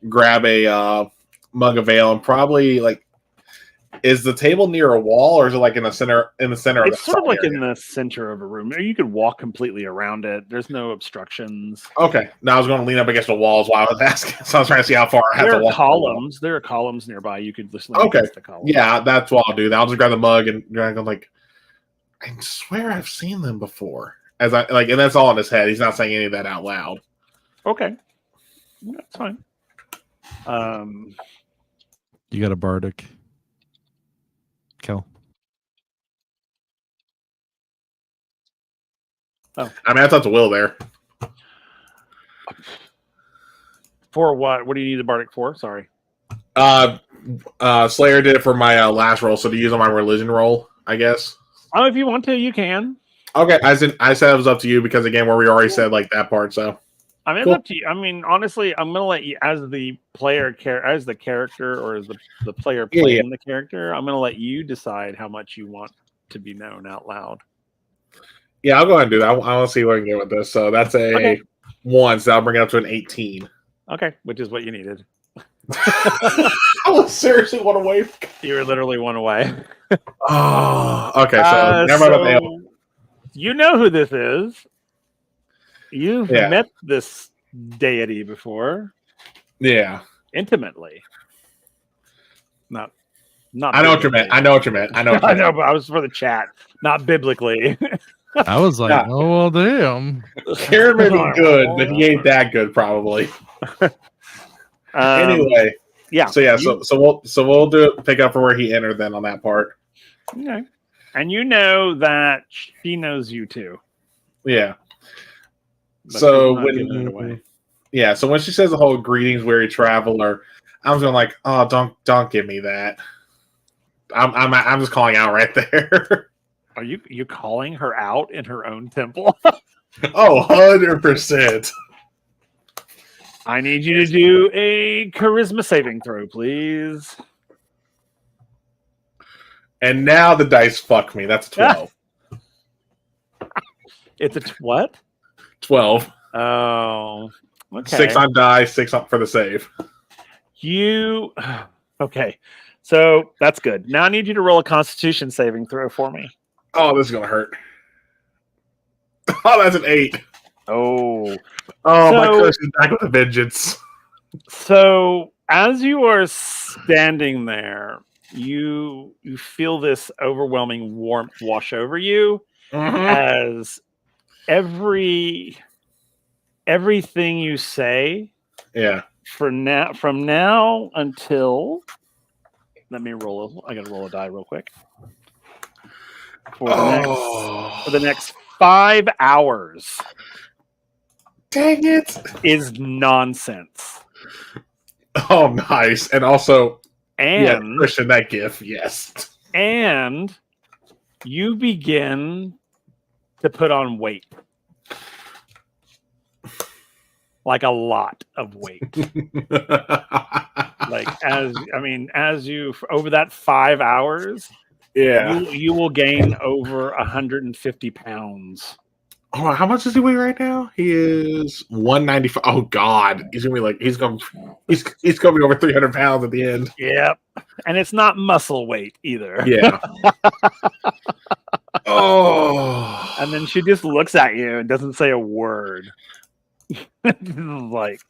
grab a mug of ale and probably like. Is the table near a wall, or is it like in the center? It's sort of like in the center of a room. Or you could walk completely around it. There's no obstructions. Okay. Now I was going to lean up against the walls while I was asking, so I was trying to see how far I have to walk. Columns. There are columns nearby. You could just lean against the columns. Yeah, that's what I'll do. I'll just grab the mug and I'm like, I swear I've seen them before. And that's all in his head. He's not saying any of that out loud. Okay, that's fine. You got a bardic. Kel. Oh, I mean, I thought the will there. For what? What do you need the bardic for? Sorry. Slayer did it for my last roll, so to use on my religion roll, I guess. Oh, if you want to, you can. Okay, I said it was up to you because again, where we already said like that part. So I mean, it's up to you. I mean, honestly, I'm gonna let you, as the player, as the character, or as the player playing the character, I'm gonna let you decide how much you want to be known out loud. Yeah, I'll go ahead and do that. I want to see where I can get with this. So that's a 1, so I'll bring it up to an 18. Okay, which is what you needed. I was seriously 1 away. You were literally 1 away. Oh, okay. So never mind about the you know who this is. You've met this deity before. Yeah. Intimately. Not I know what you meant. I know, but I was for the chat, not biblically. I was like, oh well, damn. Kieran may be good, but he ain't that good, probably. Anyway, So we'll do it. Pick up for where he entered then on that part. Okay, and you know that she knows you too. Yeah. But so when she says the whole greetings, weary traveler, I was going like, oh, don't give me that. I'm just calling out right there. Are you calling her out in her own temple? Oh, 100%. I need you to do a charisma saving throw, please. And now the dice fuck me. That's 12. It's a what? 12. Oh, okay. 6 on die, 6 on for the save. Okay. So that's good. Now I need you to roll a Constitution saving throw for me. Oh, this is gonna hurt. Oh, that's an 8. Oh, my curse is back with a vengeance. So as you are standing there, you feel this overwhelming warmth wash over you as everything you say. Yeah. From now until, let me roll. I gotta roll a die real quick. For the next 5 hours. Dang it! Is nonsense. Oh, nice. And also, Christian, that gif, yes. And you begin to put on weight. Like a lot of weight. As you over that 5 hours, you will gain over 150 pounds. Oh, how much does he weigh right now? He is 195. Oh God, he's gonna be he's gonna be over 300 pounds at the end. Yep, and it's not muscle weight either. Yeah. Oh. And then she just looks at you and doesn't say a word. Like,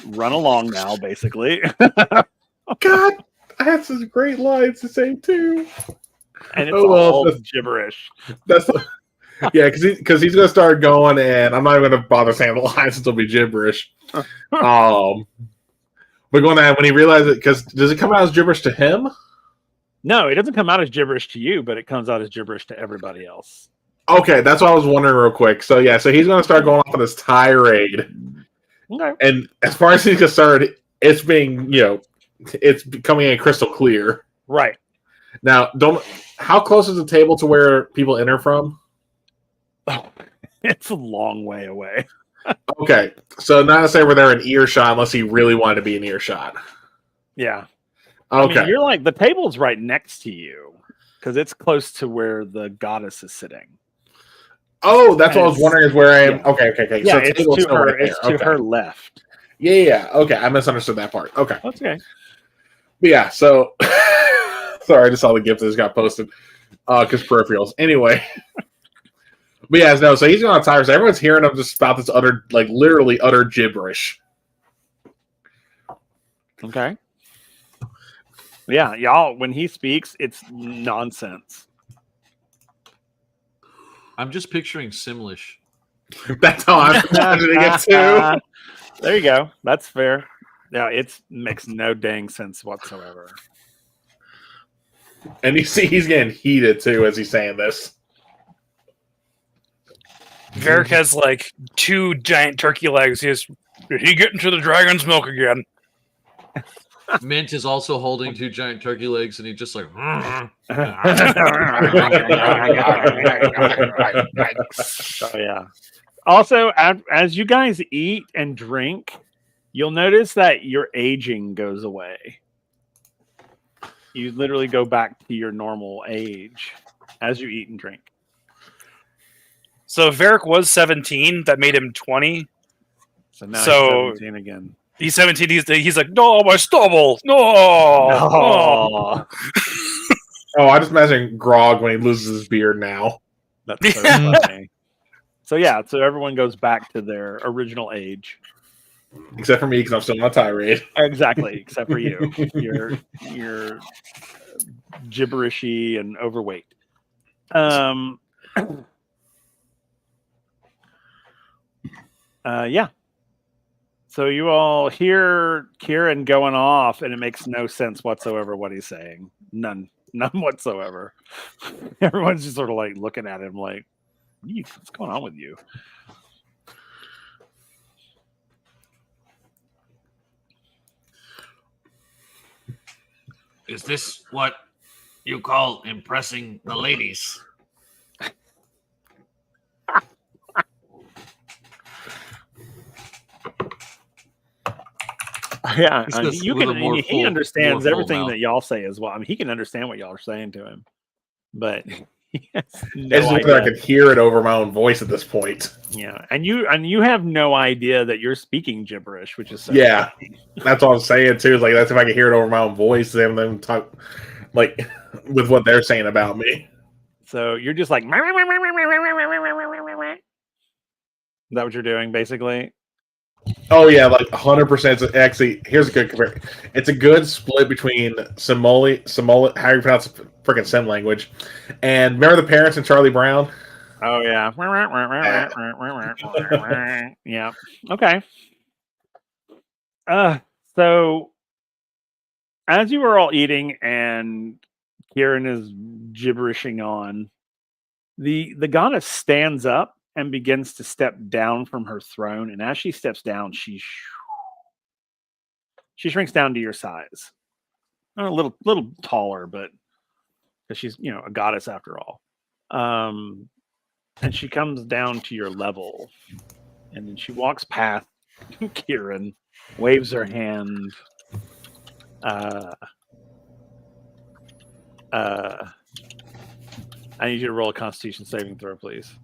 run along now, basically. God, I have some great lines to say too, and it's all gibberish. Because he's gonna start going, and I'm not even gonna bother saying the lines since it'll be gibberish. But going that when he realizes it, because does it come out as gibberish to him? No, it doesn't come out as gibberish to you, but it comes out as gibberish to everybody else. Okay, that's what I was wondering real quick. So yeah, so he's going to start going off on this tirade, Okay. and as far as he's concerned, it's being it's becoming a crystal clear. Right. Now, how close is the table to where people enter from? It's a long way away. Okay, so not to say where they're in earshot unless he really wanted to be in earshot. Yeah. Okay. I mean, you're like the table's right next to you because it's close to where the goddess is sitting. Oh, that's what I was wondering is where I am. Yeah. Okay. Yeah, So it's table's to still her. right It's there. to her left. Yeah. Okay, I misunderstood that part. Okay. That's okay. But yeah, so sorry, I just saw the gift that just got posted. Because peripherals. Anyway. But yeah, no, so he's going on tire. So everyone's hearing him just about this utter, like literally utter gibberish. Okay. Yeah, y'all, when he speaks, it's nonsense. I'm just picturing Simlish. That's how I'm imagining it too. There you go. That's fair. Yeah, it makes no dang sense whatsoever. And you see he's getting heated too as he's saying this. Varric has like 2 giant turkey legs. Did he get into the dragon's milk again? Mint is also holding 2 giant turkey legs, and he's just like. Oh yeah. Also, as you guys eat and drink, you'll notice that your aging goes away. You literally go back to your normal age as you eat and drink. So Varric was 17. That made him 20. So now he's 17 again. He's 17. He's like, no, my stubble. No. Oh, I just imagine Grog when he loses his beard now. that's so funny. So yeah, so everyone goes back to their original age. Except for me, because I'm still on a tirade. Exactly, except for you. You're gibberishy and overweight. Yeah. So you all hear Kieran going off, and it makes no sense whatsoever what he's saying. None whatsoever. Everyone's just sort of like looking at him like, what's going on with you? Is this what you call impressing the ladies? Yeah, He I mean, says you with a can. more He full- understands more full everything mouth. that y'all say as well. I mean, he can understand what y'all are saying to him, but he has It's no just that I idea. could hear it over my own voice at this point. Yeah, and you have no idea that you're speaking gibberish, which is so Yeah. funny. That's what I'm saying too. Is like that's if I could hear it over my own voice and them talk like with what they're saying about me. So you're just like, is that what you're doing, basically? Oh yeah, like 100%. Actually, here's a good comparison. It's a good split between Somali, how you pronounce freaking Sim language, and remember the parents in Charlie Brown? Oh yeah. Yeah. Okay. So as you were all eating and Kieran is gibberishing on, the goddess stands up and begins to step down from her throne, and as she steps down, she shrinks down to your size. A little taller, but because she's a goddess after all. And she comes down to your level, and then she walks past Kieran, waves her hand. I need you to roll a Constitution saving throw, please.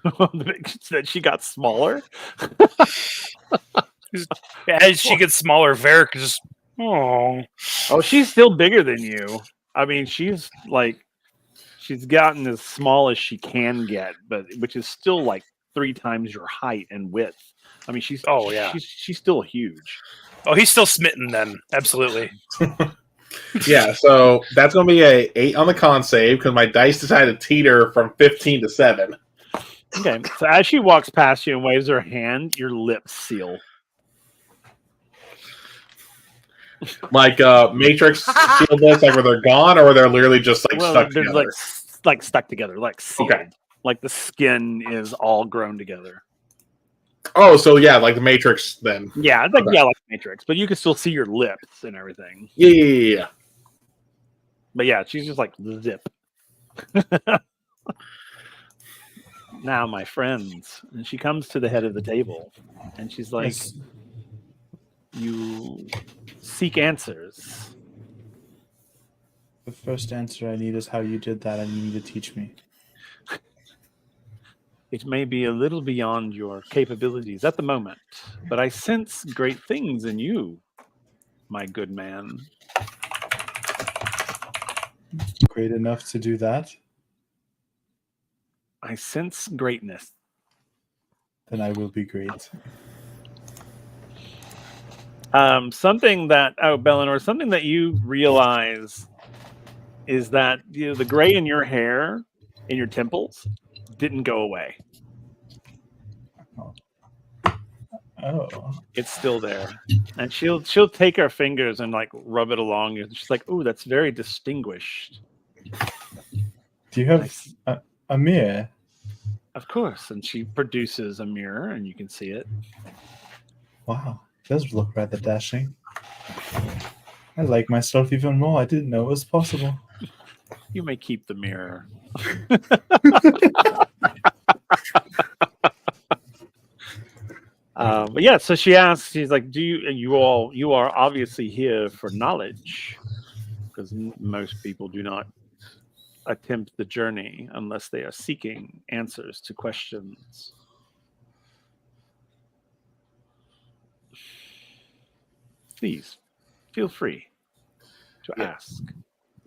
That she got smaller. As she gets smaller, Varric just, oh, She's still bigger than you. I mean, she's gotten as small as she can get, but which is still like 3 times your height and width. I mean, she's still huge. oh, he's still smitten then. Absolutely. Yeah, so that's gonna be a 8 on the con save because my dice decided to teeter from 15 to 7. Okay, so as she walks past you and waves her hand, your lips seal. Like Matrix sealed this, like where they're gone, or where they're literally just like Well, stuck they're together. like stuck together, like sealed. Okay. Like the skin is all grown together. Oh, so yeah, like the Matrix then. Yeah, it's like Okay. yeah, like Matrix, but you can still see your lips and everything. Yeah. But yeah, she's just like zip. Now, my friends, and she comes to the head of the table, and she's like, Yes. "You seek answers. The first answer I need is how you did that, and you need to teach me. It may be a little beyond your capabilities at the moment, but I sense great things in you, my good man." Great enough to do that? I sense greatness. Then I will be great. Something that Bellinor, something that you realize is that the gray in your hair, in your temples, didn't go away. Oh. It's still there, and she'll take her fingers and like rub it along, and she's like, "Ooh, that's very distinguished." Do you have Nice. a mirror? Of course, and she produces a mirror, and you can see it. Wow, it does look rather dashing. I like myself even more. I didn't know it was possible. You may keep the mirror. But yeah, so she asks, she's like, "Do you are obviously here for knowledge, because most people do not attempt the journey unless they are seeking answers to questions." Please feel free to ask.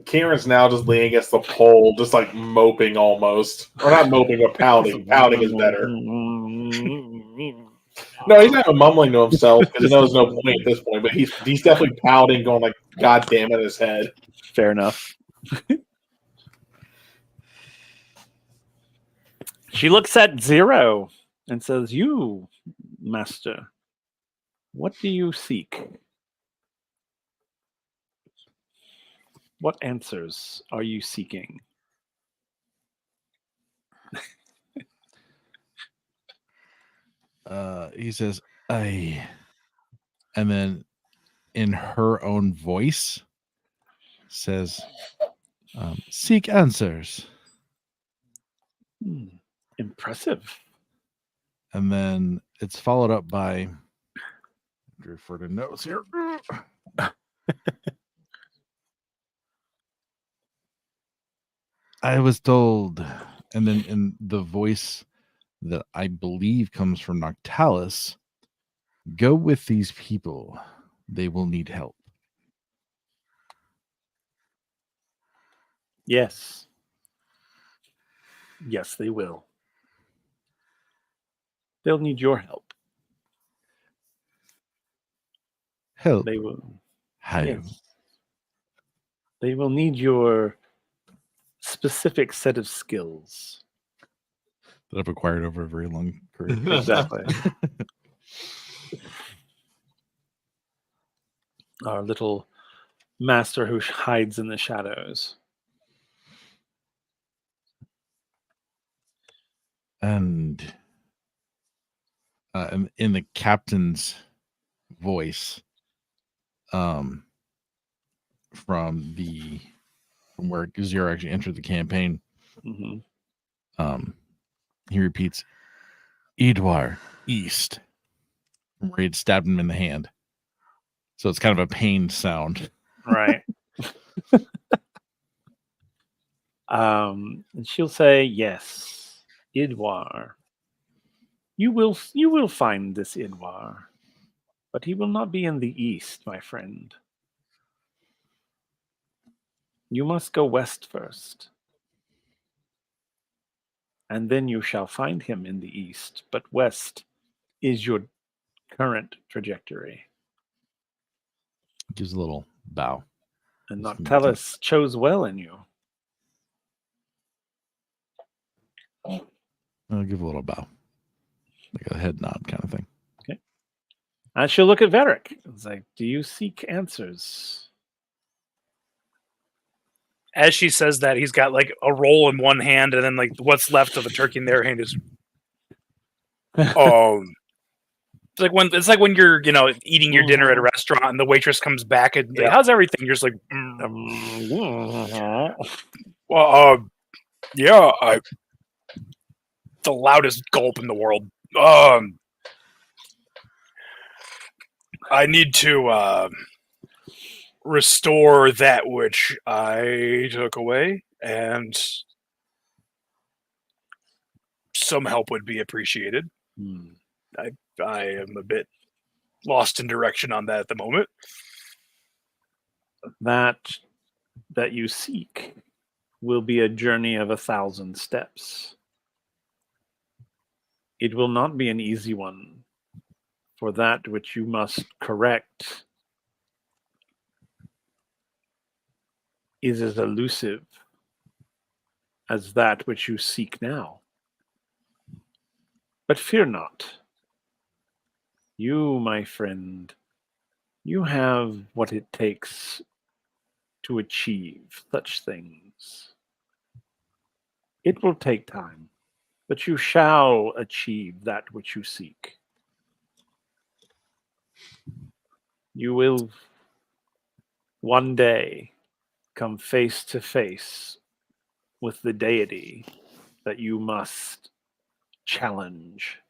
Kieran's now just leaning against the pole, just like moping almost. Or not moping, but pouting. Pouting is better. No, he's not mumbling to himself because he knows no point at this point, but he's definitely pouting, going like, God damn it, his head. Fair enough. She looks at Zero and says, "You, master, what do you seek? What answers are you seeking?" He says, "I," and then in her own voice says, "Seek answers." Impressive. And then it's followed up by, refer to notes here. I was told, and then in the voice that I believe comes from Noctalis, go with these people. They will need help. Yes. Yes, they will. They'll need your help. Help? They will. How? Yes. They will need your specific set of skills. That I've acquired over a very long career. Exactly. Our little master who hides in the shadows. And in the captain's voice, from where Zero actually entered the campaign, he repeats, "Edward East," where he'd stabbed him in the hand. So it's kind of a pained sound. Right. And she'll say, "Yes, Idwar. You will find this Idwar, but he will not be in the east, my friend. You must go west first, and then you shall find him in the east, but west is your current trajectory." Gives a little bow. And Noctalis chose well in you. I'll give a little bow, like a head nod kind of thing. Okay. She'll look at Varric. It's like, do you seek answers? As she says that, he's got like a roll in one hand, and then like what's left of a turkey in their hand is. It's like when you're eating your dinner at a restaurant and the waitress comes back and like, how's everything? You're just like, well, yeah, the loudest gulp in the world. I need to restore that which I took away, and some help would be appreciated. I am a bit lost in direction on that at the moment. That you seek will be a journey of 1,000 steps. It will not be an easy one, for that which you must correct is as elusive as that which you seek now. But fear not. You, my friend, you have what it takes to achieve such things. It will take time, but you shall achieve that which you seek. You will one day come face to face with the deity that you must challenge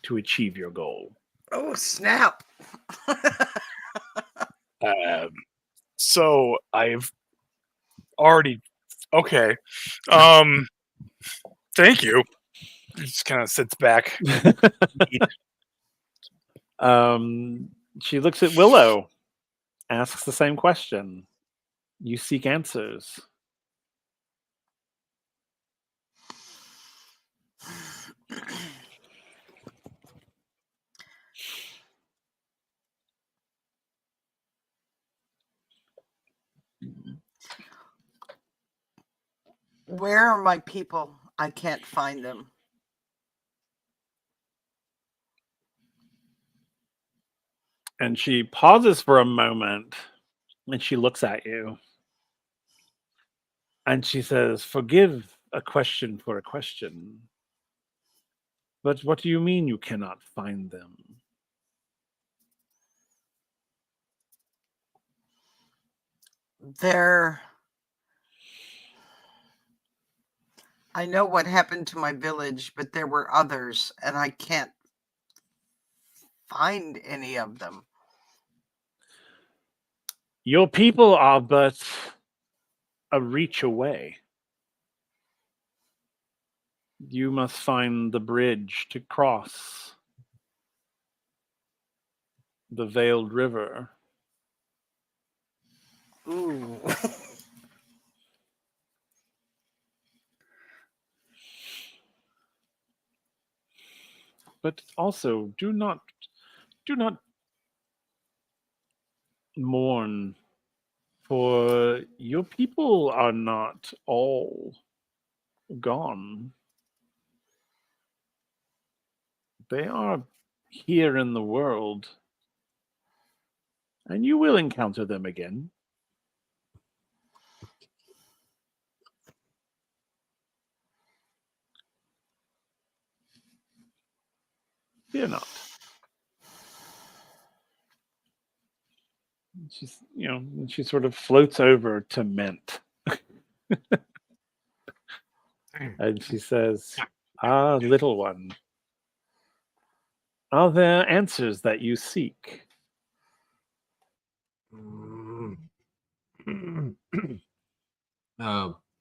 to achieve your goal. Oh, snap. So I've already okay. Thank you. He just kind of sits back. She looks at Willow, asks the same question. You seek answers. Where are my people? I can't find them. And she pauses for a moment and she looks at you. And she says, forgive a question for a question. But what do you mean you cannot find them? I know what happened to my village, but there were others, and I can't find any of them. Your people are but a reach away. You must find the bridge to cross the Veiled River. Ooh. But also, do not mourn, for your people are not all gone. They are here in the world, and you will encounter them again. Fear not. She's, she sort of floats over to Mint. And she says, little one, are there answers that you seek?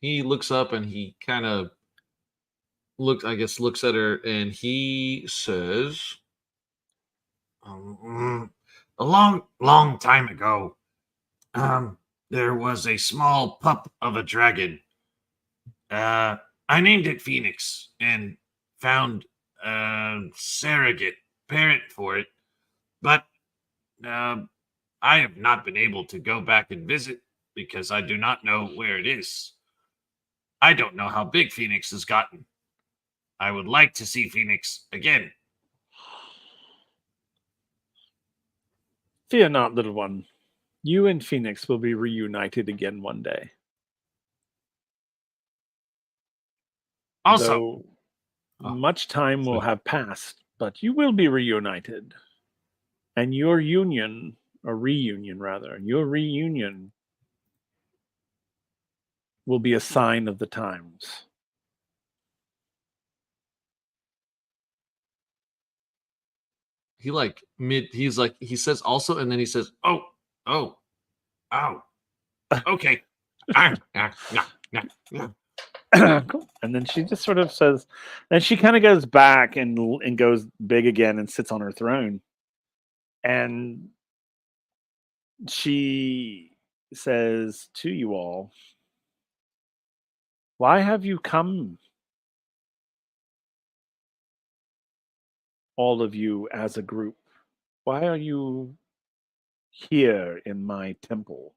He looks up and he kind of looks at her and he says, a long time ago, there was a small pup of a dragon. I named it Phoenix and found a surrogate parent for it, but I have not been able to go back and visit because I do not know where it is. I don't know how big Phoenix has gotten. I would like to see Phoenix again. Fear not, little one. You and Phoenix will be reunited again one day. Also, Though much time will have passed, but you will be reunited. And your union, or reunion rather, your reunion will be a sign of the times. He says also, and then he says, oh, okay. Ah, Cool. And then she just sort of says, then she kind of goes back and goes big again and sits on her throne. And she says to you all, why have you come, all of you as a group? Why are you here in my temple?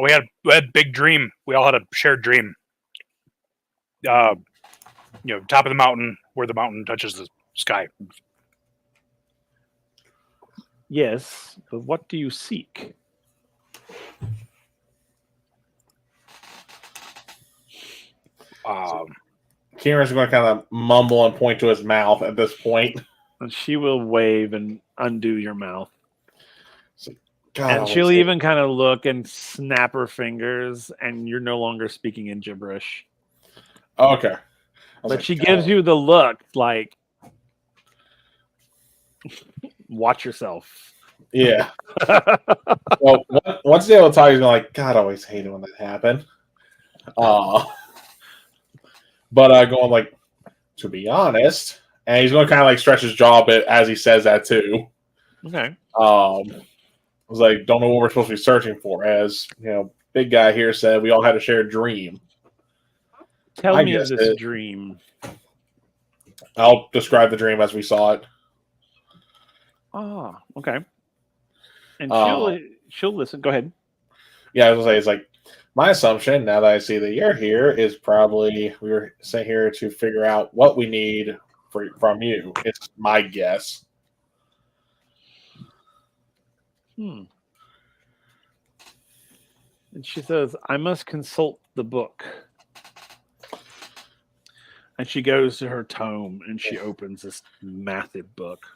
We had a big dream. We all had a shared dream. Top of the mountain, where the mountain touches the sky. Yes, but what do you seek? Kieran's going to kind of mumble and point to his mouth at this point. And she will wave and undo your mouth. God, And she'll even kind of look and snap her fingers, and you're no longer speaking in gibberish. Okay. But she gives you the look like, watch yourself. Yeah. Well, once they will talk, he's going like, God, I always hated when that happened. But going like, to be honest, and he's going to kind of like stretch his jaw a bit as he says that too. Okay. I was like, don't know what we're supposed to be searching for. As big guy here said, we all had a shared dream. Tell me of this dream. I'll describe the dream as we saw it. Oh, okay. And she'll listen. Go ahead. Yeah, I was gonna say, it's like, my assumption, now that I see that you're here, is probably we were sent here to figure out what we need from you. It's my guess. And she says, I must consult the book. And she goes to her tome and she opens this massive book.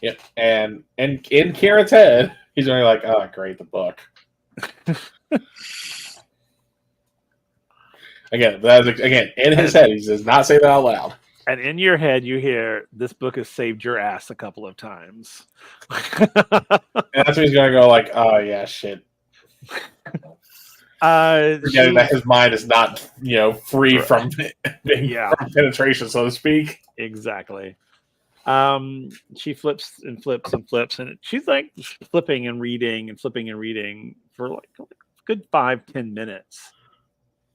Yep. And in Kieran's head, he's only like, oh, great, the book. Again, in his head, he does not say that out loud. And in your head, you hear, this book has saved your ass a couple of times. And that's when he's going to go like, oh, yeah, shit. Forgetting that his mind is not, free from penetration, so to speak. Exactly. She flips and flips and flips, and she's like flipping and reading for like a good 5-10 minutes.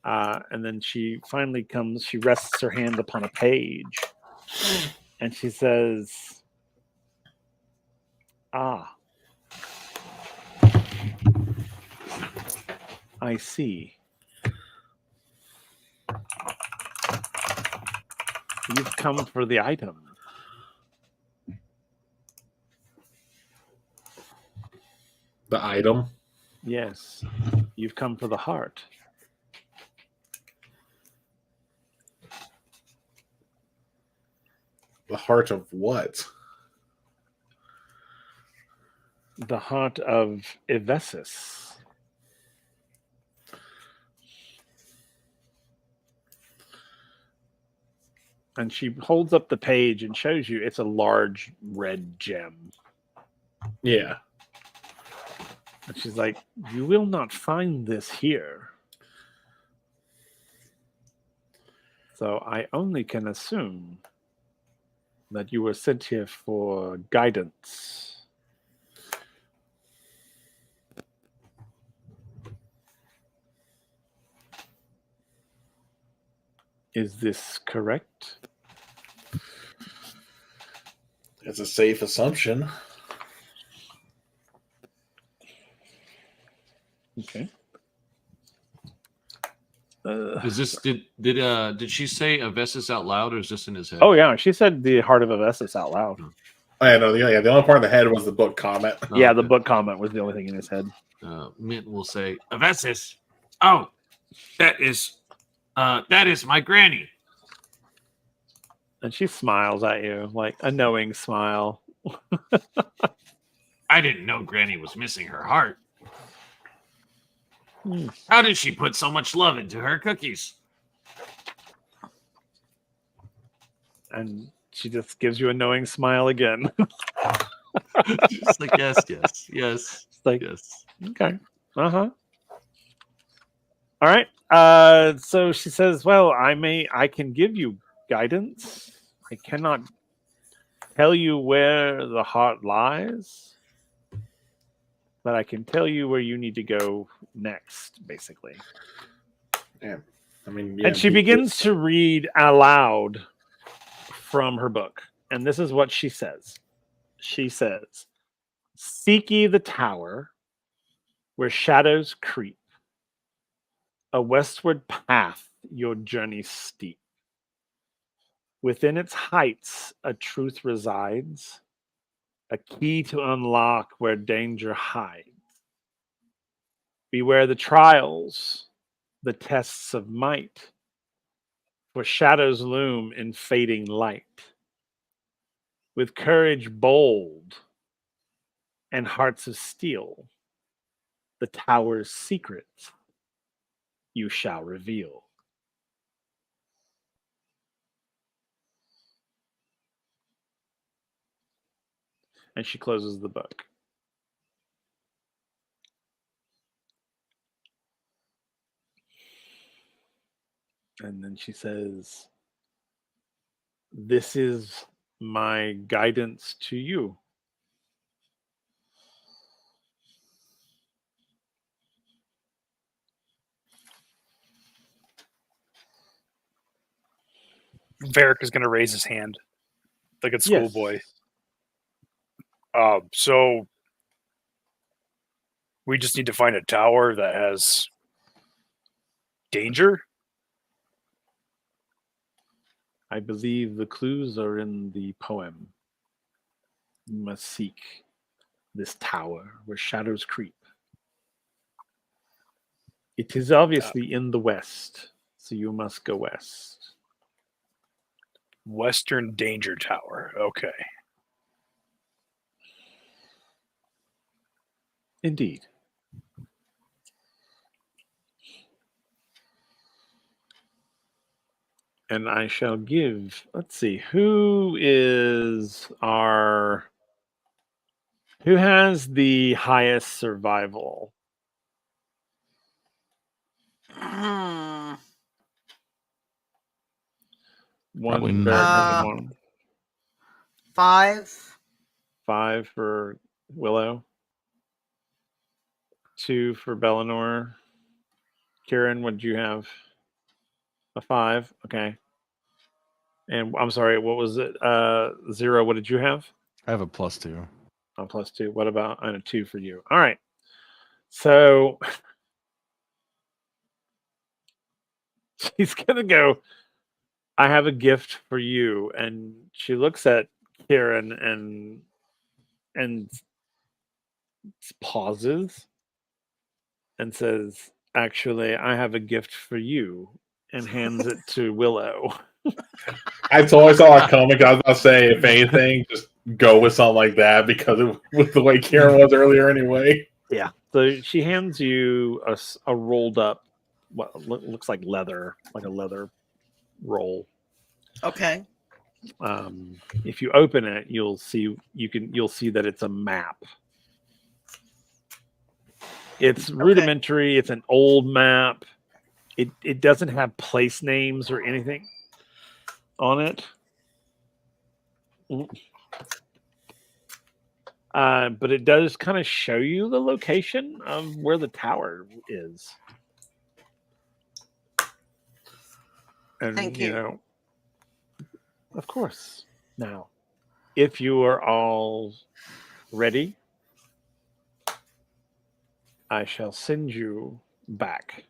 And then she finally comes, she rests her hand upon a page and she says, I see. You've come for the item. The item? Yes. You've come for the heart. The heart of what? The heart of Evesus. And she holds up the page and shows you it's a large red gem. Yeah. And she's like, you will not find this here. So I only can assume that you were sent here for guidance. Is this correct? It's a safe assumption. Okay. Is this did she say Avessus out loud, or is this in his head? Oh yeah, she said the heart of Avessus out loud. Oh, yeah, no, the only part in the head was the book comment. Oh, Yeah, the okay. book comment was the only thing in his head. Mint will say, Avessus. Oh, that is my granny. And she smiles at you, like a knowing smile. I didn't know Granny was missing her heart. Hmm. How did she put so much love into her cookies? And she just gives you a knowing smile again. She's like, yes. It's like, Yes. okay. Uh-huh. All right. So she says, well, I can give you guidance. I cannot tell you where the heart lies, but I can tell you where you need to go next, basically. Yeah. I mean, yeah, And she begins to read aloud from her book. And this is what she says. She says, seek ye the tower where shadows creep, a westward path your journey steep. Within its heights a truth resides, a key to unlock where danger hides. Beware the trials, the tests of might, for shadows loom in fading light. With courage bold and hearts of steel, the tower's secrets you shall reveal. And she closes the book. And then she says, this is my guidance to you. Varric is going to raise his hand like a Yes. schoolboy. So we just need to find a tower that has danger. I believe the clues are in the poem. You must seek this tower where shadows creep. It is obviously in the west, so you must go west. Western Danger Tower. Okay. Indeed. And I shall give, let's see, who has the highest survival? Hmm. Probably One not. Barrett and one 5. 5 for Willow. 2 for Bellinor. Kieran, what did you have? A 5. Okay. And I'm sorry, what was it? 0. What did you have? I have a +2. A +2. What about and a 2 for you? All right. So she's gonna go. I have a gift for you, and she looks at Kieran and pauses and says, "Actually, I have a gift for you," and hands it to Willow. I totally saw it coming. I was about to say, if anything, just go with something like that because with the way Karen was earlier anyway. Yeah. So she hands you a rolled up, what looks like leather, like a leather roll. Okay. If you open it, you'll see that it's a map. It's rudimentary. It's an old map. It doesn't have place names or anything on it. But it does kind of show you the location of where the tower is. And, Thank you. know, of course. Now, if you are all ready, I shall send you back.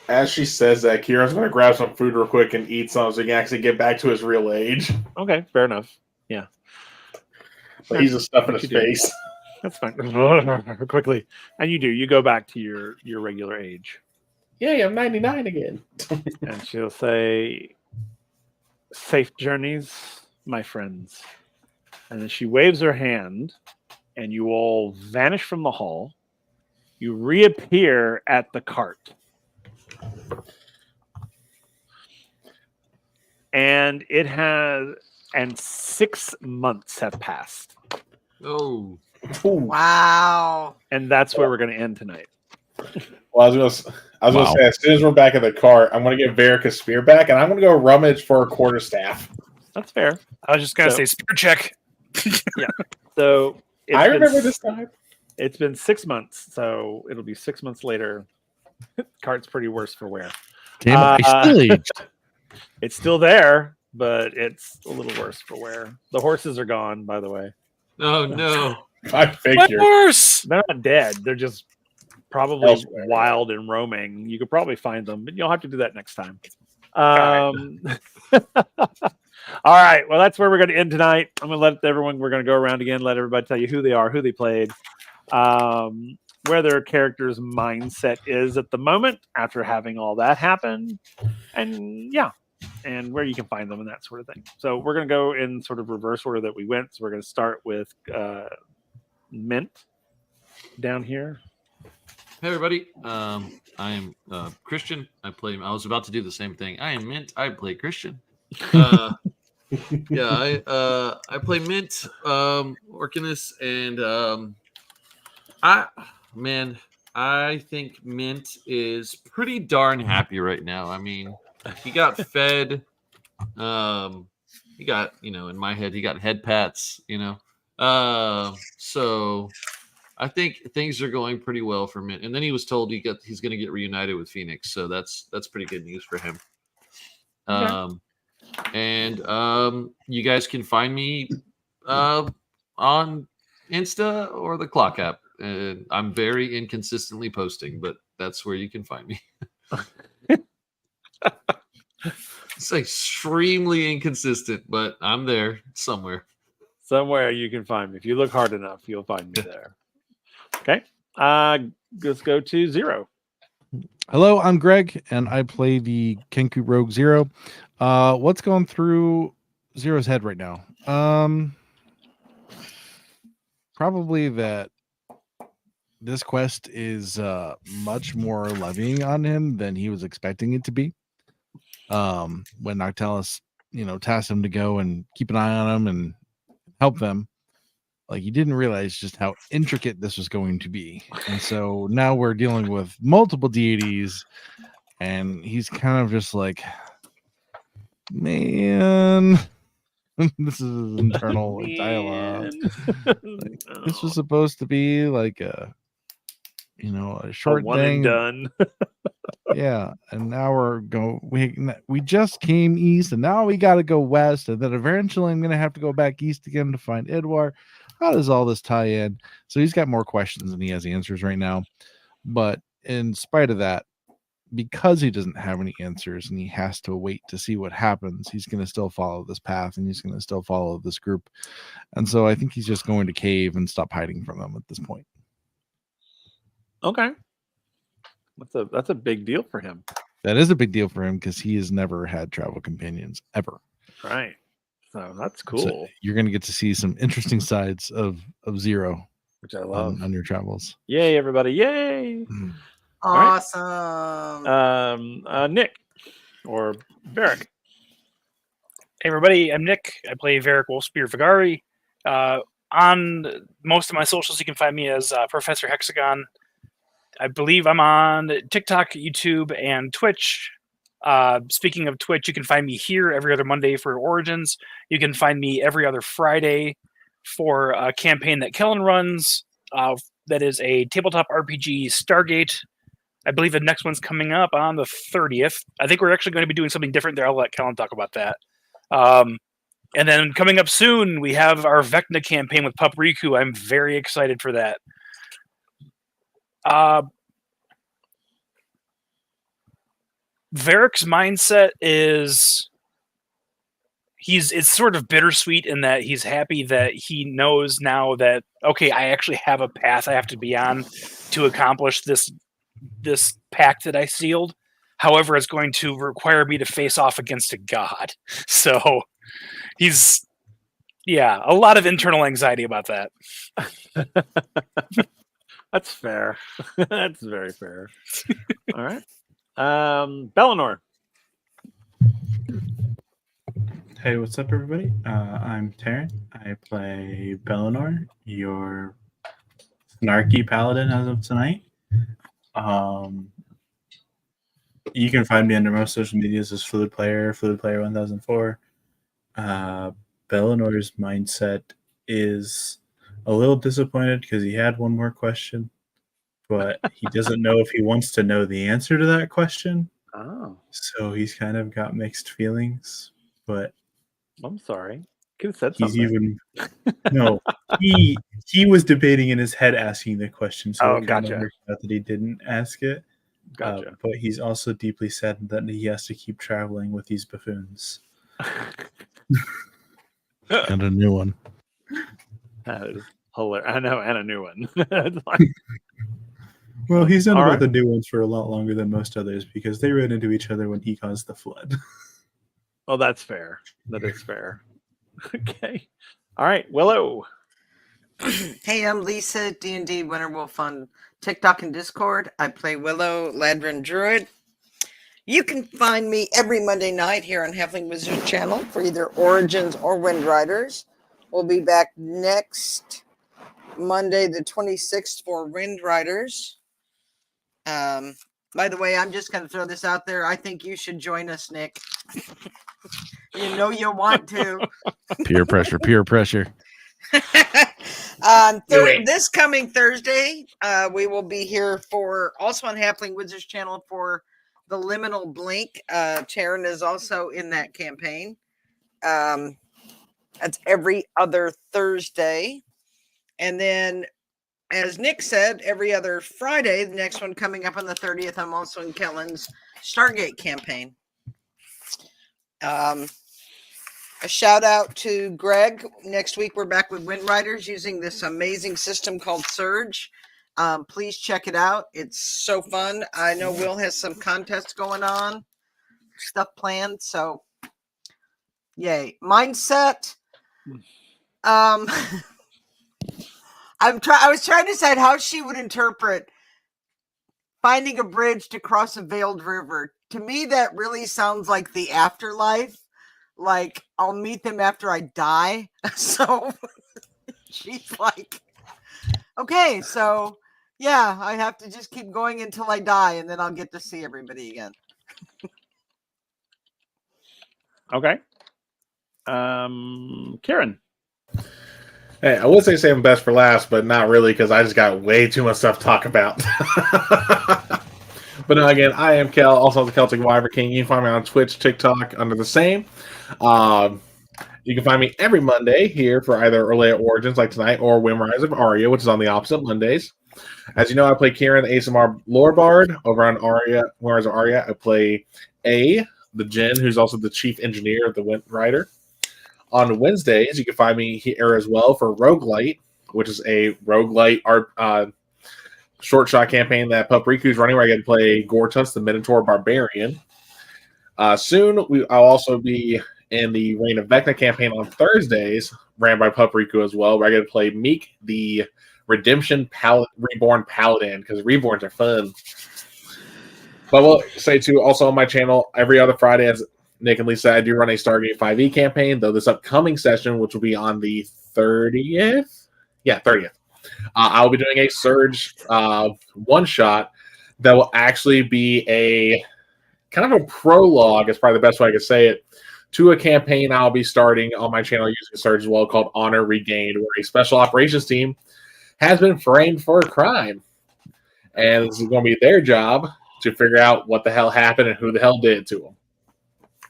As she says that, Kieran's going to grab some food real quick and eat some so he can actually get back to his real age. Okay, fair enough. Yeah. But he's just stuffing What his you doing? face. That's fine. Quickly. And you go back to your regular age. Yay, I'm 99 again. And she'll say, "Safe journeys, my friends." And then she waves her hand, and you all vanish from the hall. You reappear at the cart. And 6 months have passed. Oh, Wow. And that's where we're going to end tonight. Well, I was gonna say, as soon as we're back at the cart, I'm gonna give Varric a spear back, and I'm gonna go rummage for a quarterstaff. That's fair. I was just gonna say spear check. So I remember this time. It's been 6 months, so it'll be 6 months later. Cart's pretty worse for wear. Damn it, I still aged. It's still there, but it's a little worse for wear. The horses are gone, by the way. oh no! I What figured. horse? They're not dead. They're just probably Elsewhere. wild and roaming. You could probably find them, but you'll have to do that next time. right. All right. Well, that's where we're going to end tonight. I'm going to let everyone, we're going to go around again, let everybody tell you who they are, who they played, where their character's mindset is at the moment after having all that happen. And yeah, and where you can find them and that sort of thing. So we're going to go in sort of reverse order that we went. So we're going to start with Mint down here. Hey everybody, I am Christian. I was about to do the same thing. I am Mint. I play Christian. I play Mint, Orcanus, and I think Mint is pretty darn happy right now. I mean, he got fed. He got, in my head, he got head pats. So I think things are going pretty well for Mint. And then he was told he's going to get reunited with Phoenix, so that's pretty good news for him. Okay. You guys can find me on Insta or the Clock app. I'm very inconsistently posting, but that's where you can find me. It's extremely inconsistent, but I'm there somewhere. Somewhere you can find me. If you look hard enough, you'll find me there. Okay. Let's go to Zero. Hello, I'm Greg, and I play the Kenku Rogue Zero. What's going through Zero's head right now? Probably that this quest is much more levying on him than he was expecting it to be. When Noctalis, tasked him to go and keep an eye on him and help them, like, he didn't realize just how intricate this was going to be. And so now we're dealing with multiple deities, and he's kind of just like, man, this is internal dialogue. Like, this was supposed to be like a short one thing. and done. Yeah, and now we just came east, and now we got to go west, and then eventually I'm gonna have to go back east again to find Edward. How does all this tie in? So he's got more questions than he has answers right now. But in spite of that, because he doesn't have any answers and he has to wait to see what happens, he's going to still follow this path and he's going to still follow this group. And so I think he's just going to cave and stop hiding from them at this point. Okay. That's a big deal for him. That is a big deal for him because he has never had travel companions ever. Right. So that's cool. So you're going to get to see some interesting sides of Zero, which I love on your travels. Yay, everybody. Yay. Awesome. Right. Nick or Varric. Hey everybody, I'm Nick. I play Varric Wolfspear Vigari. On most of my socials, you can find me as Professor Hexagon. I believe I'm on TikTok, YouTube, and Twitch. Speaking of Twitch, you can find me here every other Monday for Origins. You can find me every other Friday for a campaign that Kellen runs. That is a tabletop RPG Stargate. I believe the next one's coming up on the 30th. I think we're actually going to be doing something different there. I'll let Kellen talk about that. And then coming up soon, we have our Vecna campaign with Pup Riku. I'm very excited for that. Varric's mindset is it's sort of bittersweet in that he's happy that he knows now that, okay, I actually have a path I have to be on to accomplish this pact that I sealed. However, it's going to require me to face off against a god. So he's a lot of internal anxiety about that. That's fair. That's very fair. All right. Bellinor. Hey, what's up, everybody? I'm Taryn. I play Bellinor, your snarky paladin as of tonight. You can find me under most social medias as Fluid Player 1004. Bellinor's mindset is a little disappointed because he had one more question, but he doesn't know if he wants to know the answer to that question. Oh, So he's kind of got mixed feelings, but I'm sorry. Could have said he's something. he was debating in his head asking the question, so it kind gotcha. of worked out that he didn't ask it. Gotcha. But he's also deeply sad that he has to keep traveling with these buffoons. And a new one. That is hilarious. I know, and a new one. Well, he's known All about right. the new ones for a lot longer than most others because they ran into each other when he caused the flood. Oh, that's fair. That is fair. Okay. All right, Willow. Hey, I'm Lisa, D&D Winterwolf on TikTok and Discord. I play Willow, Ladrin Druid. You can find me every Monday night here on Halfling Wizard channel for either Origins or Wind Riders. We'll be back next Monday, the 26th, for Wind Riders. By the way, I'm just going to throw this out there. I think you should join us, Nick. You know you want to. Peer pressure. This coming Thursday, we will be here for also on Halfling Wizards channel for the Liminal Blink. Taryn is also in that campaign. That's every other Thursday. And then, as Nick said, every other Friday, the next one coming up on the 30th, I'm also in Kellen's Stargate campaign. A shout out to Greg. Next week, we're back with Wind Riders using this amazing system called Surge. Please check it out. It's so fun. I know Will has some contests going on, stuff planned. So, yay. Mindset. I was trying to decide how she would interpret finding a bridge to cross a veiled river. To me, that really sounds like the afterlife. Like, I'll meet them after I die. So she's like, okay, so yeah, I have to just keep going until I die, and then I'll get to see everybody again. Okay. Kieran. Hey, I would say save them best for last, but not really because I just got way too much stuff to talk about. But no, again, I am Kel, also the Celtic Wyvern King. You can find me on Twitch, TikTok under the same. You can find me every Monday here for either Ornate Origins like tonight or Rise of Arya, which is on the opposite Mondays. As you know, I play Kieran, the ASMR lore bard. Over on Rise of Arya, I play the Jinn, who's also the chief engineer of the Wind Rider. On Wednesdays, you can find me here as well for Roguelite, which is a roguelite art short shot campaign that Pup-Riku's running, where I get to play Gortus, the Minotaur Barbarian. Soon, I'll also be in the Reign of Vecna campaign on Thursdays, ran by Pup-Riku as well, where I get to play Meek, the Redemption Reborn Paladin, because Reborns are fun. But I will say, too, also on my channel, every other Friday, as Nick and Lisa, I do run a Stargate 5e campaign, though this upcoming session, which will be on the 30th? Yeah, 30th. I'll be doing a Surge one-shot that will actually be a kind of a prologue, is probably the best way I could say it, to a campaign I'll be starting on my channel using Surge as well, called Honor Regained, where a special operations team has been framed for a crime. And this is going to be their job to figure out what the hell happened and who the hell did it to them.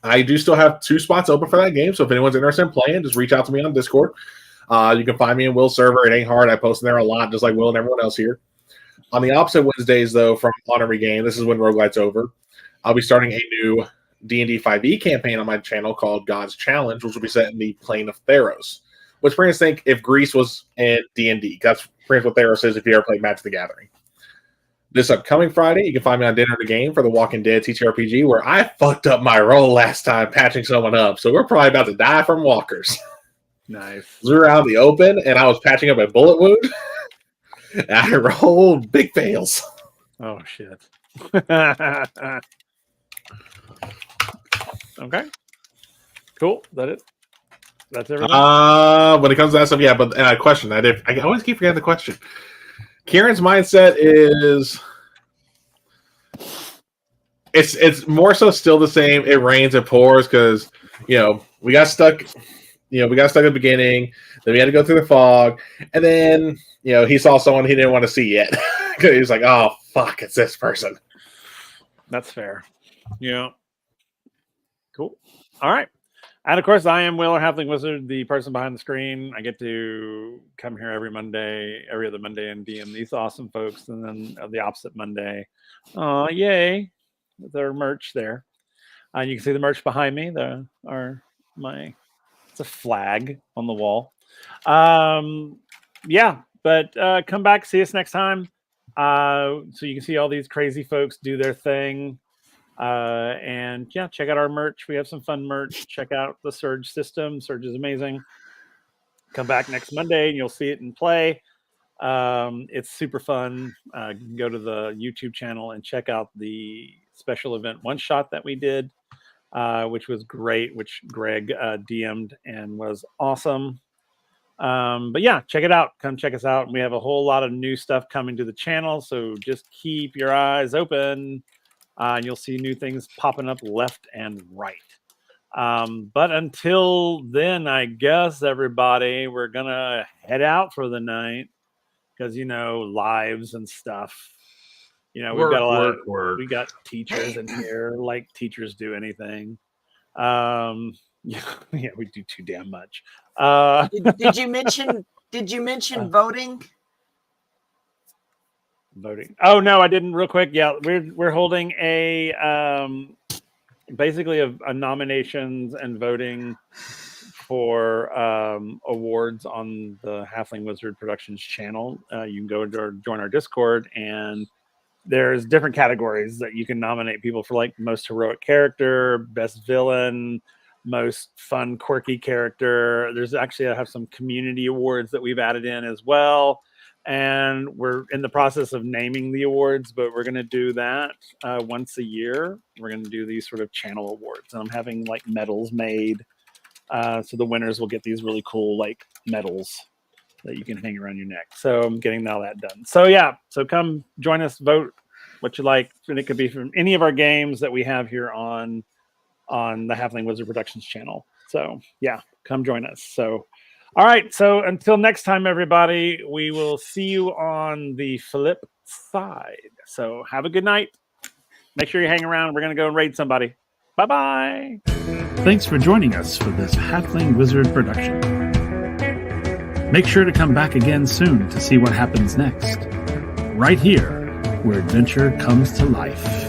I do still have 2 spots open for that game, so if anyone's interested in playing, just reach out to me on Discord. You can find me in Will's server. It ain't hard. I post in there a lot, just like Will and everyone else here. On the opposite Wednesdays, though, from Honor Regain, this is when Roguelite's over. I'll be starting a new D&D 5e campaign on my channel called God's Challenge, which will be set in the plane of Theros. Which brings us to think if Greece was in D&D. That's pretty much what Theros is if you ever played Magic the Gathering. This upcoming Friday, you can find me on Dinner the Game for the Walking Dead TTRPG, where I fucked up my roll last time patching someone up. So we're probably about to die from walkers. Nice. We were out in the open, and I was patching up a bullet wound. And I rolled big fails. Oh, shit. Okay. Cool. Is that it? That's everything? When it comes to that stuff, yeah, but and I question. I always keep forgetting the question. Kieran's mindset is it's more so still the same. It rains, it pours, because we got stuck. We got stuck at the beginning. Then we had to go through the fog, and then he saw someone he didn't want to see yet. He was like, "Oh fuck, it's this person." That's fair. Yeah. Cool. All right. And of course, I am Will, or Halfling Wizard, the person behind the screen. I get to come here every other Monday, and DM these awesome folks, and then the opposite Monday. Yay! With our merch there. You can see the merch behind me. It's a flag on the wall. Yeah, but come back, see us next time. So you can see all these crazy folks do their thing. And yeah, check out our merch. We have some fun merch. Check out the Surge system. Surge is amazing. Come back next Monday and you'll see it in play. It's super fun. Go to the YouTube channel and check out the special event one shot that we did, which was great, which Greg DM'd and was awesome. But yeah, check it out. Come check us out. We have a whole lot of new stuff coming to the channel, so just keep your eyes open. And you'll see new things popping up left and right. But until then, I guess, everybody, we're going to head out for the night because, lives and stuff. We've got a lot of, we got teachers in here, like teachers do anything. Yeah, we do too damn much. Did you mention voting? Voting. Oh no, I didn't. Real quick, yeah, we're holding a basically a nominations and voting for awards on the Halfling Wizard Productions channel. You can go join our Discord, and there's different categories that you can nominate people for, like most heroic character, best villain, most fun quirky character. There's actually I have some community awards that we've added in as well. And we're in the process of naming the awards, but we're going to do that once a year. We're going to do these sort of channel awards. And I'm having like medals made. So the winners will get these really cool like medals that you can hang around your neck. So I'm getting all that done. So yeah, so come join us, vote what you like. And it could be from any of our games that we have here on the Halfling Wizard Productions channel. So yeah, come join us. So all right, so until next time, everybody, we will see you on the flip side. So have a good night. Make sure you hang around. We're going to go and raid somebody. Bye-bye. Thanks for joining us for this Halfling Wizard production. Make sure to come back again soon to see what happens next. Right here, where adventure comes to life.